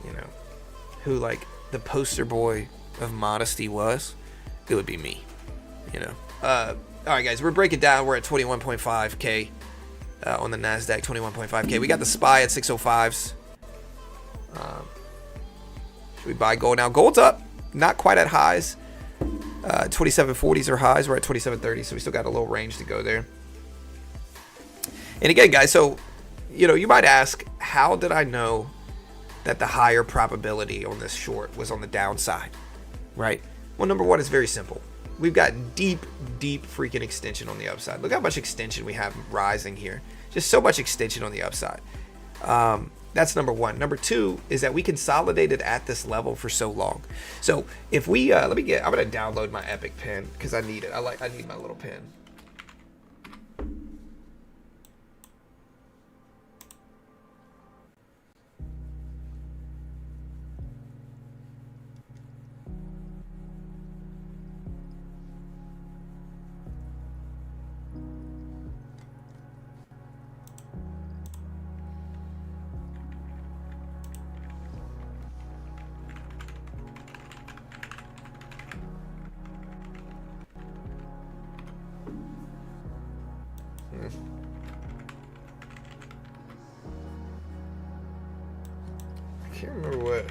B: you know, who like the poster boy of modesty was, it would be me, you know. All right, guys, we're breaking down. We're at 21.5K on the NASDAQ, 21.5K. We got the SPY at 605s. Should we buy gold now? Gold's up, not quite at highs. 2740s are highs. We're at 2730, so we still got a little range to go there. And again, guys, so, you know, you might ask, how did I know that the higher probability on this short was on the downside, right? Well, number one is very simple. We've got deep, deep freaking extension on the upside. Look how much extension we have rising here. Just so much extension on the upside. That's number one. Number two is that we consolidated at this level for so long. So if we, I'm going to download my Epic pen because I need it. I need my little pen. I can't remember what.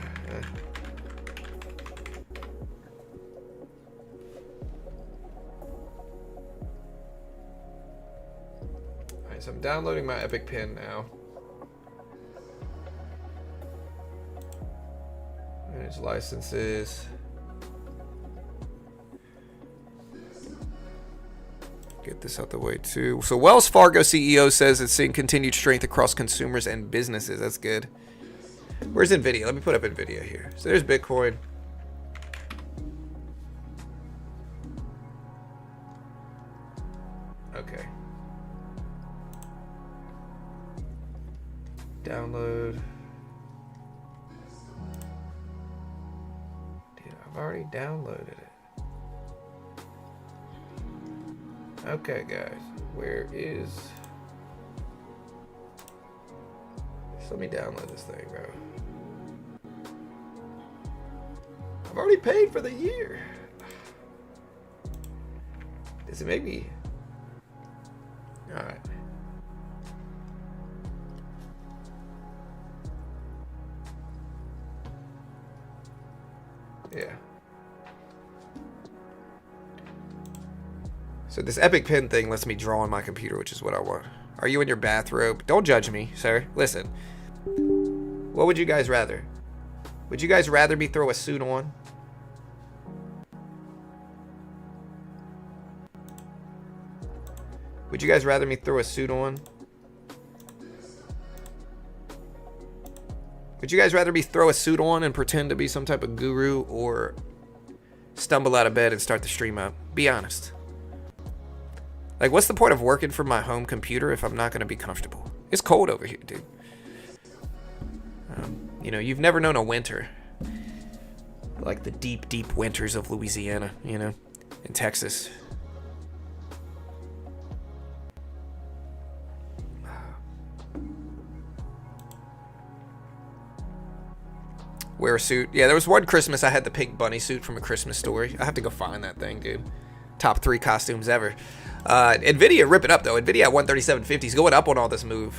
B: Alright, so I'm downloading my Epic Pen now. Manage licenses. Get this out the way too. So Wells Fargo CEO says it's seeing continued strength across consumers and businesses. That's good. Where's NVIDIA? Let me put up NVIDIA here. So there's Bitcoin. Okay. Download. Dude, I've already downloaded it. Okay, guys. Where is... Just let me download this thing, bro. I've already paid for the year. Does it make me... Alright. Yeah. So this Epic Pen thing lets me draw on my computer, which is what I want. Are you in your bathrobe? Don't judge me, sir. Listen. What would you guys rather? Would you guys rather me throw a suit on? Would you guys rather me throw a suit on? Would you guys rather me throw a suit on and pretend to be some type of guru, or stumble out of bed and start the stream up? Be honest. Like, what's the point of working from my home computer if I'm not going to be comfortable? It's cold over here, dude. You know, you've never known a winter. Like the deep, deep winters of Louisiana, you know, in Texas. Wear a suit. Yeah, there was one Christmas I had the pink bunny suit from A Christmas Story. I have to go find that thing, dude. Top 3 costumes ever. Nvidia, rip it up, though. Nvidia at 137.50 is going up on all this move.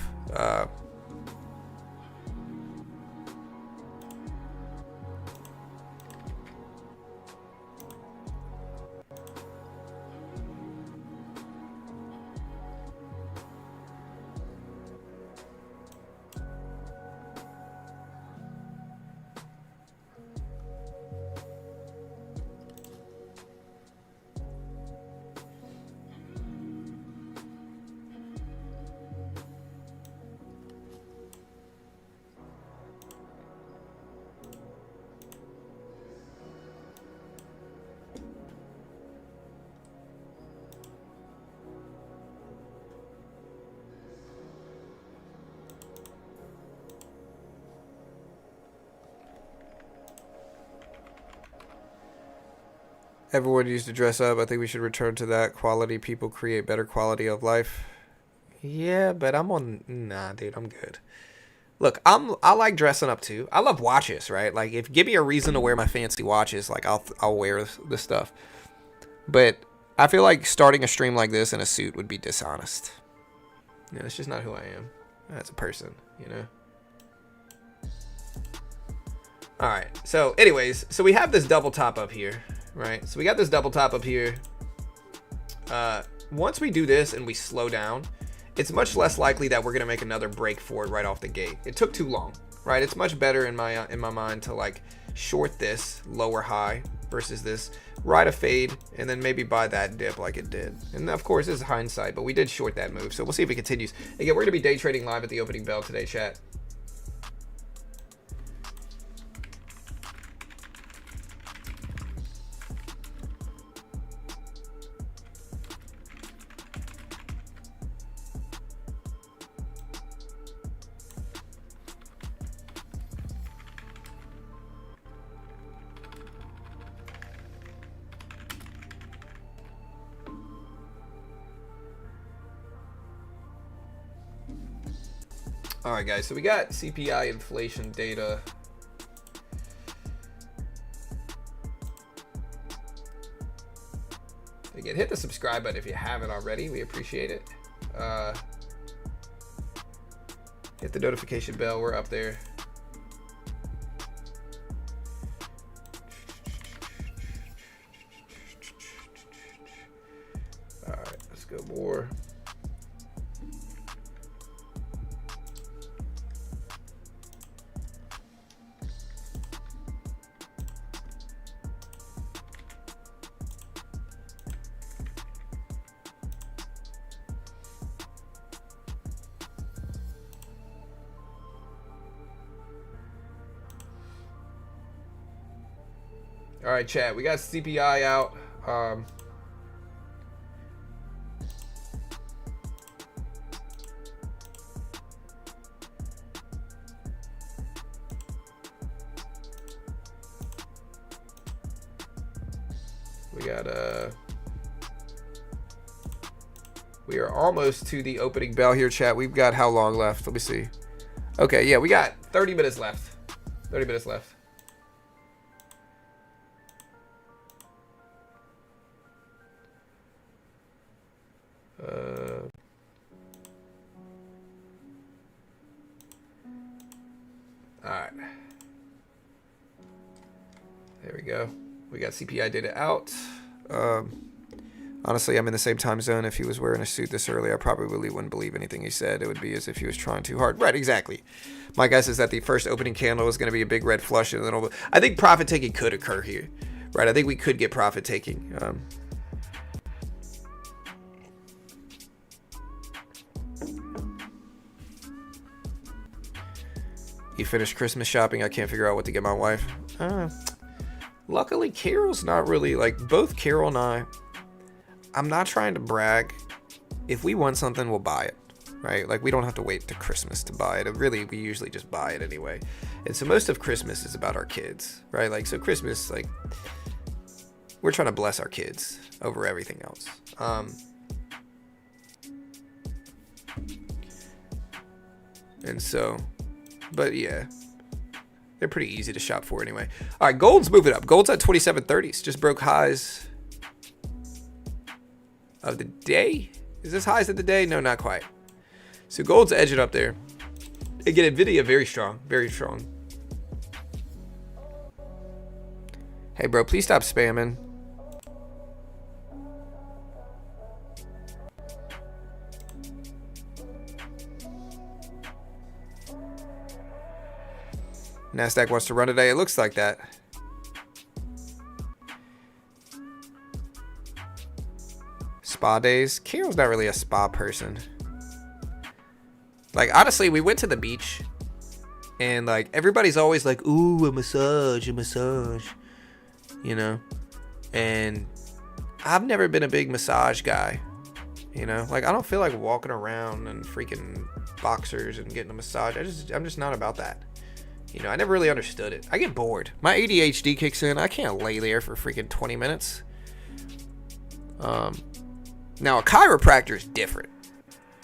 B: Everyone used to dress up. I think we should return to that. Quality people create better quality of life. Yeah, but I'm on... Nah, dude, I'm good. Look, I like dressing up too. I love watches, right? Like, if give me a reason to wear my fancy watches, like I'll wear this stuff. But I feel like starting a stream like this in a suit would be dishonest. Yeah, that's just not who I am as a person, you know. All right. So, anyways, so we have this double top up here, right? So we got this double top up here. Once we do this and we slow down, it's much less likely that we're gonna make another break for it right off the gate. It took too long, right? It's much better in my mind to like short this lower high versus this, ride a fade, and then maybe buy that dip like it did. And of course, this is hindsight, but we did short that move, so we'll see if it continues. Again, we're gonna be day trading live at the opening bell today, chat. All right, guys, so we got CPI inflation data. Again, hit the subscribe button if you haven't already. We appreciate it. Hit the notification bell. We're up there. All right, let's go more. All right, chat, we got CPI out. We are almost to the opening bell here, chat. We've got how long left? Let me see. Okay, yeah, we got 30 minutes left. 30 minutes left. All right. There we go. We got CPI data out. Honestly, I'm in the same time zone. If he was wearing a suit this early, I probably wouldn't believe anything he said. It would be as if he was trying too hard. Right, exactly. My guess is that the first opening candle is going to be a big red flush, and then I think profit taking could occur here. Right, I think we could get profit taking. You finished Christmas shopping? I can't figure out what to get my wife. Luckily, Carol's not really, like, both Carol and I'm not trying to brag. If we want something, we'll buy it, right? Like, we don't have to wait to Christmas to buy it. Really, we usually just buy it anyway. And so most of Christmas is about our kids, right? Like, so Christmas, like, we're trying to bless our kids over everything else. And so, but yeah, they're pretty easy to shop for anyway. All right, gold's moving up. Gold's at 27.30s. Just broke highs of the day. Is this highs of the day? No, not quite. So gold's edging up there. Again, Nvidia very strong, very strong. Hey, bro, please stop spamming. NASDAQ wants to run today. It looks like that. Spa days. Carol's not really a spa person. Like, honestly, we went to the beach. And, like, everybody's always like, ooh, a massage, a massage. You know? And I've never been a big massage guy. You know? Like, I don't feel like walking around in freaking boxers and getting a massage. I'm just not about that. You know, I never really understood it. I get bored. My ADHD kicks in. I can't lay there for freaking 20 minutes. Now, a chiropractor is different.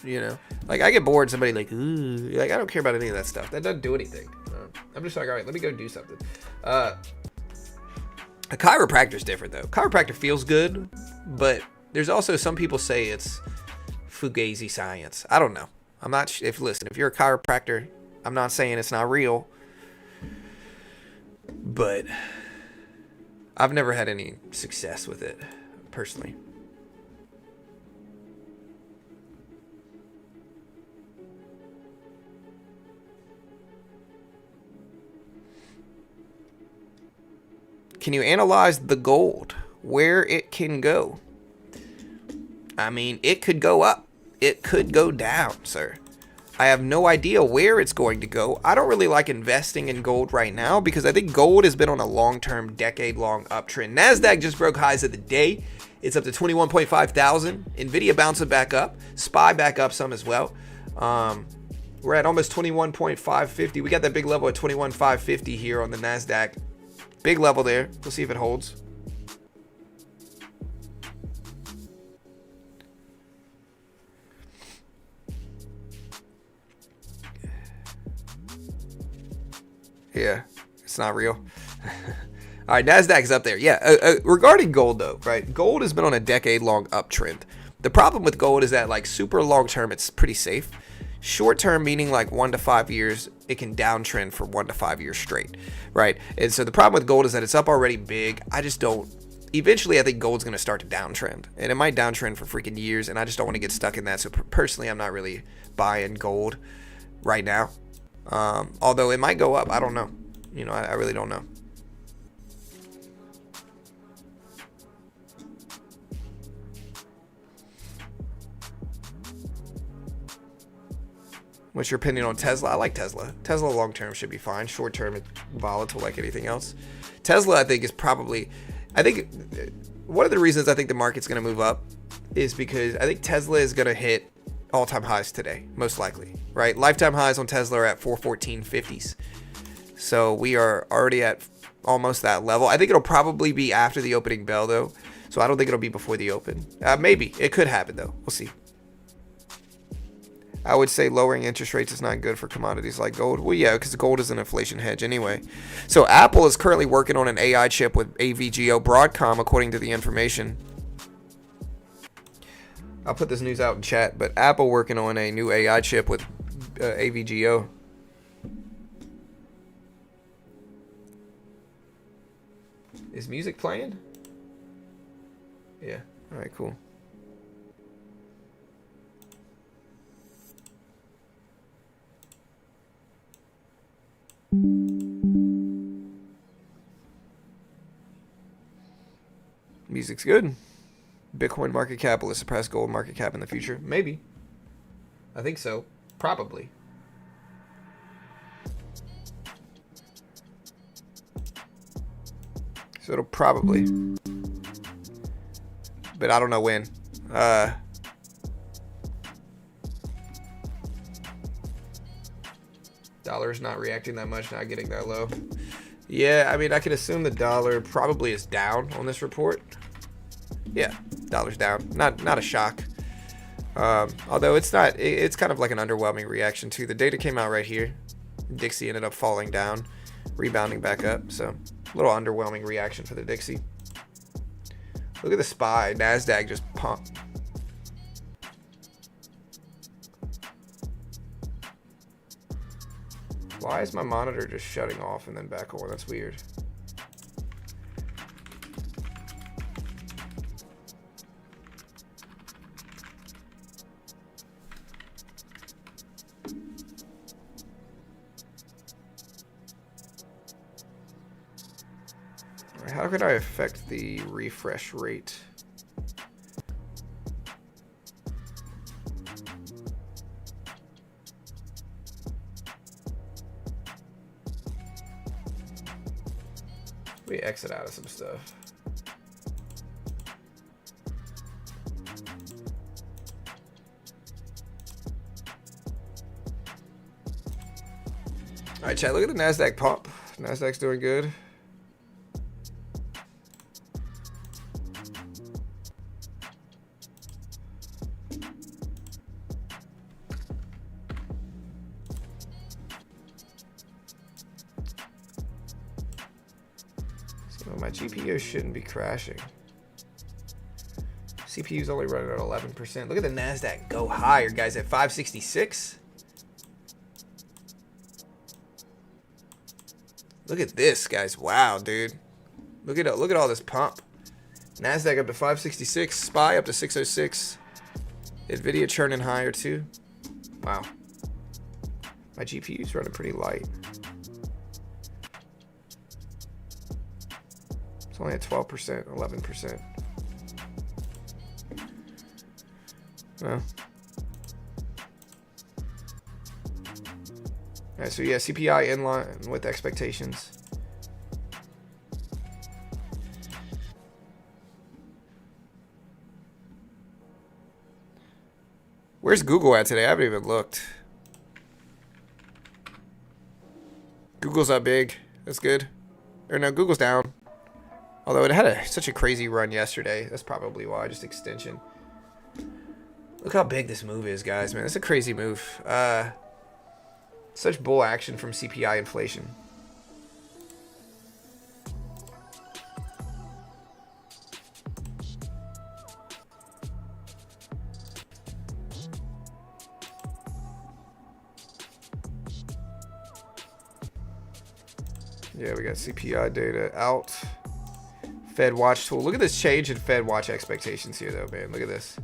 B: You know? Like, I get bored. Somebody like, ooh. Like, I don't care about any of that stuff. That doesn't do anything. I'm just like, all right, let me go do something. A chiropractor is different, though. Chiropractor feels good, but there's also some people say it's fugazi science. I don't know. I'm not... Listen, if you're a chiropractor, I'm not saying it's not real. But I've never had any success with it, personally. Can you analyze the gold, where it can go? I mean, it could go up. It could go down, sir. I have no idea where it's going to go. I don't really like investing in gold right now because I think gold has been on a long-term, decade-long uptrend. NASDAQ just broke highs of the day. It's up to 21.5 thousand. Nvidia bouncing back up. SPY back up some as well. We're at almost 21.550. We got that big level at 21.550 here on the NASDAQ. Big level there. We'll see if it holds. Yeah, it's not real. All right, NASDAQ is up there. Yeah, regarding gold, though, right? Gold has been on a decade-long uptrend. The problem with gold is that, like, super long-term, it's pretty safe. Short-term, meaning like 1 to 5 years, it can downtrend for 1 to 5 years straight, right? And so the problem with gold is that it's up already big. I just don't... Eventually, I think gold's going to start to downtrend. And it might downtrend for freaking years, and I just don't want to get stuck in that. So personally, I'm not really buying gold right now. Although it might go up. I don't know. You know, I really don't know. What's your opinion on Tesla? I like Tesla. Tesla long-term should be fine. Short-term, it's volatile like anything else. Tesla, I think, is probably... I think one of the reasons I think the market's going to move up is because I think Tesla is going to hit all-time highs today, most likely, right? Lifetime highs on Tesla are at 414.50s. So we are already at almost that level. I think it'll probably be after the opening bell, though. So I don't think it'll be before the open. Maybe. It could happen, though. We'll see. I would say lowering interest rates is not good for commodities like gold. Well, yeah, because gold is an inflation hedge anyway. So Apple is currently working on an AI chip with AVGO Broadcom, according to the information. I'll put this news out in chat, but Apple working on a new AI chip with AVGO. Is music playing? Yeah. All right, cool. Music's good. Bitcoin market cap will surpass gold market cap in the future. Maybe. I think so. Probably. So it'll probably. But I don't know when. Dollar's not reacting that much, not getting that low. Yeah, I mean, I could assume the dollar probably is down on this report. Yeah, dollar's down. Not a shock. Although it's not, it's kind of like an underwhelming reaction too. The data came out right here. Dixie ended up falling down, rebounding back up. So a little underwhelming reaction for the Dixie. Look at the SPY. NASDAQ just pumped. Why is my monitor just shutting off and then back on? That's weird. How could I affect the refresh rate? We exit out of some stuff. All right, chat, look at the NASDAQ pump. NASDAQ's doing good. My GPU shouldn't be crashing. CPU's only running at 11%. Look at the NASDAQ go higher, guys, at 566. Look at this, guys. Wow, dude. Look at all this pump. NASDAQ up to 566. SPY up to 606. NVIDIA churning higher, too. Wow. My GPU's running pretty light. It's only at 12%, 11%. Well. Alright, so yeah, CPI in line with expectations. Where's Google at today? I haven't even looked. Google's up big. That's good. Or no, Google's down. Although it had such a crazy run yesterday. That's probably why, just extension. Look how big this move is, guys, man. That's a crazy move. Such bull action from CPI inflation. Yeah, we got CPI data out. Fed watch tool. Look at this change in Fed watch expectations here, though, man. Look at this.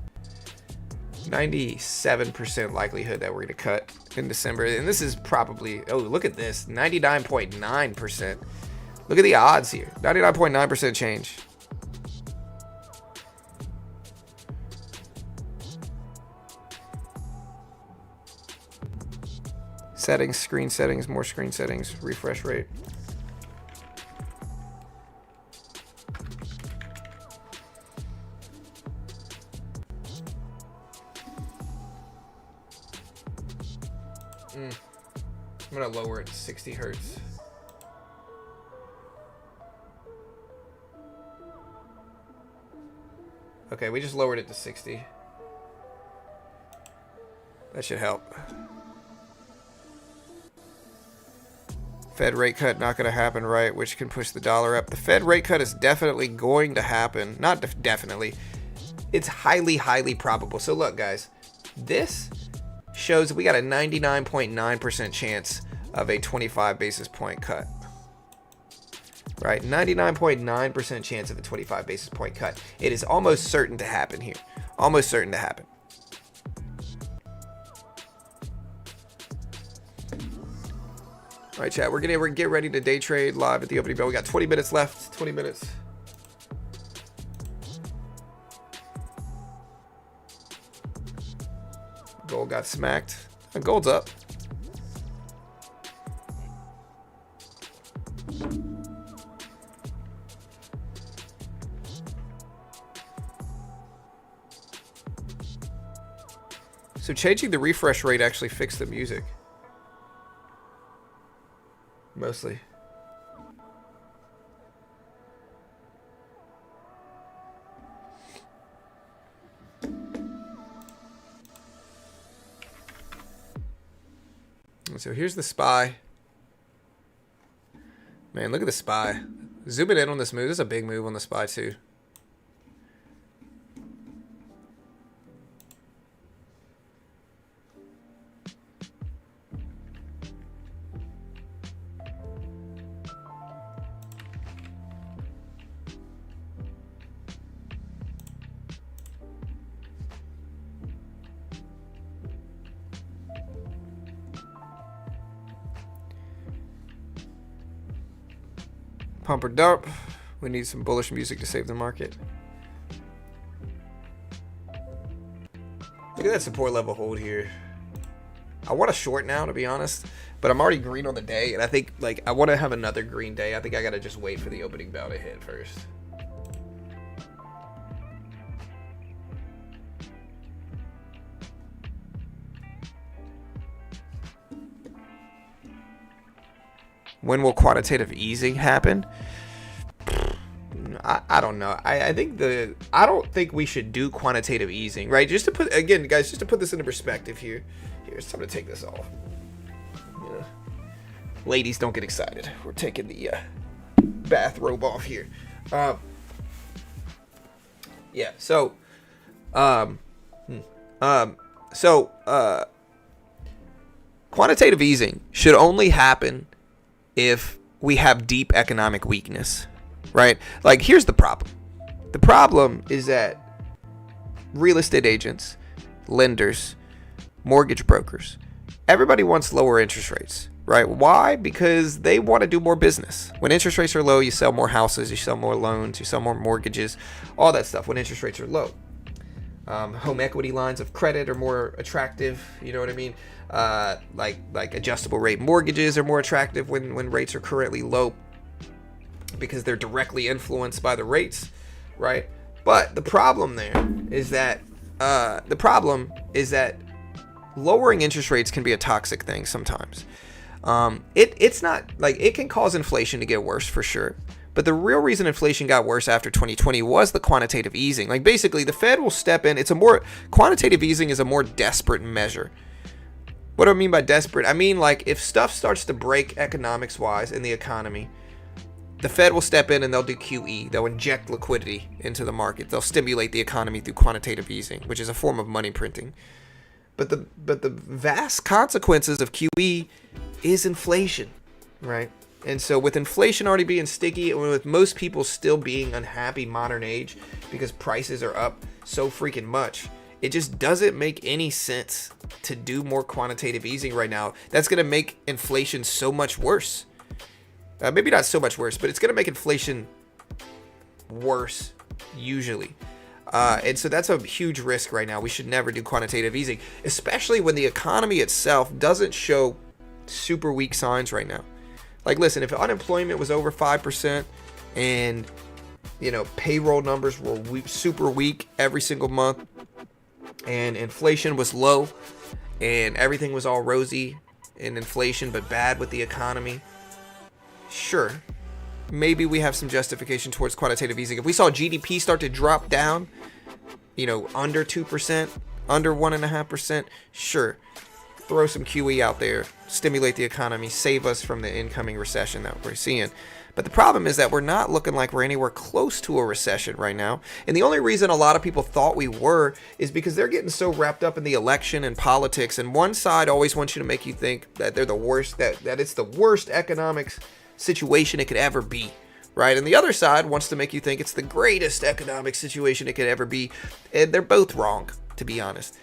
B: 97% likelihood that we're going to cut in December. And this is probably, oh, look at this. 99.9%. Look at the odds here. 99.9% change. Settings, screen settings, more screen settings, refresh rate. I'm gonna lower it to 60 hertz. Okay, we just lowered it to 60. That should help. Fed rate cut not going to happen, right? Which can push the dollar up. The Fed rate cut is definitely going to happen. Not definitely. It's highly, highly probable. So look, guys. This shows we got a 99.9% chance of a 25 basis point cut. Right? 99.9% chance of a 25 basis point cut. It is almost certain to happen here. Almost certain to happen. All right, chat. We're gonna get ready to day trade live at the opening bell. We got 20 minutes left. 20 minutes. Gold got smacked. Gold's up. So changing the refresh rate actually fixed the music. Mostly. So here's the SPY. Man, look at the SPY. Zooming in on this move. This is a big move on the SPY too. Pump or dump. We need some bullish music to save the market. Look at that support level hold here. I want to short now, to be honest, but I'm already green on the day, and I think like I want to have another green day. I think I gotta just wait for the opening bell to hit first. When will quantitative easing happen? I don't know. I don't think we should do quantitative easing, right? Just to put, again, guys, just to put this into perspective here. Here, it's time to take this off. Yeah. Ladies, don't get excited. We're taking the bathrobe off here. Yeah. So, quantitative easing should only happen if we have deep economic weakness, right? Like, here's the problem. The problem is that real estate agents, lenders, mortgage brokers, everybody wants lower interest rates, right? Why? Because they want to do more business. When interest rates are low, you sell more houses, you sell more loans, you sell more mortgages, all that stuff when interest rates are low. Home equity lines of credit are more attractive, you know what I mean? Like adjustable rate mortgages are more attractive when rates are currently low because they're directly influenced by the rates, right? But the problem there is that lowering interest rates can be a toxic thing sometimes. It's not like, it can cause inflation to get worse for sure. But the real reason inflation got worse after 2020 was the quantitative easing. Like, basically, the Fed will step in. Quantitative easing is a more desperate measure. What do I mean by desperate? I mean, like, if stuff starts to break economics-wise in the economy, the Fed will step in and they'll do QE. They'll inject liquidity into the market. They'll stimulate the economy through quantitative easing, which is a form of money printing. But the vast consequences of QE is inflation, right? And so with inflation already being sticky, and with most people still being unhappy modern age because prices are up so freaking much, it just doesn't make any sense to do more quantitative easing right now. That's going to make inflation so much worse. Maybe not so much worse, but it's going to make inflation worse usually. And so that's a huge risk right now. We should never do quantitative easing, especially when the economy itself doesn't show super weak signs right now. Like, listen, if unemployment was over 5% and, payroll numbers were super weak every single month and inflation was low and everything was all rosy in inflation but bad with the economy, sure, maybe we have some justification towards quantitative easing. If we saw GDP start to drop down, under 2%, under 1.5%, sure. Throw some QE out there, stimulate the economy, save us from the incoming recession that we're seeing. But the problem is that we're not looking like we're anywhere close to a recession right now. And the only reason a lot of people thought we were is because they're getting so wrapped up in the election and politics. And one side always wants you to make you think that they're the worst, that it's the worst economic situation it could ever be, right? And the other side wants to make you think it's the greatest economic situation it could ever be. And they're both wrong, to be honest.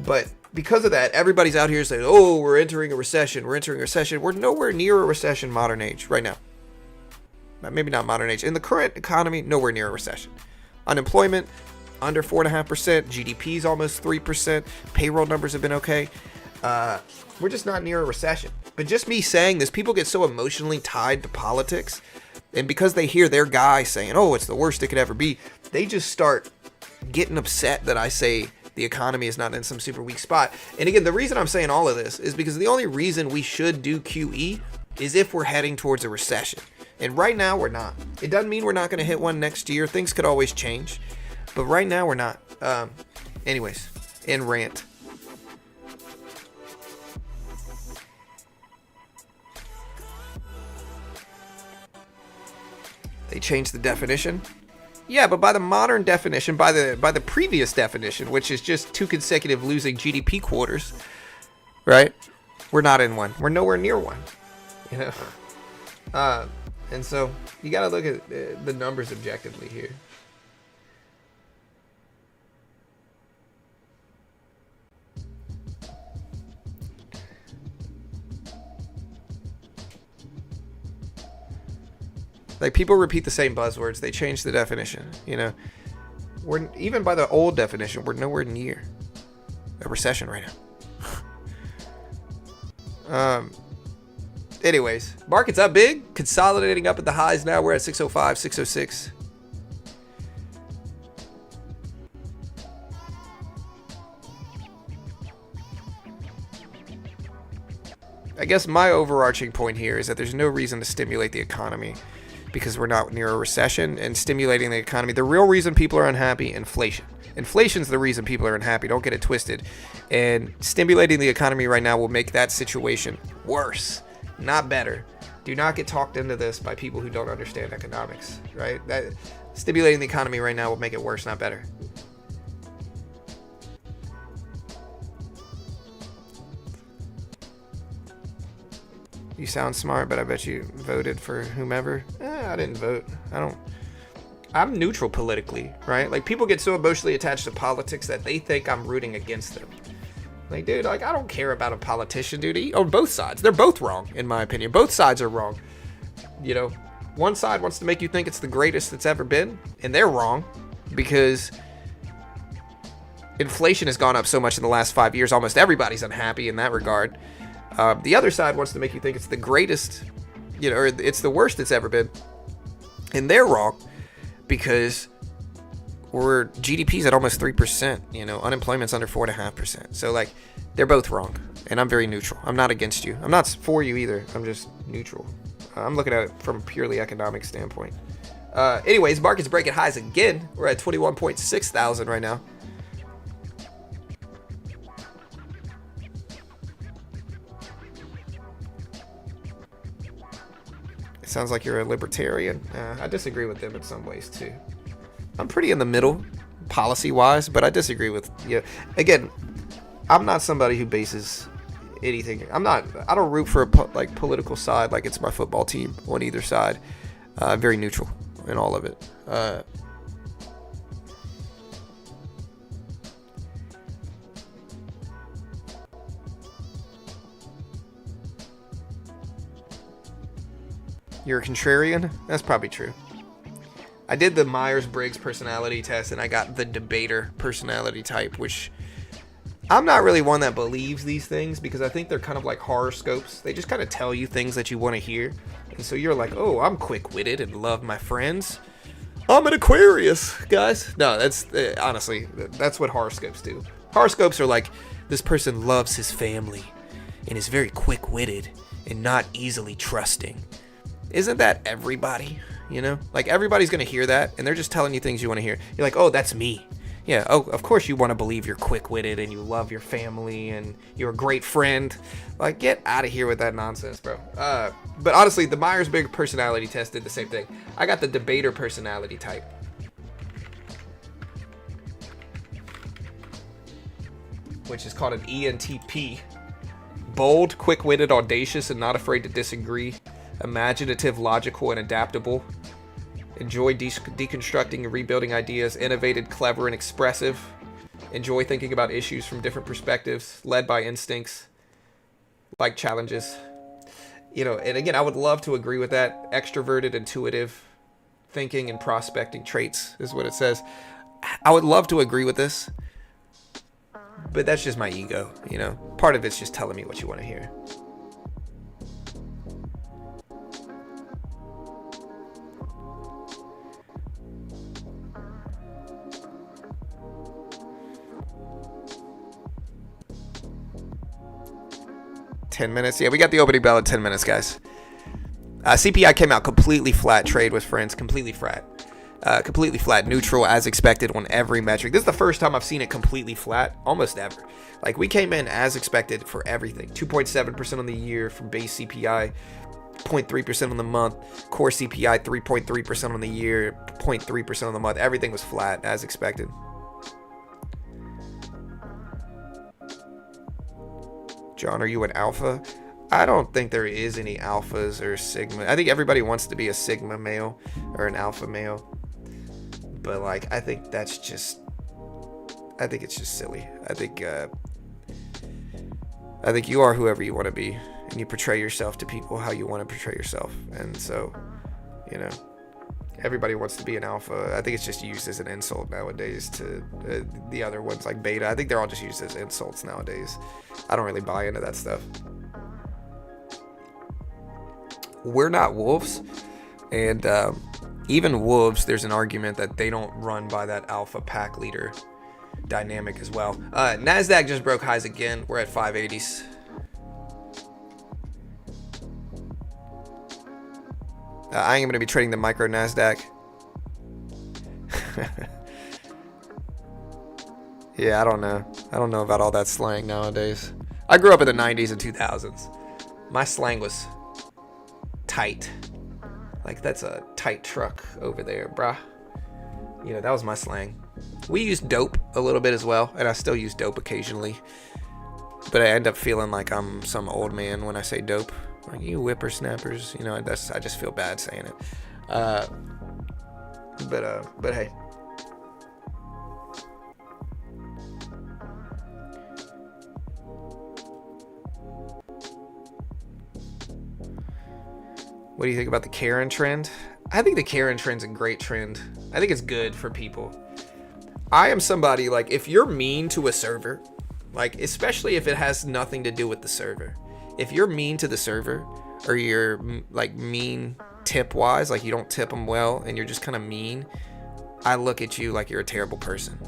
B: But because of that, everybody's out here saying, oh, we're entering a recession. We're entering a recession. We're nowhere near a recession modern age right now. Maybe not modern age. In the current economy, nowhere near a recession. Unemployment, under 4.5%. GDP's almost 3%. Payroll numbers have been okay. We're just not near a recession. But just me saying this, people get so emotionally tied to politics. And because they hear their guy saying, oh, it's the worst it could ever be, they just start getting upset that I say the economy is not in some super weak spot. And again, the reason I'm saying all of this is because the only reason we should do QE is if we're heading towards a recession. And right now, we're not. It doesn't mean we're not going to hit one next year. Things could always change. But right now, we're not. Anyways, end rant. They changed the definition. Yeah, but by the modern definition, by the previous definition, which is just 2 consecutive losing GDP quarters, right? We're not in one. We're nowhere near one. You know? And so you got to look at the numbers objectively here. Like, people repeat the same buzzwords. They change the definition, you know. We're, even by the old definition, we're nowhere near a recession right now. Anyways, market's up big, consolidating up at the highs now. We're at 605, 606. I guess my overarching point here is that there's no reason to stimulate the economy because we're not near a recession. And stimulating the economy, the real reason people are unhappy, inflation. Inflation's the reason people are unhappy. Don't get it twisted. And stimulating the economy right now will make that situation worse, not better. Do not get talked into this by people who don't understand economics, right? That stimulating the economy right now will make it worse, not better. You sound smart, but I bet you voted for whomever. I didn't vote. I'm neutral politically, right? Like, people get so emotionally attached to politics that they think I'm rooting against them. Like, dude, like, I don't care about a politician, dude. On both sides. They're both wrong, in my opinion. Both sides are wrong. You know, one side wants to make you think it's the greatest that's ever been, and they're wrong because inflation has gone up so much in the last 5 years. Almost everybody's unhappy in that regard. The other side wants to make you think it's the greatest, you know, or it's the worst it's ever been. And they're wrong because GDP's at almost 3%, you know, unemployment's under 4.5%. So, like, they're both wrong. And I'm very neutral. I'm not against you. I'm not for you either. I'm just neutral. I'm looking at it from a purely economic standpoint. Anyways, market's breaking highs again. We're at 21.6 thousand right now. Sounds like you're a libertarian. I disagree with them in some ways too. I'm pretty in the middle, policy-wise, but I disagree with you. Again, I'm not somebody who bases anything. I don't root for a political side like it's my football team on either side. I'm very neutral in all of it. You're a contrarian? That's probably true. I did the Myers-Briggs personality test, and I got the debater personality type, which I'm not really one that believes these things because I think they're kind of like horoscopes. They just kind of tell you things that you want to hear. And so you're like, oh, I'm quick-witted and love my friends. I'm an Aquarius, guys. No, that's honestly, that's what horoscopes do. Horoscopes are like, this person loves his family and is very quick-witted and not easily trusting. Isn't that everybody? You know, like, everybody's gonna hear that, and they're just telling you things you want to hear. You're like, oh, that's me. Yeah, oh, of course you want to believe you're quick-witted and you love your family and you're a great friend. Like, get out of here with that nonsense, bro. But honestly, the Myers-Briggs personality test did the same thing. I got the debater personality type. Which is called an ENTP. Bold, quick-witted, audacious, and not afraid to disagree. Imaginative, logical, and adaptable. Enjoy deconstructing and rebuilding ideas. Innovative, clever, and expressive. Enjoy thinking about issues from different perspectives. Led by instincts. Like challenges. You know, and again, I would love to agree with that. Extroverted, intuitive, thinking, and prospecting traits is what it says. I would love to agree with this, but that's just my ego, you know. Part of it's just telling me what you want to hear. $10. Yeah, we got the opening bell at 10 minutes, guys. CPI came out completely flat. Trade with friends, completely flat. Completely flat, neutral as expected on every metric. This is the first time I've seen it completely flat, almost ever. Like, we came in as expected for everything. 2.7% on the year from base CPI, 0.3% on the month. Core CPI, 3.3% on the year, 0.3% on the month. Everything was flat as expected. John, are you an alpha? I don't think there is any alphas or sigma. I think everybody wants to be a sigma male or an alpha male. But, like, I think it's just silly. I think you are whoever you want to be, and you portray yourself to people how you want to portray yourself. And so, you know, everybody wants to be an alpha. I think it's just used as an insult nowadays to the other ones like beta. I think they're all just used as insults nowadays. I don't really buy into that stuff. We're not wolves, and even wolves, there's an argument that they don't run by that alpha pack leader dynamic as well. NASDAQ just broke highs again. We're at 580s. I am going to be trading the micro NASDAQ. Yeah, I don't know. I don't know about all that slang nowadays. I grew up in the 90s and 2000s. My slang was tight. Like, that's a tight truck over there, bruh. You know, that was my slang. We used dope a little bit as well, and I still use dope occasionally. But I end up feeling like I'm some old man when I say dope. Like, you whippersnappers, you know, I just feel bad saying it. But hey. What do you think about the Karen trend? I think the Karen trend's a great trend. I think it's good for people. I am somebody, like, if you're mean to a server, like, especially if it has nothing to do with the server. If you're mean to the server, or you're, like, mean tip-wise, like, you don't tip them well, and you're just kind of mean, I look at you like you're a terrible person.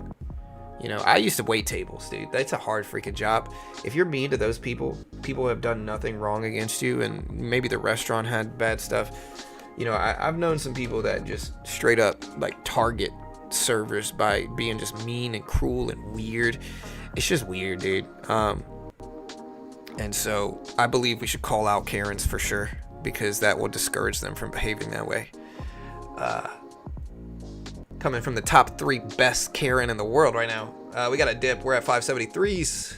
B: You know, I used to wait tables, dude. That's a hard freaking job. If you're mean to those people who have done nothing wrong against you, and maybe the restaurant had bad stuff. You know, I've known some people that just straight up, like, target servers by being just mean and cruel and weird. It's just weird, dude. And so I believe we should call out Karens for sure, because that will discourage them from behaving that way. Coming from the top 3 best Karen in the world right now. We got a dip. We're at 573s.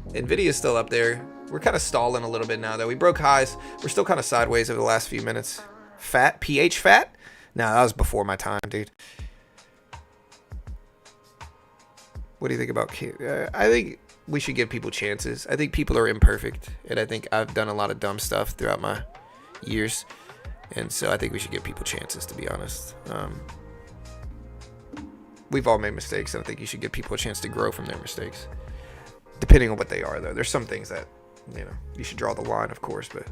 B: Nvidia's still up there. We're kind of stalling a little bit now, though. We broke highs. We're still kind of sideways over the last few minutes. Fat? PH fat? No, that was before my time, dude. What do you think about I think we should give people chances. I think people are imperfect, and I think I've done a lot of dumb stuff throughout my years. And so I think we should give people chances, to be honest. We've all made mistakes, and I think you should give people a chance to grow from their mistakes. Depending on what they are, though. There's some things that, you know, you should draw the line, of course, but...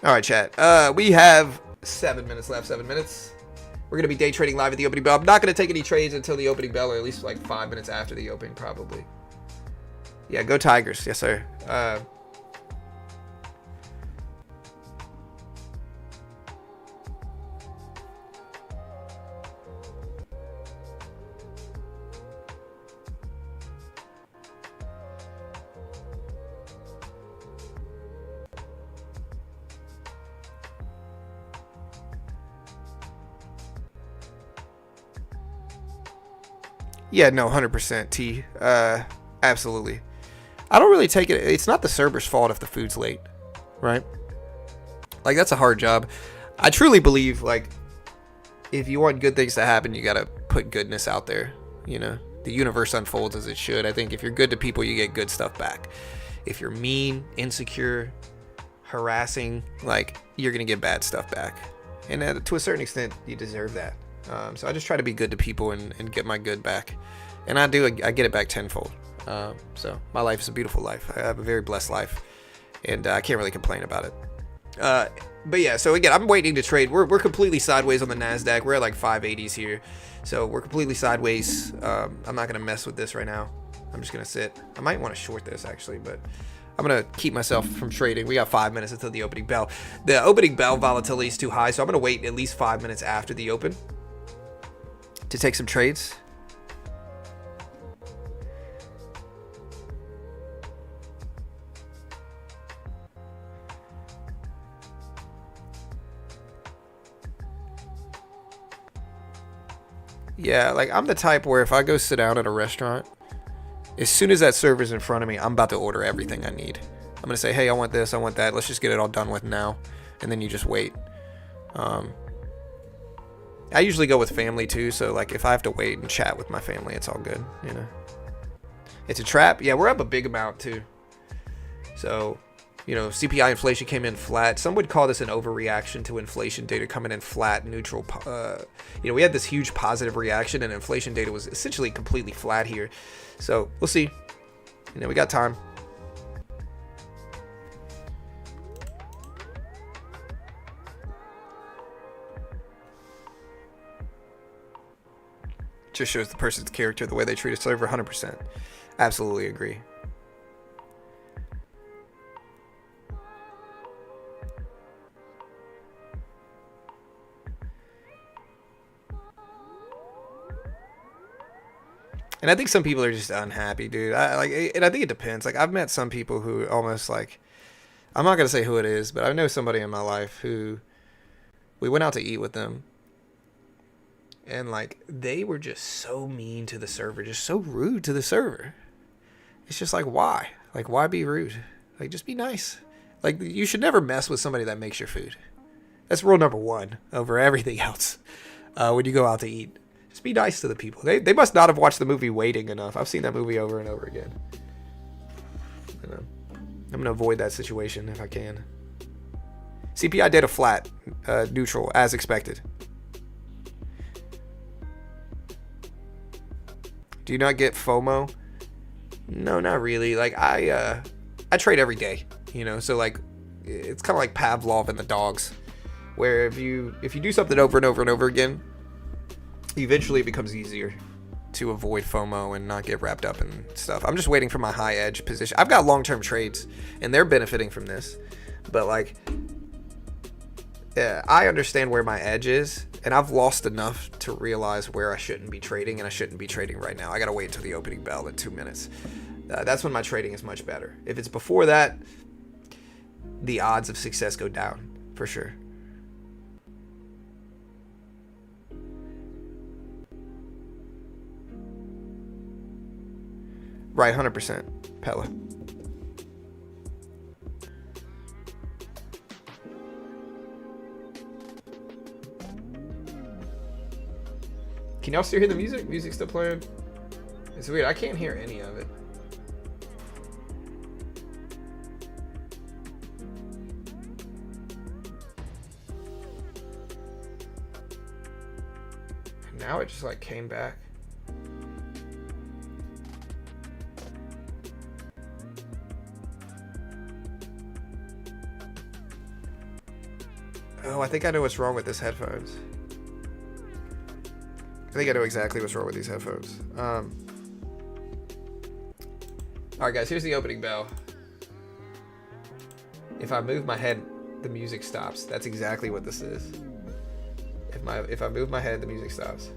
B: Alright, chat. We have 7 minutes left. 7 minutes. We're going to be day trading live at the opening bell. I'm not going to take any trades until the opening bell, or at least like 5 minutes after the opening, probably. Yeah, go Tigers. Yes, sir. Yeah, no, 100% T. Absolutely. I don't really take it. It's not the server's fault if the food's late, right? Like, that's a hard job. I truly believe, like, if you want good things to happen, you gotta put goodness out there. You know, the universe unfolds as it should. I think if you're good to people, you get good stuff back. If you're mean, insecure, harassing, like, you're gonna get bad stuff back. And to a certain extent, you deserve that. So I just try to be good to people and get my good back. And I do. I get it back tenfold. So my life is a beautiful life. I have a very blessed life. And I can't really complain about it. But yeah, so again, I'm waiting to trade. We're completely sideways on the NASDAQ. We're at like 580s here. So we're completely sideways. I'm not going to mess with this right now. I'm just going to sit. I might want to short this actually, but I'm going to keep myself from trading. We got 5 minutes until the opening bell. The opening bell volatility is too high, so I'm going to wait at least 5 minutes after the open to take some trades. Yeah, like I'm the type where if I go sit down at a restaurant, as soon as that server's in front of me, I'm about to order everything I need. I'm going to say, hey, I want this, I want that. Let's just get it all done with now. And then you just wait. I usually go with family too. So like if I have to wait and chat with my family, it's all good, you know. It's a trap. Yeah, we're up a big amount too. So, you know, CPI inflation came in flat. Some would call this an overreaction to inflation data coming in flat, neutral. You know, we had this huge positive reaction and inflation data was essentially completely flat here. So we'll see. You know, we got time. Just shows the person's character, the way they treat a server. 100%. Absolutely agree. And I think some people are just unhappy, dude. And I think it depends. Like I've met some people who almost like, I'm not gonna say who it is, but I know somebody in my life who we went out to eat with them, and like they were just so mean to the server, just so rude to the server. It's just like why? Like why be rude? Like just be nice. Like you should never mess with somebody that makes your food. That's rule number one over everything else. When you go out to eat. Just be nice to the people. They must not have watched the movie Waiting enough. I've seen that movie over and over again. I'm going to avoid that situation if I can. CPI data flat, neutral, as expected. Do you not get FOMO? No, not really. Like I trade every day, you know. So like it's kind of like Pavlov and the dogs, where if you do something over and over and over again, eventually it becomes easier to avoid FOMO and not get wrapped up in stuff. I'm just waiting for my high edge position. I've got long-term trades and they're benefiting from this, but like I understand where my edge is and I've lost enough to realize where I shouldn't be trading, and I shouldn't be trading right now. I gotta wait until the opening bell in 2 minutes. That's when my trading is much better. If it's before that, the odds of success go down for sure. Right, 100%. Pella. Can y'all still hear the music? Music's still playing? It's weird. I can't hear any of it. And now it just like came back. Oh, I think I know what's wrong with this headphones. I think I know exactly what's wrong with these headphones. Alright guys, here's the opening bell. If I move my head, the music stops. That's exactly what this is. If I move my head, the music stops.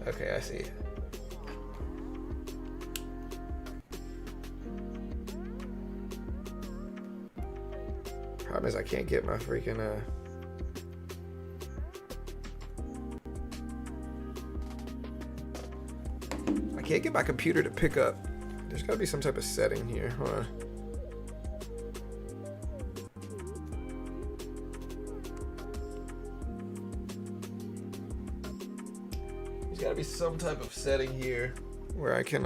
B: Okay, I see. Problem is I can't get my freaking I can't get my computer to pick up. There's gotta be some type of setting here. Hold on. There's gotta be some type of setting here where I can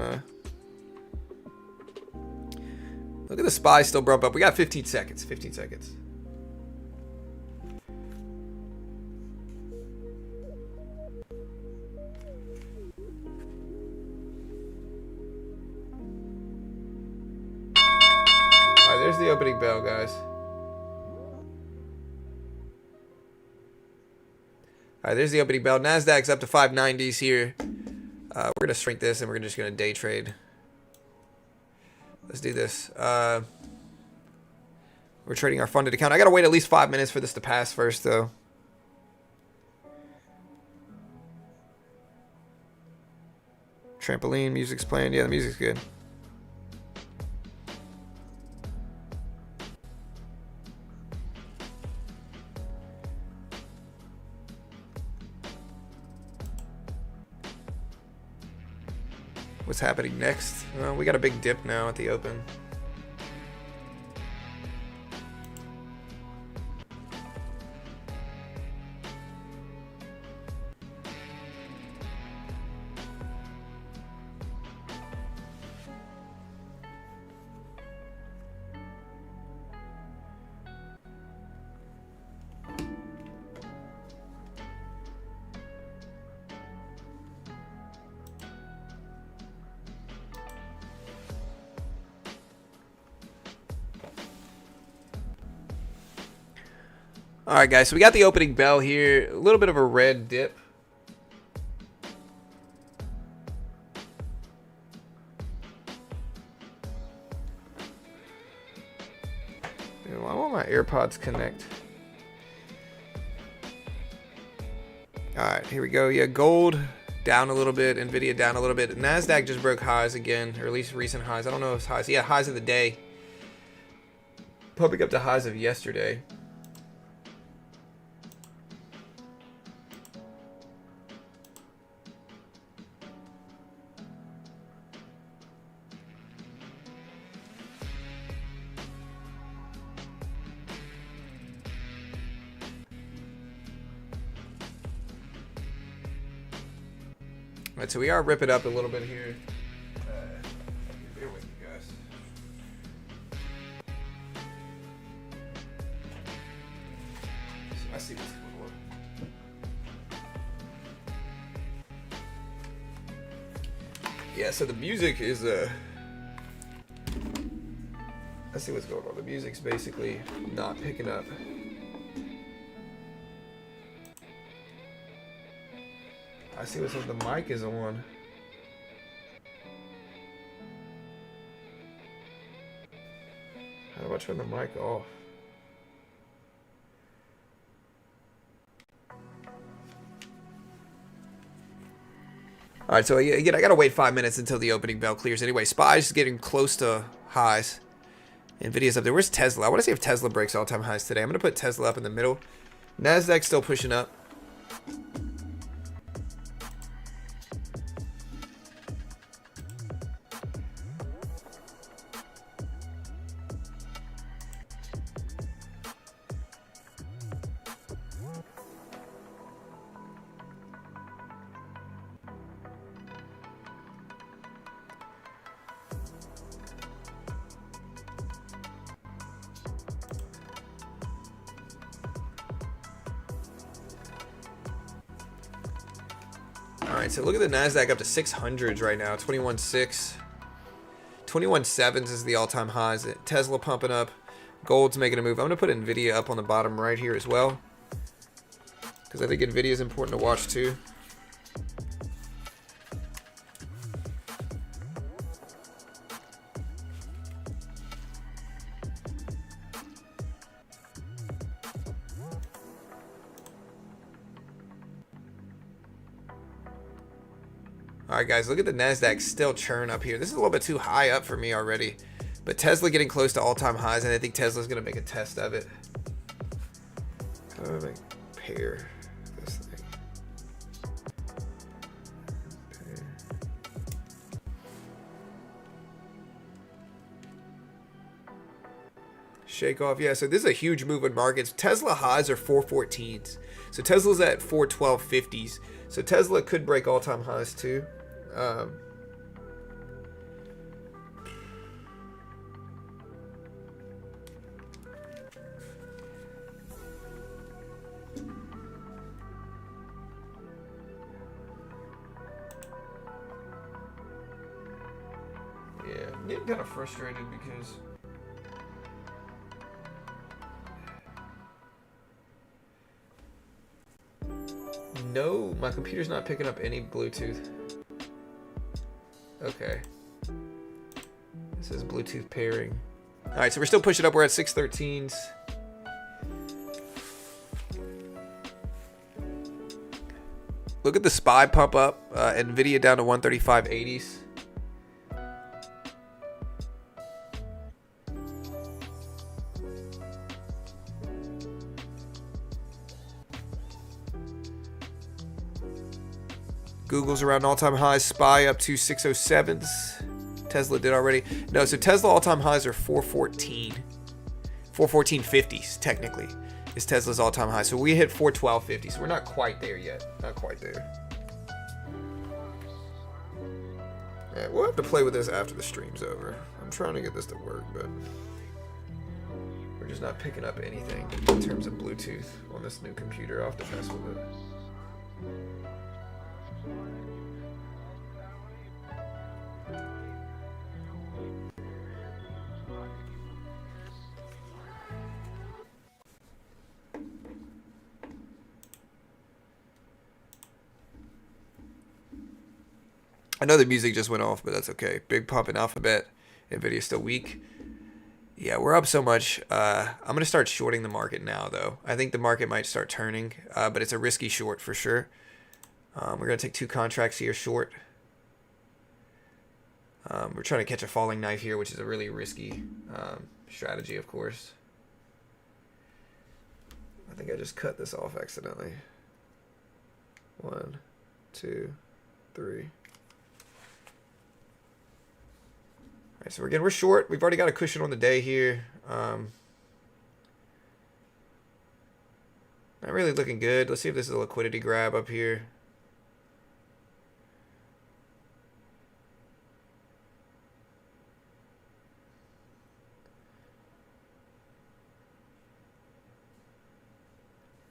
B: look at the SPY still bump up. We got 15 seconds. 15 seconds. opening bell, guys. All right, there's the opening bell. Nasdaq's up to 590s here. We're gonna shrink this, and we're just gonna day trade. Let's do this. We're trading our funded account. I gotta wait at least 5 minutes for this to pass first, though. Trampoline, music's playing. Yeah, the music's good. What's happening next? Well, we got a big dip now at the open. All right, guys, so we got the opening bell here. A little bit of a red dip. Why won't my AirPods connect? All right, here we go. Yeah, gold down a little bit. Nvidia down a little bit. Nasdaq just broke highs again, or at least recent highs. I don't know if it's highs. Yeah, highs of the day. Pumping up to highs of yesterday. All right, so we are ripping up a little bit here. Bear with you guys. So I see what's going on. Yeah, so the music is I see what's going on. The music's basically not picking up. I see what's up. The mic is on. How do I turn the mic off? All right, so again, I gotta wait 5 minutes until the opening bell clears. Anyway, SPY's getting close to highs. Nvidia's up there. Where's Tesla? I want to see if Tesla breaks all-time highs today. I'm gonna put Tesla up in the middle. Nasdaq's still pushing up. All right, so look at the Nasdaq up to 600s right now. 21.6, 21.7s is the all-time highs. Tesla pumping up. Gold's making a move. I'm gonna put Nvidia up on the bottom right here as well, because I think Nvidia is important to watch too. All right, guys, look at the Nasdaq still churn up here. This is a little bit too high up for me already. But Tesla getting close to all-time highs, and I think Tesla's going to make a test of it. How do I make pair this thing? Pair. Shake off. Yeah, so this is a huge move in markets. Tesla highs are 414s. So Tesla's at 412.50s. So Tesla could break all-time highs too. Yeah, I'm getting kind of frustrated because no, my computer's not picking up any Bluetooth. Okay. This is Bluetooth pairing. All right, so we're still pushing up. We're at 613s. Look at the SPY pump up. NVIDIA down to 135.80s. Google's around all-time highs. SPY up to 607s. Tesla did already. No, so Tesla all-time highs are 414. 414.50s, technically, is Tesla's all-time high. So we hit 412.50, so we're not quite there yet. Not quite there. Yeah, we'll have to play with this after the stream's over. I'm trying to get this to work, but we're just not picking up anything in terms of Bluetooth on this new computer. I'll have to mess with it. I know the music just went off, but that's okay. Big pump in Alphabet. NVIDIA's still weak. Yeah, we're up so much. I'm going to start shorting the market now, though. I think the market might start turning, but it's a risky short for sure. We're going to take 2 contracts here short. We're trying to catch a falling knife here, which is a really risky strategy, of course. I think I just cut this off accidentally. 1, 2, 3. All right, so we're short. We've already got a cushion on the day here. Not really looking good. Let's see if this is a liquidity grab up here.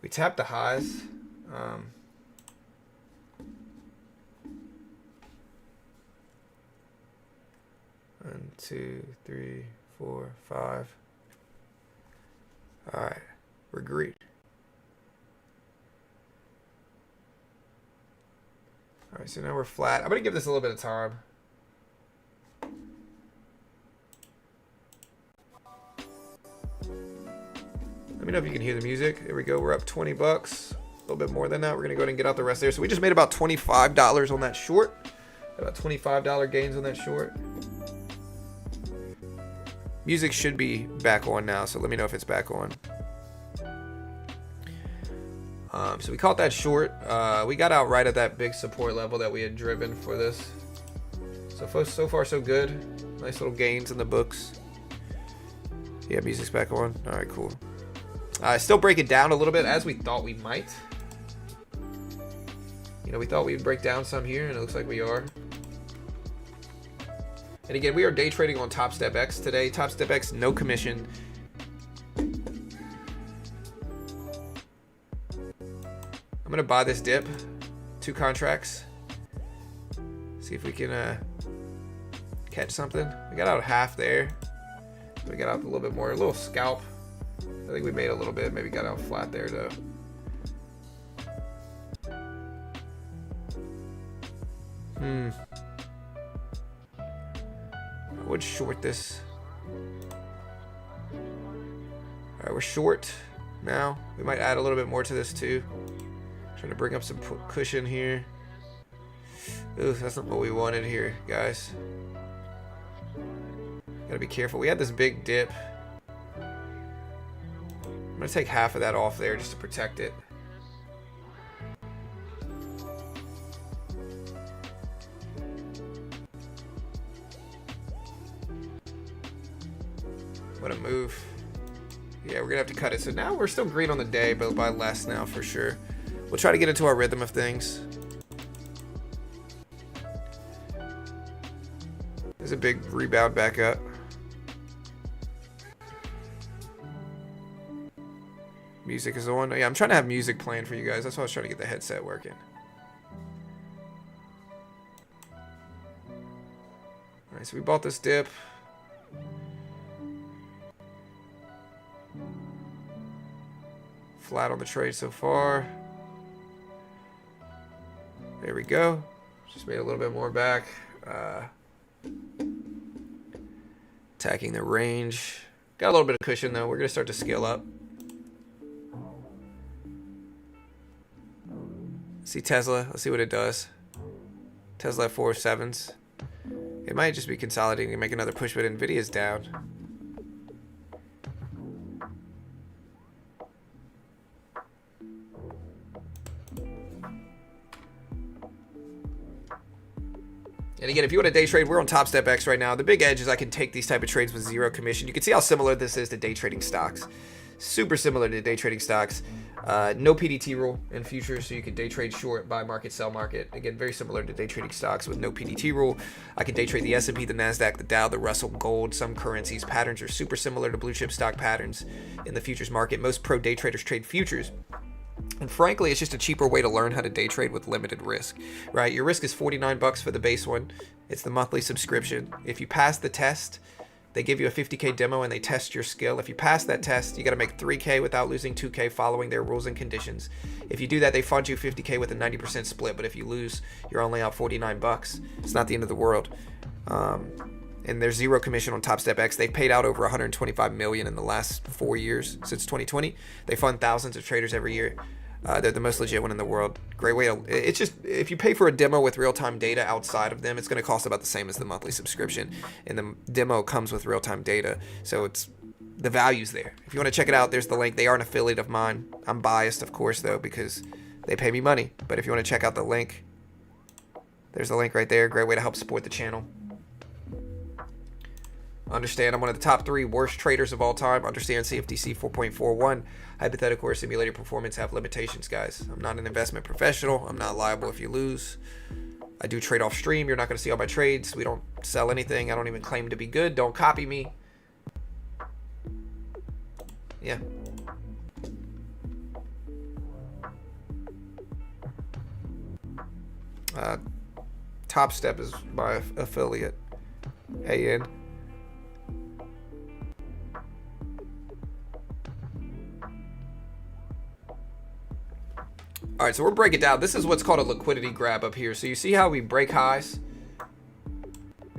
B: We tapped the highs. 1, 2, 3, 4, 5. All right, we're great. All right, so now we're flat. I'm gonna give this a little bit of time. Let me know if you can hear the music. There we go. We're up 20 bucks. A little bit more than that. We're gonna go ahead and get out the rest there. So we just made about $25 on that short. About $25 gains on that short. Music should be back on now, so let me know if it's back on. So we caught that short. We got out right at that big support level that we had driven for this. So far so good. Nice little gains in the books. Yeah, music's back on. All right, cool. Still breaking down a little bit as we thought we might. You know, we thought we'd break down some here, and it looks like we are. And again, we are day trading on Top Step X today. Top Step X, no commission. I'm gonna buy this dip, 2 contracts. See if we can catch something. We got out half there. We got out a little bit more, a little scalp. I think we made a little bit. Maybe got out flat there though. I would short this. All right, we're short now. We might add a little bit more to this too. Trying to bring up some cushion here. Ooh, that's not what we wanted here, guys. Gotta be careful. We had this big dip. I'm gonna take half of that off there just to protect it. What a move. Yeah, we're gonna have to cut it. So now we're still green on the day, but by less now for sure. We'll try to get into our rhythm of things. There's a big rebound back up. Music is on. Yeah, I'm trying to have music playing for you guys. That's why I was trying to get the headset working. Alright, so we bought this dip. Flat on the trade so far. There we go. Just made a little bit more back. Attacking the range. Got a little bit of cushion though. We're going to start to scale up. See Tesla. Let's see what it does. Tesla at 407s. It might just be consolidating and make another push, but Nvidia's down. And again, if you want to day trade, we're on Top Step X right now. The big edge is I can take these type of trades with zero commission. You can see how similar this is to day trading stocks. Super similar to day trading stocks. No PDT rule in futures, so you can day trade short, buy market, sell market. Again, very similar to day trading stocks with no PDT rule. I can day trade the S&P, the NASDAQ, the Dow, the Russell, gold, some currencies. Patterns are super similar to blue chip stock patterns in the futures market. Most pro day traders trade futures. And frankly, it's just a cheaper way to learn how to day trade with limited risk, right? Your risk is $49 for the base one. It's the monthly subscription. If you pass the test, they give you a 50K demo and they test your skill. If you pass that test, you got to make 3K without losing 2K following their rules and conditions. If you do that, they fund you 50K with a 90% split. But if you lose, you're only out $49. It's not the end of the world. And there's zero commission on Top Step X. They've paid out over $125 million in the last 4 years since 2020. They fund thousands of traders every year. They're the most legit one in the world. Great way to. It's just if you pay for a demo with real-time data outside of them, it's going to cost about the same as the monthly subscription. And the demo comes with real-time data, so it's the value's there. If you want to check it out, there's the link. They are an affiliate of mine. I'm biased, of course, though, because they pay me money. But if you want to check out the link, there's the link right there. Great way to help support the channel. Understand I'm one of the top 3 worst traders of all time. Understand CFTC 4.41. Hypothetical or simulated performance have limitations, guys. I'm not an investment professional. I'm not liable if you lose. I do trade off stream. You're not going to see all my trades. We don't sell anything. I don't even claim to be good. Don't copy me. Yeah. Top Step is my affiliate. AN. All right, so we'll break it down. This is what's called a liquidity grab up here. So you see how we break highs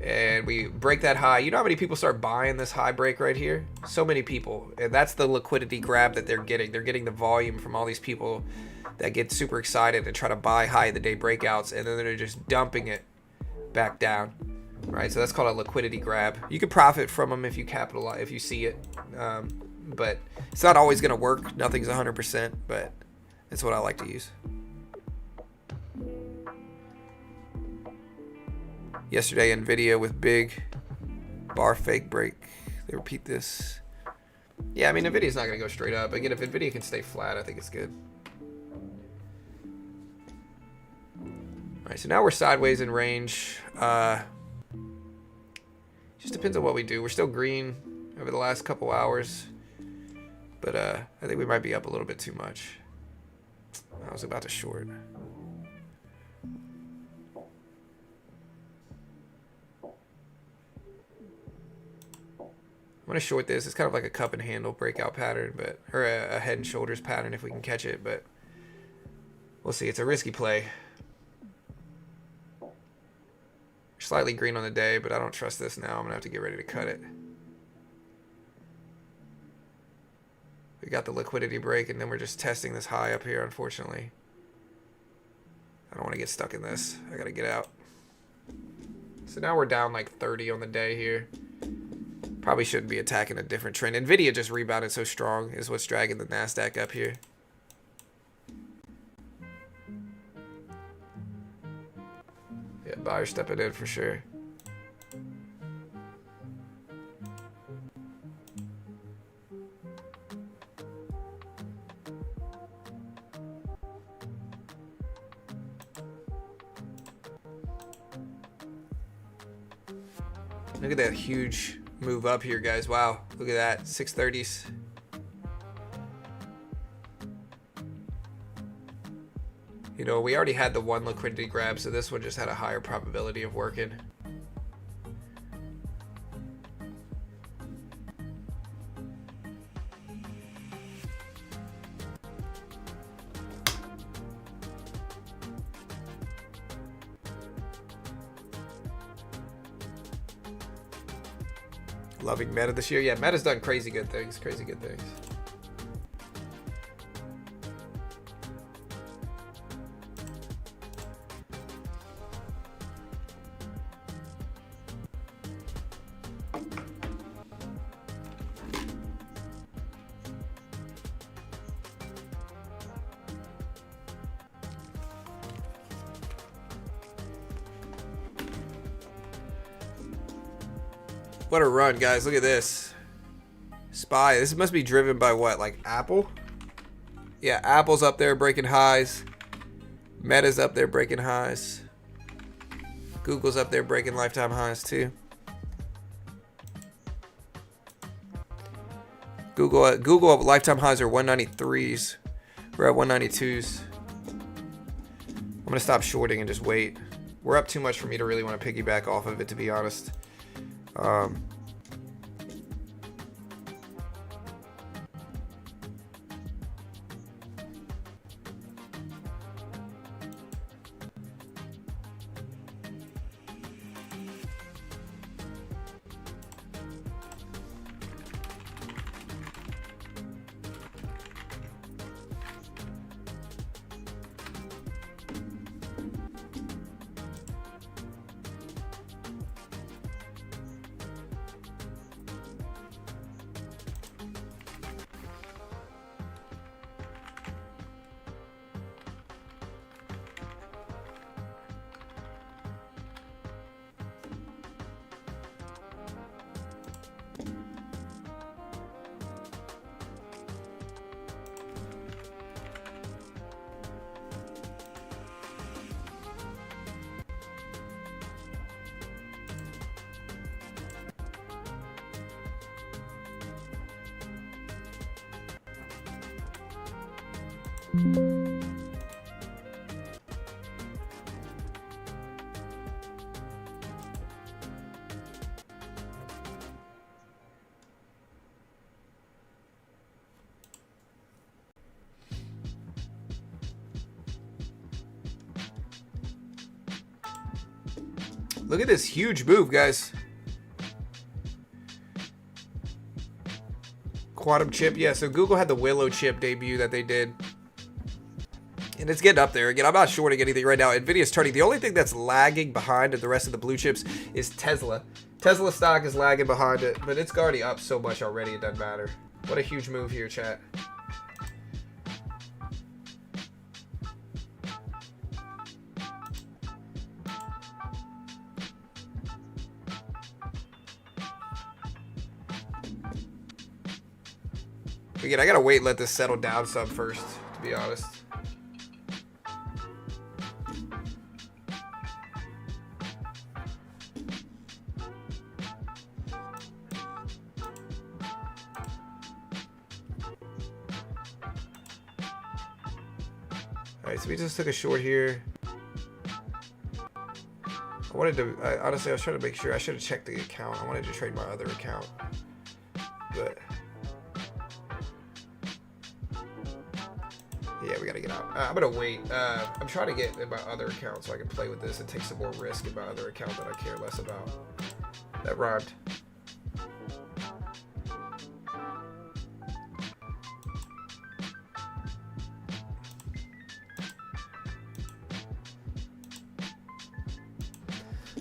B: and we break that high. You know how many people start buying this high break right here? So many people. And that's the liquidity grab that they're getting. They're getting the volume from all these people that get super excited and try to buy high of the day breakouts, and then they're just dumping it back down. Right, so that's called a liquidity grab. You can profit from them if you capitalize, if you see it, but it's not always going to work. Nothing's 100%, but it's what I like to use. Yesterday, Nvidia with big bar fake break. They repeat this. Yeah, I mean, Nvidia's not going to go straight up. Again, if Nvidia can stay flat, I think it's good. All right, so now we're sideways in range. Just depends on what we do. We're still green over the last couple hours, but I think we might be up a little bit too much. I was about to short. I'm going to short this. It's kind of like a cup and handle breakout pattern, but or a head and shoulders pattern if we can catch it, but we'll see. It's a risky play. Slightly green on the day, but I don't trust this now. I'm going to have to get ready to cut it. We got the liquidity break, and then we're just testing this high up here, unfortunately. I don't want to get stuck in this. I got to get out. So now we're down like 30 on the day here. Probably shouldn't be attacking a different trend. Nvidia just rebounded so strong is what's dragging the NASDAQ up here. Yeah, buyer stepping in for sure. Look at that huge move up here, guys. Wow, look at that, 630s. You know, we already had the one liquidity grab, so this one just had a higher probability of working. Loving Meta this year. Yeah, Meta's done crazy good things. Crazy good things. What a run, guys. Look at this. SPY. This must be driven by what? Like Apple? Yeah, Apple's up there breaking highs. Meta's up there breaking highs. Google's up there breaking lifetime highs too. Google lifetime highs are 193s. We're at 192s. I'm going to stop shorting and just wait. We're up too much for me to really want to piggyback off of it, to be honest. Look at this huge move, guys. Quantum chip. Yeah, so Google had the Willow chip debut that they did. And it's getting up there. Again, I'm not shorting anything right now. Nvidia's turning. The only thing that's lagging behind the rest of the blue chips is Tesla. Tesla stock is lagging behind it, but it's already up so much already, it doesn't matter. What a huge move here, chat. Again, I gotta wait and let this settle down some first, to be honest. Alright, so we just took a short here. Honestly, I was trying to make sure. I should have checked the account. I wanted to trade my other account. But yeah, we gotta get out. I'm gonna wait. I'm trying to get in my other account so I can play with this and take some more risk in my other account that I care less about. That rhymed.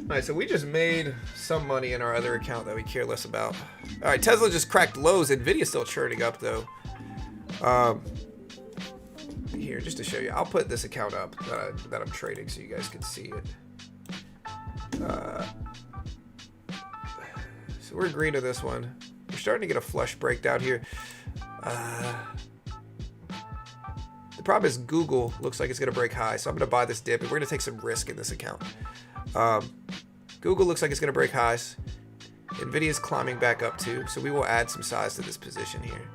B: Alright, so we just made some money in our other account that we care less about. Alright, Tesla just cracked lows. Nvidia's still churning up, though. Here, just to show you. I'll put this account up that I'm trading so you guys can see it. So we're green to this one. We're starting to get a flush breakdown here. The problem is Google looks like it's going to break high, so I'm going to buy this dip, and we're going to take some risk in this account. Google looks like it's going to break highs. Nvidia's climbing back up too, so we will add some size to this position here.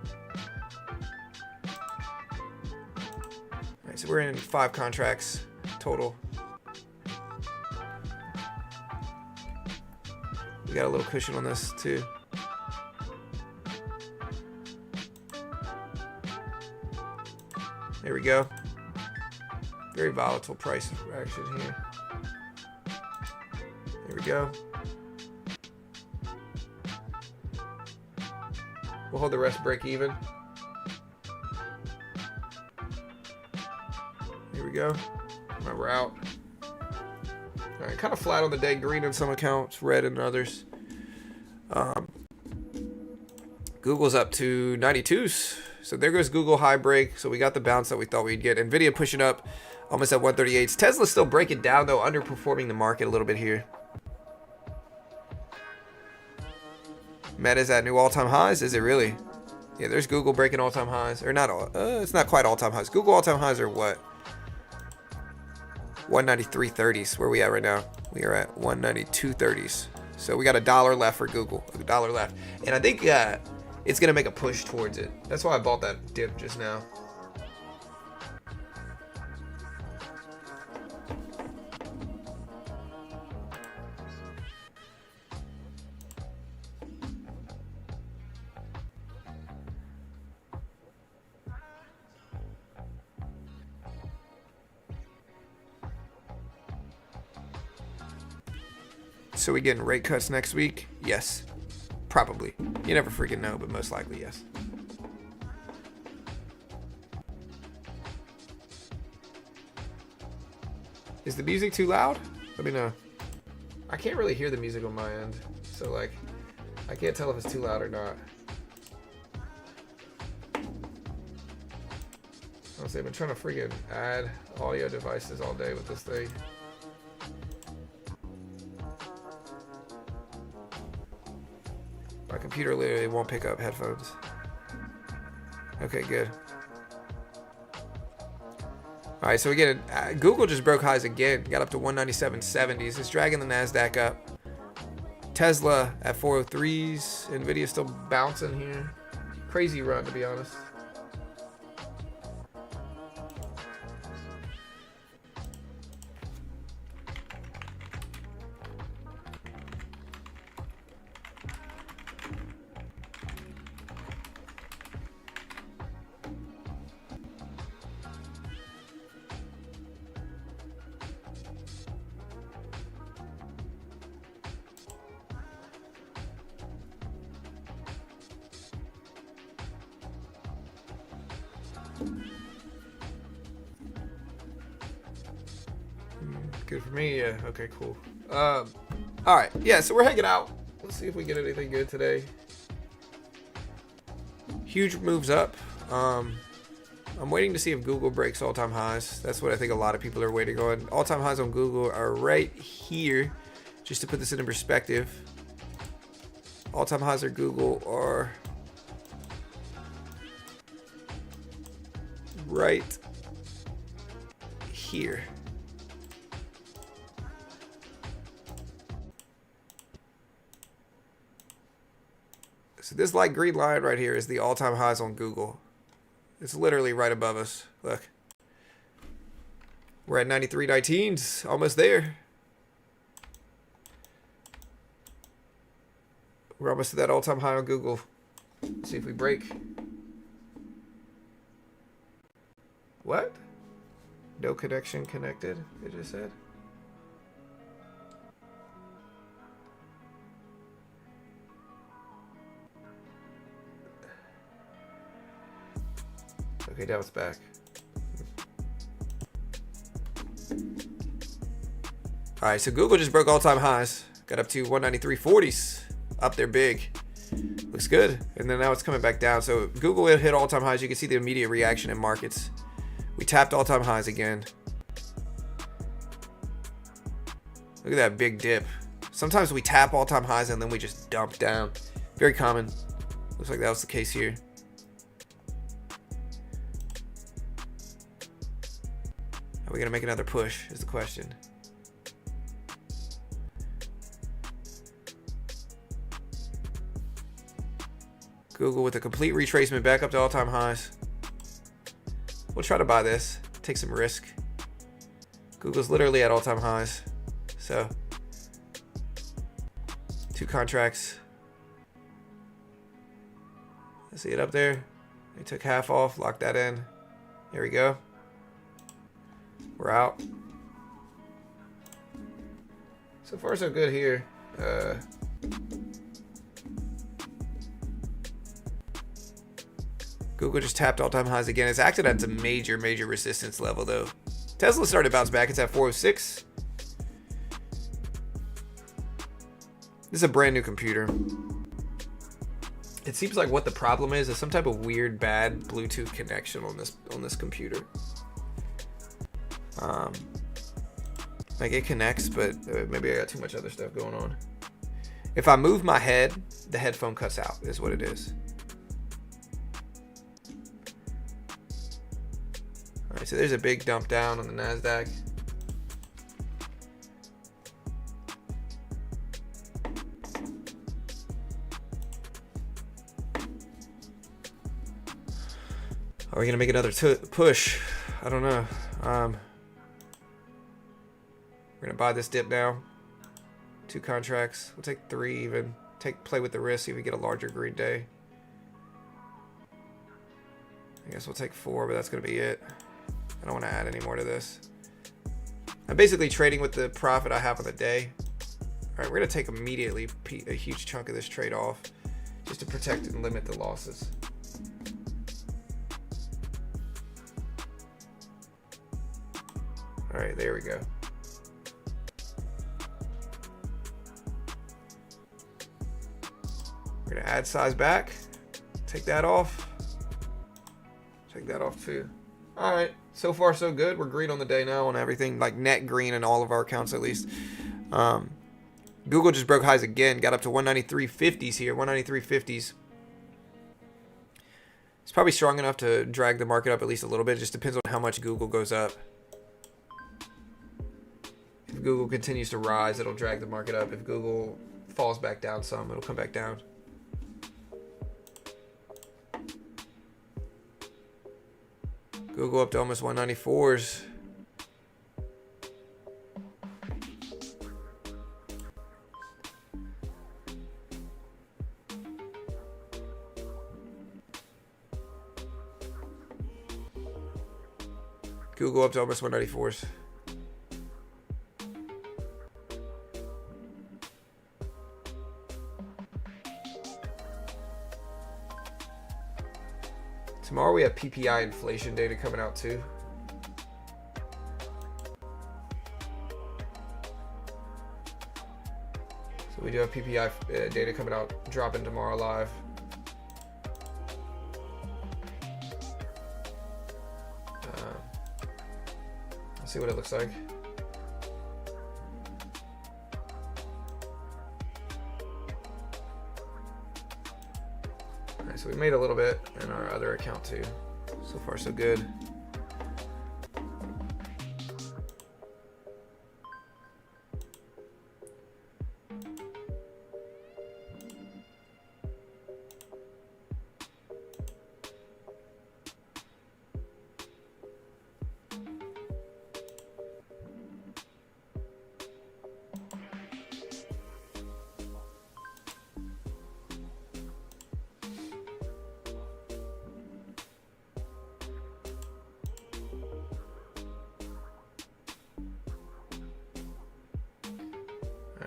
B: Alright, so we're in 5 contracts total. We got a little cushion on this too. There we go. Very volatile price action here. There we go. We'll hold the rest break even. Here we go. All right, we're out. All right, kind of flat on the day. Green in some accounts, red in others. Google's up to 92s. So there goes Google high break. So we got the bounce that we thought we'd get. Nvidia pushing up almost at 138s. Tesla's still breaking down, though, underperforming the market a little bit here. Meta's at new all-time highs. Is it really? Yeah, there's Google breaking all-time highs. Or not all. It's not quite all-time highs. Google all-time highs are what? 193.30s. Where are we at right now? We are at 192.30s. So we got $1 left for Google. $1 left. And I think it's going to make a push towards it. That's why I bought that dip just now. So we getting rate cuts next week? Yes. Probably. You never freaking know, but most likely yes. Is the music too loud? Let me know. I can't really hear the music on my end. So like, I can't tell if it's too loud or not. Honestly, I've been trying to freaking add audio devices all day with this thing. My computer literally won't pick up headphones. Okay, good. All right, so we get it. Google just broke highs again. Got up to 197.70s. It's dragging the NASDAQ up. Tesla at 403s. Nvidia still bouncing here. Crazy run, to be honest. Good for me, yeah. Okay, cool. All right, yeah. So we're hanging out. Let's see if we get anything good today. Huge moves up. I'm waiting to see if Google breaks all-time highs. That's what I think a lot of people are waiting on. All-time highs on Google are right here. Just to put this into perspective, all-time highs on Google are right here. So this light green line right here is the all-time highs on Google. It's literally right above us. Look. We're at 93.19s, almost there. We're almost to that all-time high on Google. Let's see if we break. What? No connection connected, it just said. Okay, now it's back. All right, so Google just broke all-time highs. Got up to 193.40s. Up there big. Looks good. And then now it's coming back down. So Google hit all-time highs. You can see the immediate reaction in markets. We tapped all-time highs again. Look at that big dip. Sometimes we tap all-time highs and then we just dump down. Very common. Looks like that was the case here. Are we going to make another push is the question. Google with a complete retracement back up to all-time highs. We'll try to buy this. Take some risk. Google's literally at all-time highs. So, 2 contracts. I see it up there. They took half off. Lock that in. Here we go. We're out. So far, so good here. Google just tapped all-time highs again. It's acted at some major resistance level, though. Tesla started to bounce back. It's at 406. This is a brand new computer. It seems like what the problem is some type of weird bad Bluetooth connection on this computer. Like it connects, but maybe I got too much other stuff going on. If I move my head, the headphone cuts out, is what it is. All right, so there's a big dump down on the NASDAQ. Are we gonna make another push? I don't know. We're gonna buy this dip now. 2 contracts. We'll take 3 even. Play with the risk. See if we get a larger green day. I guess we'll take 4, but that's gonna be it. I don't want to add any more to this. I'm basically trading with the profit I have on the day. All right, we're gonna take immediately a huge chunk of this trade off, just to protect and limit the losses. All right, there we go. We're gonna add size back. Take that off. Take that off too. All right, so far so good. We're green on the day now on everything, like net green in all of our accounts at least. Google just broke highs again, got up to 193.50s here, 193.50s. It's probably strong enough to drag the market up at least a little bit. It just depends on how much Google goes up. If Google continues to rise, it'll drag the market up. If Google falls back down some, it'll come back down. Google up to almost 194s. Google up to almost 194s. Tomorrow we have PPI inflation data coming out too. So we do have PPI data coming out, dropping tomorrow live. Let's see what it looks like. So we made a little bit in our other account too. So far so good.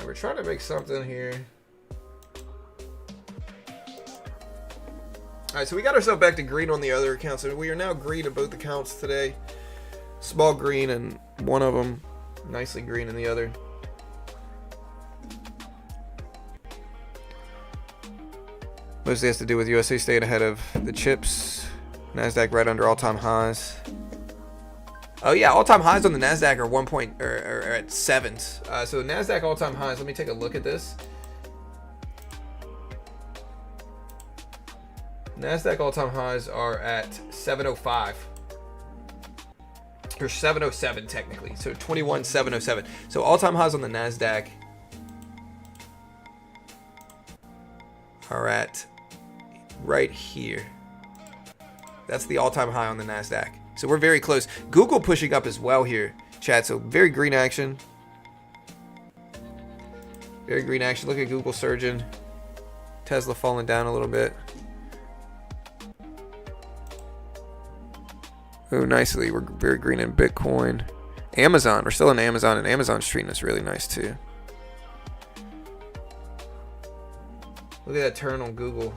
B: We're trying to make something here. Alright, so we got ourselves back to green on the other accounts. So we are now green in both accounts today. Small green in one of them. Nicely green in the other. Mostly has to do with USA staying ahead of the chips. NASDAQ right under all-time highs. Oh yeah, all-time highs on the NASDAQ are at 7s. So NASDAQ all-time highs, let me take a look at this. NASDAQ all-time highs are at 705. Or 707 technically. So 21,707. So all-time highs on the NASDAQ are at right here. That's the all-time high on the NASDAQ. So we're very close. Google pushing up as well here, chat. So very green action. Very green action. Look at Google surging. Tesla falling down a little bit. Oh, nicely. We're very green in Bitcoin. Amazon. We're still in Amazon, and Amazon's treating us really nice too. Look at that turn on Google.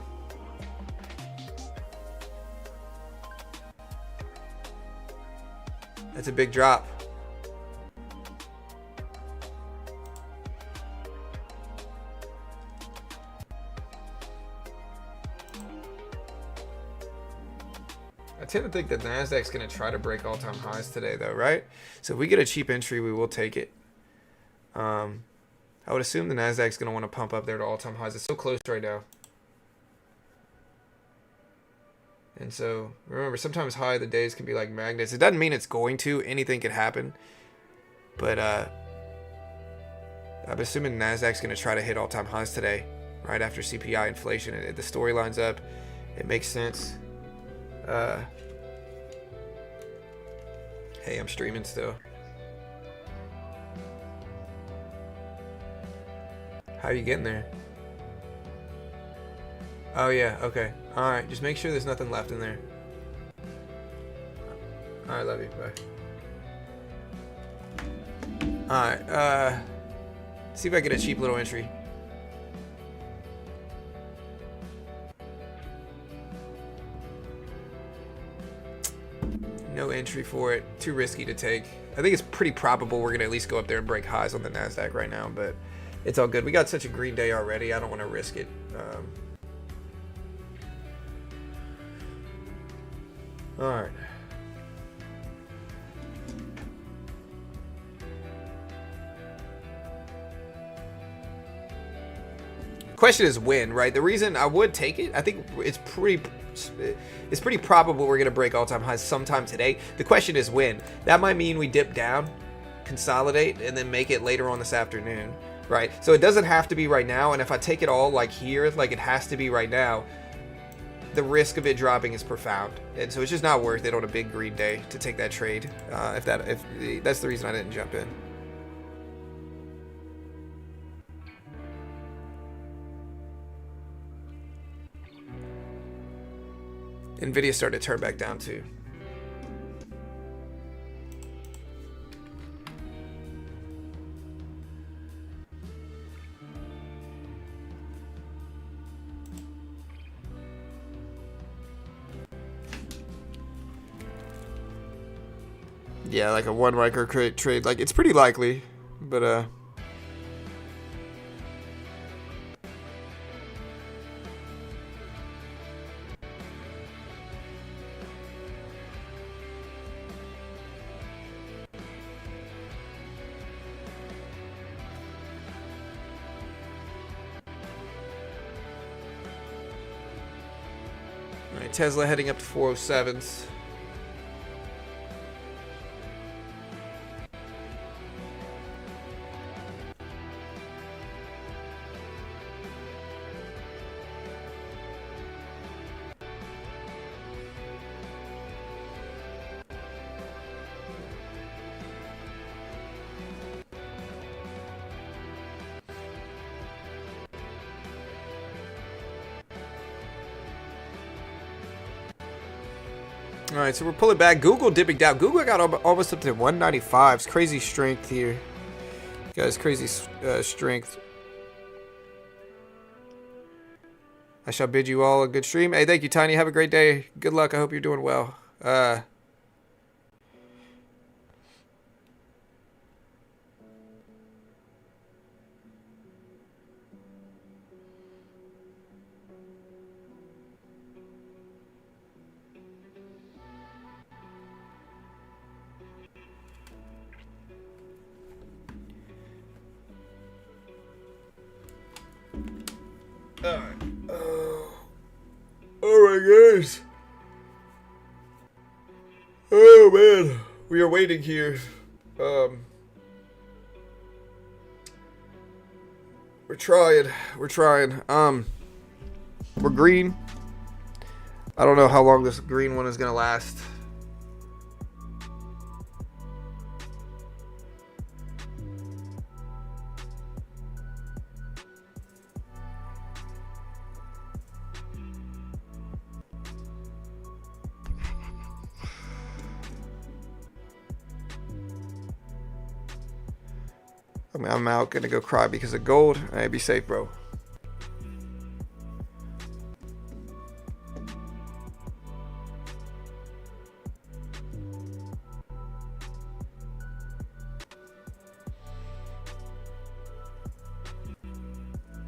B: That's a big drop. I tend to think that NASDAQ's going to try to break all-time highs today, though, right? So if we get a cheap entry, we will take it. I would assume the NASDAQ's going to want to pump up there to all-time highs. It's so close right now. And so, remember, sometimes high of the days can be like magnets. It doesn't mean it's going to. Anything could happen. But I'm assuming NASDAQ's going to try to hit all-time highs today, right after CPI inflation. The story lines up. It makes sense. Hey, I'm streaming still. How are you getting there? Oh yeah, okay. Alright, just make sure there's nothing left in there. Alright, love you, bye. Alright, see if I get a cheap little entry. No entry for it. Too risky to take. I think it's pretty probable we're going to at least go up there and break highs on the NASDAQ right now, but it's all good. We got such a green day already. I don't want to risk it. All right. Question is when, right? The reason I would take it, I think it's pretty probable we're going to break all-time highs sometime today. The question is when. That might mean we dip down, consolidate, and then make it later on this afternoon, right? So it doesn't have to be right now, and if I take it all like here, like it has to be right now, the risk of it dropping is profound, and so it's just not worth it on a big green day to take that trade. If that's the reason I didn't jump in. Nvidia started to turn back down too. Yeah, like a 1 micro trade, like it's pretty likely, but All right, Tesla heading up to 407s. All right, so we're pulling back. Google dipping down. Google got almost up to 195. It's crazy strength here. Guys, crazy strength. I shall bid you all a good stream. Hey, thank you, Tiny. Have a great day. Good luck. I hope you're doing well. Alright, guys. Oh, man. We are waiting here. We're trying. We're green. I don't know how long this green one is going to last. I'm out, gonna go cry because of gold. Hey, be safe, bro.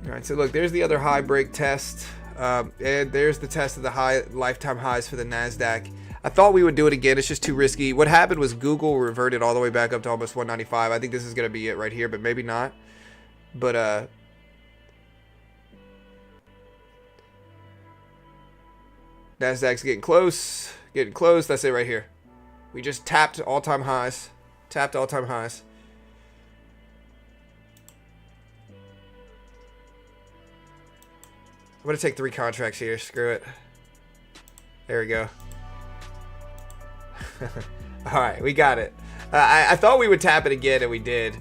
B: All right, so look, there's the other high break test. And there's the test of the high lifetime highs for the NASDAQ. I thought we would do it again. It's just too risky. What happened was Google reverted all the way back up to almost 195. I think this is going to be it right here, but maybe not. But NASDAQ's getting close. Getting close. That's it right here. We just tapped all-time highs. Tapped all-time highs. I'm going to take 3 contracts here. Screw it. There we go. Alright, we got it. I thought we would tap it again, and we did.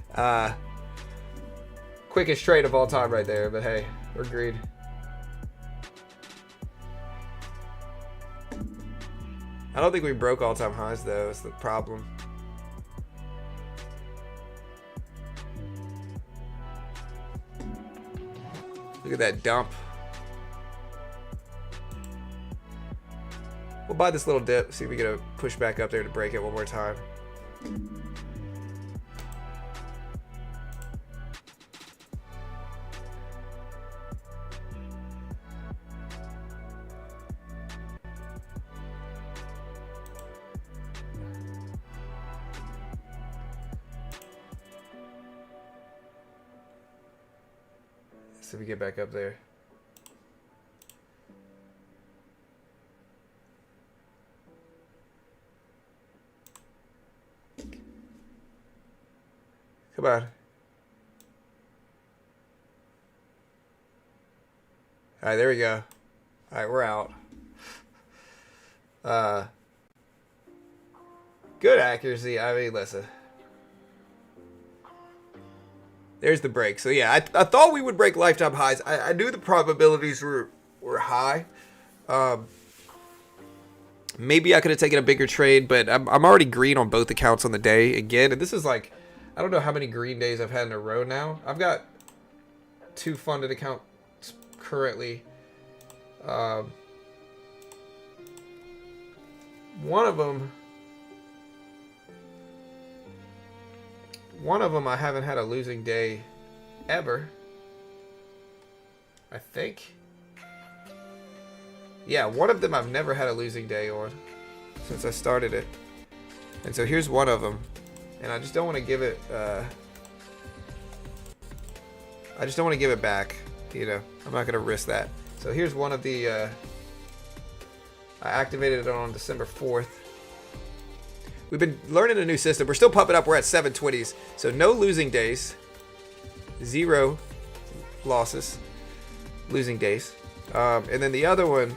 B: Quickest trade of all time right there, but hey, we're green. I don't think we broke all-time highs, though. It's the problem. Look at that dump. We'll buy this little dip, see if we get a push back up there to break it one more time. See if we get back up there. Come on. Alright, there we go. Alright, we're out. Good accuracy. I mean, listen. There's the break. So yeah, I thought we would break lifetime highs. I knew the probabilities were high. Maybe I could have taken a bigger trade, but I'm already green on both accounts on the day again. And this is like, I don't know how many green days I've had in a row now. I've got 2 funded accounts currently. One of them I haven't had a losing day ever. I think. Yeah, one of them I've never had a losing day on since I started it. And so here's one of them. And I just don't want to give it, I just don't want to give it back, you know. I'm not going to risk that. So here's one of the, I activated it on December 4th. We've been learning a new system. We're still pumping up. We're at 720s. So no losing days. 0 losses. Losing days. And then the other one,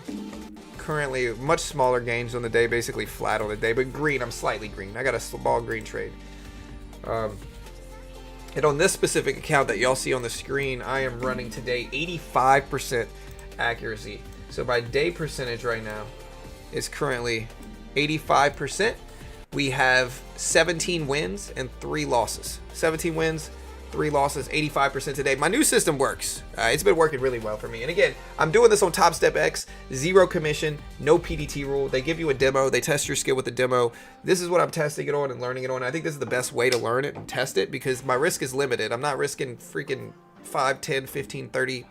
B: currently much smaller gains on the day, basically flat on the day, but green. I'm slightly green. I got a small green trade. And on this specific account that y'all see on the screen, I am running today 85% accuracy. So my day percentage right now is currently 85%. We have 17 wins and 3 losses. 17 wins, 3 losses, 85% today. My new system works. It's been working really well for me. And again, I'm doing this on Top Step X, 0 commission, no PDT rule. They give you a demo. They test your skill with the demo. This is what I'm testing it on and learning it on. I think this is the best way to learn it and test it because my risk is limited. I'm not risking freaking 5, 10, 15, 30,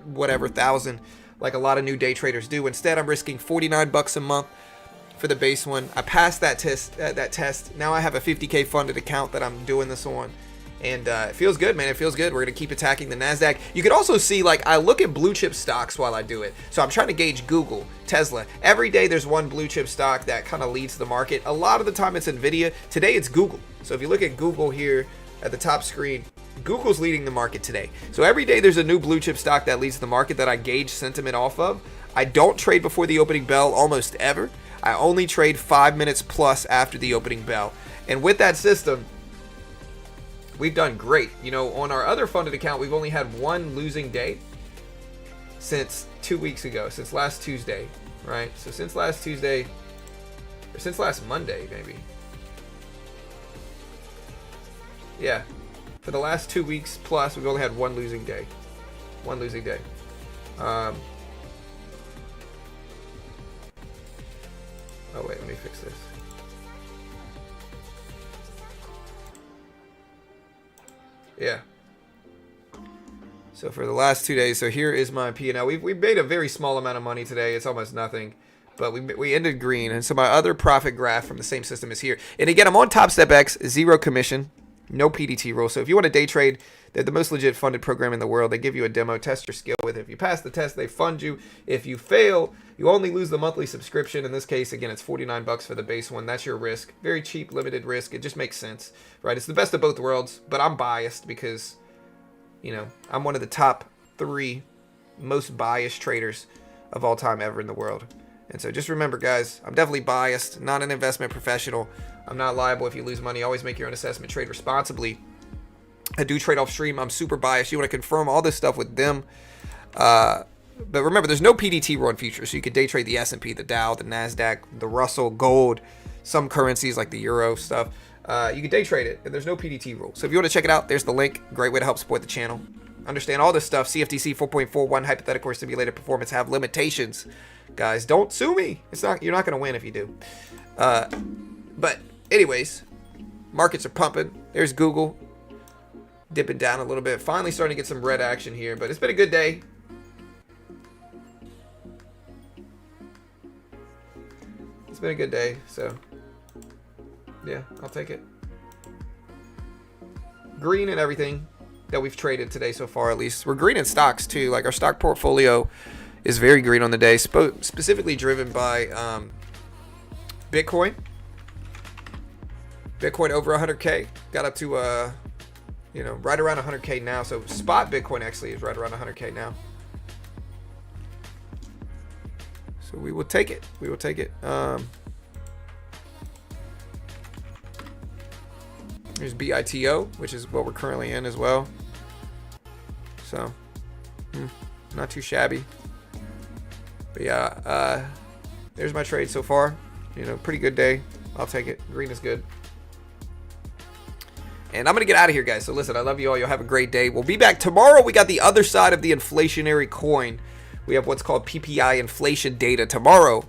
B: whatever, thousand like a lot of new day traders do. Instead, I'm risking 49 bucks a month for the base one. I passed that test. Now I have a 50K funded account that I'm doing this on. And it feels good, man. It feels good. We're going to keep attacking the NASDAQ. You can also see, like, I look at blue chip stocks while I do it. So I'm trying to gauge Google, Tesla. Every day there's one blue chip stock that kind of leads the market. A lot of the time it's NVIDIA. Today it's Google. So if you look at Google here at the top screen, Google's leading the market today. So every day there's a new blue chip stock that leads the market that I gauge sentiment off of. I don't trade before the opening bell almost ever. I only trade 5 minutes plus after the opening bell. And with that system, we've done great. You know, on our other funded account, we've only had 1 losing day since 2 weeks ago, since last Tuesday, right? So since last Tuesday, or since last Monday, maybe. Yeah. For the last 2 weeks plus, we've only had 1 losing day. 1 losing day. Oh, wait, let me fix this. Yeah. So for the last 2 days, so here is my P&L. We made a very small amount of money today. It's almost nothing. But we ended green. And so my other profit graph from the same system is here. And again, I'm on Top Step X, 0 commission, no PDT rule. So if you want to day trade, they're the most legit funded program in the world. They give you a demo, test your skill with it. If you pass the test, they fund you. If you fail, you only lose the monthly subscription. In this case, again, it's $49 for the base one. That's your risk. Very cheap, limited risk. It just makes sense, right? It's the best of both worlds. But I'm biased because, you know, I'm one of the top 3 most biased traders of all time ever in the world. And so just remember, guys, I'm definitely biased, not an investment professional. I'm not liable if you lose money. Always make your own assessment, trade responsibly. I do trade off stream. I'm super biased. You want to confirm all this stuff with them. But remember, there's no PDT rule in futures. So you could day trade the S&P, the Dow, the NASDAQ, the Russell, gold, some currencies like the Euro stuff. You can day trade it, and there's no PDT rule. So if you want to check it out, there's the link. Great way to help support the channel. Understand all this stuff. CFTC 4.41 hypothetical or simulated performance have limitations. Guys, don't sue me. You're not going to win if you do. But anyways, markets are pumping. There's Google dipping down a little bit. Finally starting to get some red action here, but it's been a good day. It's been a good day, so yeah, I'll take it. Green and everything that we've traded today so far, at least. We're green in stocks too. Like our stock portfolio is very green on the day, specifically driven by Bitcoin. Bitcoin over 100K, got up to you know, right around 100K now. So spot Bitcoin actually is right around 100K now. So we will take it. We will take it. Here's BITO, which is what we're currently in as well. So, not too shabby. But yeah, there's my trade so far. You know, pretty good day. I'll take it. Green is good. And I'm going to get out of here, guys. So listen, I love you all. You'll have a great day. We'll be back tomorrow. We got the other side of the inflationary coin. We have what's called PPI inflation data tomorrow.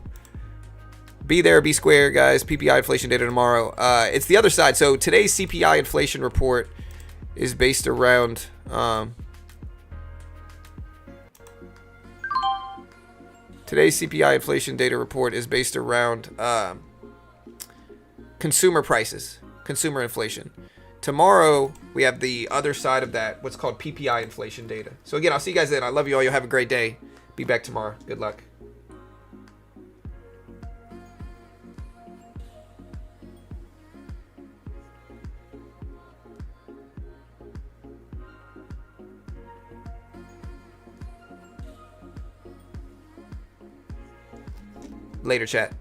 B: Be there, be square, guys. PPI inflation data tomorrow. It's the other side. So today's CPI inflation report is based around today's CPI inflation data report is based around consumer prices, consumer inflation. Tomorrow, we have the other side of that, what's called PPI inflation data. So again, I'll see you guys then. I love you all. You'll have a great day. Be back tomorrow. Good luck. Later, chat.